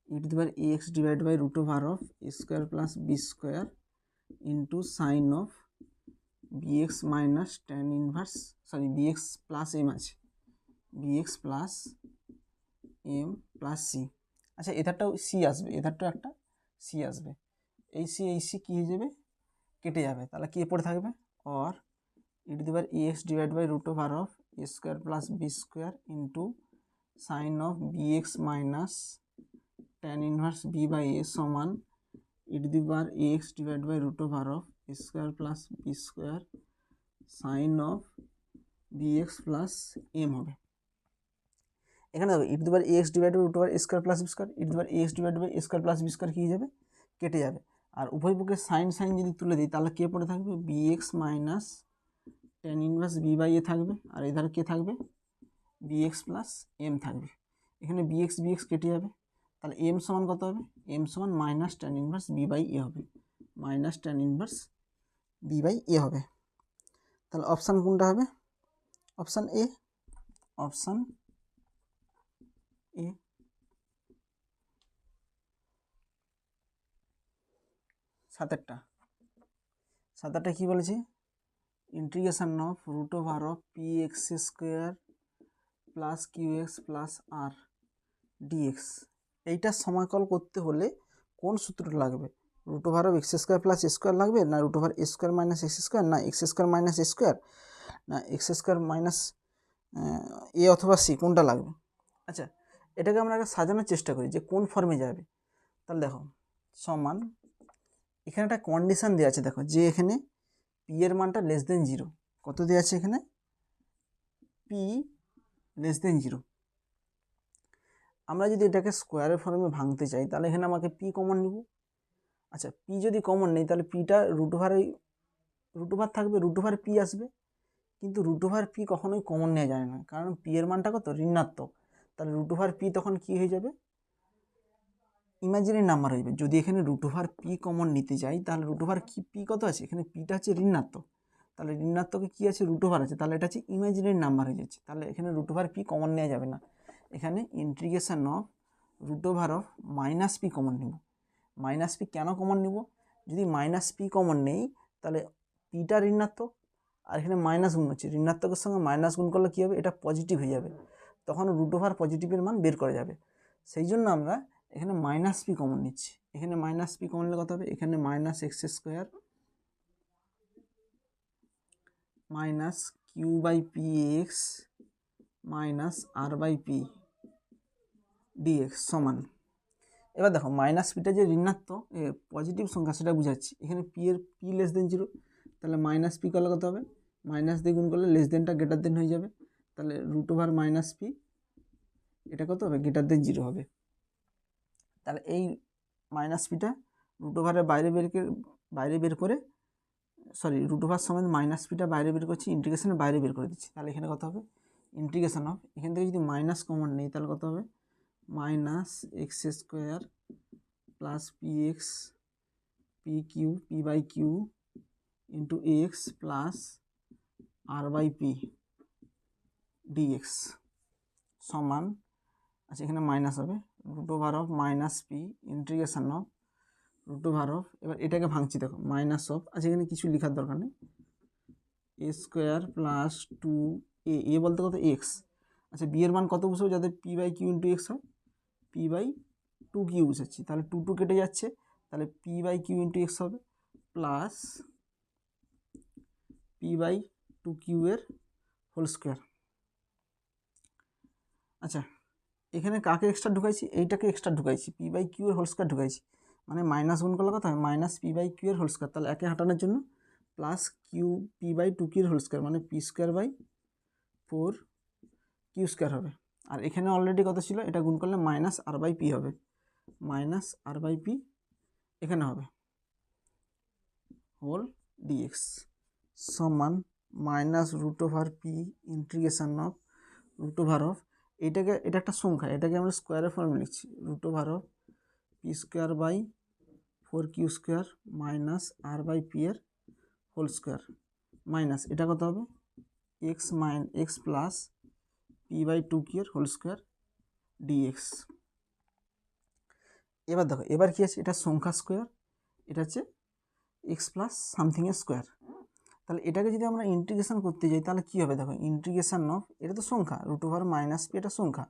ই to the power A x divide by root over of A square plus B square into sine of b x minus tan inverse b x plus m আছে, b x plus m plus c. আচ্ছা এধারটাও সি আসবে, এধারটাও একটা সি আসবে, এই সি কী হয়ে যাবে, কেটে যাবে। তাহলে কী পড়ে থাকবে, or e⁻x divide by root over of A square plus B square into sine of b x minus tan inverse B by a সমান e⁻x divide by root over of A square plus B square sine of b x plus m হবে। এখানে দেখো e⁻x divide by root over a square plus B square, e⁻x divide by A square plus B square কী হয়ে যাবে, কেটে যাবে। আর উভয় পক্ষে সাইন যদি তুলে দিই তাহলে কে পড়ে থাকবে, b x minus tan inverse B by a থাকবে, আর এধারে কে থাকবে, বিএক্স প্লাস এম থাকবে। এখানে বিএক্স কেটে যাবে, তাহলে এম সমান কত হবে, এম সমান minus tan inverse B by a হবে, minus tan inverse B by a হবে। তাহলে অপশান কোনটা হবে, অপশান এ, অপশান এ। সাতেরটা কী বলেছে, integration of root over of p x square plus q x plus r dx. এইটা সমাকল করতে হলে কোন সূত্রটা লাগবে, root over of x square plus A square লাগবে, না root over a square minus x square, না x square minus a square, না এক্স স্কোয়ার মাইনাস এ অথবা সি, কোনটা লাগবে। আচ্ছা এটাকে আমরা আগে সাজানোর চেষ্টা করি যে কোন ফর্মে যাবে। তাহলে দেখো সমান, এখানে একটা কন্ডিশান দেওয়া আছে, দেখো যে এখানে পি এর মানটা লেস দেন 0, কত দেওয়া আছে এখানে, পি লেস দেন 0। আমরা যদি এটাকে স্কোয়ারের ফর্মে ভাঙতে চাই তাহলে এখানে আমাকে পি কমন নিব। আচ্ছা পি যদি কমন নেই তাহলে পিটা রুট ওভার থাকবে, রুট ওভার পি আসবে, কিন্তু রুট ওভার পি কখনোই কমন নেওয়া যায় না, কারণ পি এর মানটা কত, ঋণাত্মক। তাহলে রুট ওভার পি তখন কী হয়ে যাবে, ইমাজিনারি নাম্বার হয়ে যাবে। যদি এখানে রুট ওভার পি কমন নিতে যাই তাহলে রুট ওভার পি কত আছে, এখানে পিটা হচ্ছে ঋণাত্মক, তাহলে ঋণাত্মকে কী আছে, রুট ওভার আছে, তাহলে এটা হচ্ছে ইমাজিনারি নাম্বার হয়ে যাচ্ছে। তাহলে এখানে রুট ওভার পি কমন নেওয়া যাবে না, এখানে integration of root over of minus p common নেব। মাইনাস পি কেন কমন নিব, যদি মাইনাস পি কমন নেই তাহলে পিটা ঋণাত্মক, আর এখানে মাইনাস গুণ হচ্ছে, ঋণাত্মকের সঙ্গে মাইনাস গুণ করলে কী হবে, এটা পজিটিভ হয়ে যাবে, তখন রুট ওভার পজিটিভের মান বের করা যাবে। সেই জন্য আমরা এখানে মাইনাস পি কমন নিচ্ছি। এখানে মাইনাস পি কমন নিলে কত হবে, এখানে minus x square minus q by p x minus r by p dx সমান, এবার দেখো মাইনাস পিটা যে ঋণাত্মক পজিটিভ সংখ্যা সেটা বুঝাচ্ছি, এখানে পি লেস দেন 0, তাহলে মাইনাস পি করলে কত হবে, মাইনাস দিয়ে গুণ করলে লেস দেনটা গ্রেটার দেন হয়ে যাবে, তাহলে রুট ওভার মাইনাস পি এটা কত হবে, গ্রেটার দেন 0 হবে। তাহলে এই মাইনাস পিটা রুট ওভারের বাইরে বের করে রুট ওভার সমেত মাইনাস পিটা বাইরে বের করছি, ইন্টিগ্রেশনের বাইরে বের করে দিচ্ছি, তাহলে এখানে কত হবে, ইন্টিগ্রেশন অফ, এখান থেকে যদি মাইনাস কমন নেই তাহলে কত হবে, minus x square plus p x p q p by q into x plus r by p dx সমান, আচ্ছা এখানে মাইনাস হবে, root over of minus p integration of root over of, এবার এটাকে ভাঙছি দেখো মাইনাস অফ, আচ্ছা এখানে কিছু লেখার দরকার নেই, এ স্কোয়ার প্লাস 2 এ বলতে কত এক্স, আচ্ছা বি এর মান কত বসবো, যাতে p by q into x হয়, পি বাই 2 কিউ বসাচ্ছি, তাহলে 2 কেটে যাচ্ছে, তাহলে p by q into x হবে প্লাস পি বাই 2 কিউ এর হোল স্কোয়ার। আচ্ছা এখানে কাকে এক্সট্রা ঢুকাইছি, এইটাকে এক্সট্রা ঢুকাইছি, পি বাই কিউ এর হোল স্কোয়ার ঢুকাইছি, মানে মাইনাস গুণ করলে কথা হয় মাইনাস পি বাই কিউ এর হোল স্কোয়ার, তাহলে একে হাঁটানোর জন্য plus q p by 2 q এর হোল স্কোয়ার, মানে p square by 4 q square হবে। আর এখানে অলরেডি কত ছিল, এটা গুণ করলে মাইনাস আর বাই পি হবে, মাইনাস আর বাই পি এখানে হবে হোল ডিএক্স সমান minus root over p integration of root over of, এটা একটা সংখ্যা, এটাকে আমরা স্কোয়ারের ফর্মে লিখছি, root over of p square by 4 q square minus r by p এর হোল স্কোয়ার মাইনাস এটা কত হবে, x plus p by 2 q এর হোল স্কোয়ার ডিএক্স। এবার দেখো এবার কি আছে, এটা সংখ্যা স্কোয়ার, এটা হচ্ছে এক্স প্লাস সামথিং এর স্কোয়ার। তাহলে এটাকে যদি আমরা ইন্টিগ্রেশন করতে যাই তাহলে কী হবে দেখো, ইন্টিগ্রেশন অফ, এটা তো সংখ্যা, রুট ওভার মাইনাস পি এটা সংখ্যা,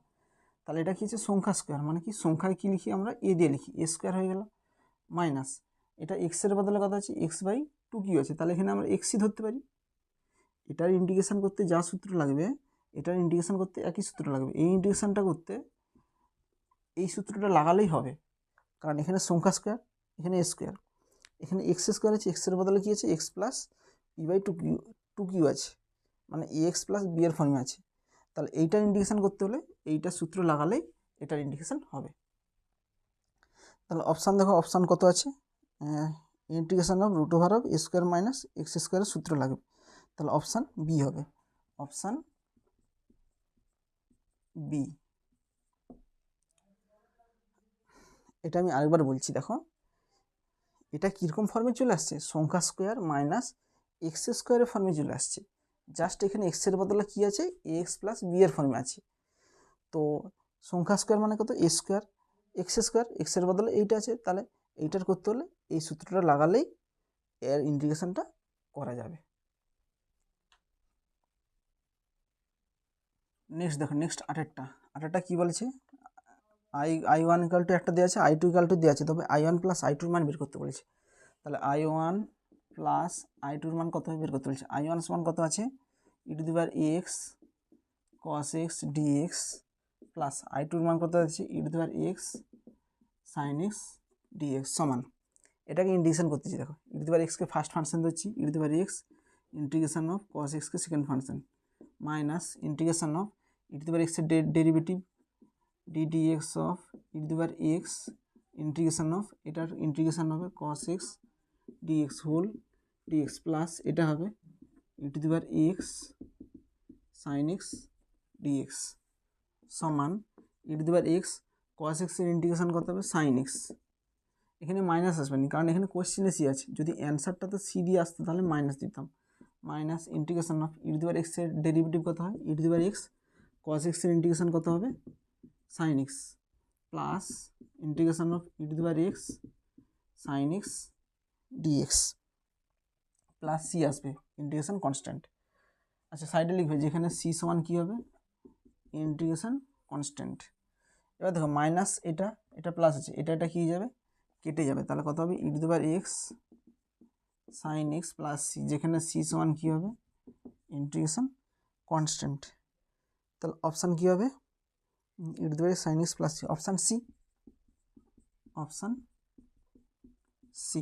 তাহলে এটা কী হচ্ছে সংখ্যা স্কোয়ার, মানে কি সংখ্যায় কী লিখি আমরা এ দিয়ে লিখি, এ স্কোয়ার হয়ে গেল, মাইনাস এটা এক্সের বদলে কথা আছে এক্স বাই টু কিউ আছে, তাহলে এখানে আমরা এক্সই ধরতে পারি। এটার ইন্টিগ্রেশন করতে যা সূত্র লাগবে এটার ইন্টিগ্রেশন করতে একই সূত্র লাগবে, এই ইন্টিগ্রেশনটা করতে এই সূত্রটা লাগালেই হবে, কারণ এখানে সংখ্যা স্কোয়ার, এখানে এ স্কোয়ার, এখানে এক্স স্কোয়ার আছে, এক্সের বদলে কী আছে x plus e by two q আছে, মানে এ এক্স প্লাস বি এর ফর্মে আছে। তাহলে এইটার ইন্টিগ্রেশন করতে হলে এইটার সূত্র লাগালেই এটার ইন্টিগ্রেশন হবে। তাহলে অপশান দেখো, অপশান কত আছে, integration of root over of A square minus x স্কোয়ারের সূত্র লাগবে, তাহলে অপশান বি হবে, অপশান বি। এটা আমি আরেকবার বলছি দেখো, এটা কীরকম ফর্মে চলে আসছে, সংখ্যা স্কোয়ার মাইনাস এক্স স্কোয়ারের ফর্মে চলে আসছে, জাস্ট এখানে এক্সের বদলে কী আছে এ এক্স প্লাস বি এর ফর্মে আছে। তো সংখ্যা স্কোয়ার মানে কত এ স্কোয়ার, স্কোয়ার, এক্সের বদলে এইটা আছে, তাহলে এইটার করতে হলে এই সূত্রটা লাগালেই এর ইন্টিগ্রেশনটা করা যাবে। নেক্সট দেখো, নেক্সট আরেকটা কী বলেছে, আই ওয়ান ইকাল টু একটা দেওয়া আছে, আই টু ইকাল টু দেওয়া আছে, তবে আই ওয়ান প্লাস আই টুর মান বের করতে বলেছে। তাহলে আই ওয়ান প্লাস আই টুর মান কত বের করতে বলেছে, আই ওয়ান সমান কত আছে ই to the power x cos x dx plus I টুর মান কত আছে ই to the power x sine x dx সমান, এটাকে ইন্টিগ্রেশন করতেছি দেখো, ই টু দি পাওয়ার এক্সকে ফার্স্ট ফাংশন দিচ্ছি, e to the power x integration of cos এক্সকে second function minus integration of E to the power এক্সের derivative d dx of E to the power x integration of, এটার ইন্টিগ্রেশন হবে cos x dx whole dx plus এটা হবে ই to the power x sine x dx সমান ই টু দি পাওয়ার এক্স কস এক্সের ইন্টিগ্রেশন কত হবে সাইন এক্স, এখানে মাইনাস আসবে না কারণ এখানে কোশ্চেনে সি আছে, যদি অ্যান্সারটা তো সি দিয়ে আসতো তাহলে মাইনাস দিতাম, minus integration of E to the power এক্সের ডেরিভেটিভ কত হয় ই টু দি পাওয়ার এক্স কস এক্সের ইন্টিগ্রেশন কত হবে sine x plus integration of E to the power x sine x dx plus c আসবে ইন্টিগ্রেশন কনস্ট্যান্ট। আচ্ছা সাইডে লিখবে যেখানে সি সমান কী হবে ইন্টিগ্রেশন কনস্ট্যান্ট। এবার দেখো মাইনাস এটা প্লাস আছে, এটা কী যাবে কেটে যাবে, তাহলে কত হবে ই to the power x sine x plus C, যেখানে সি সমান কী হবে ইন্টিগ্রেশন কনস্ট্যান্ট। তাহলে অপশান কী হবে ই to the power sine x plus c, option C, option C.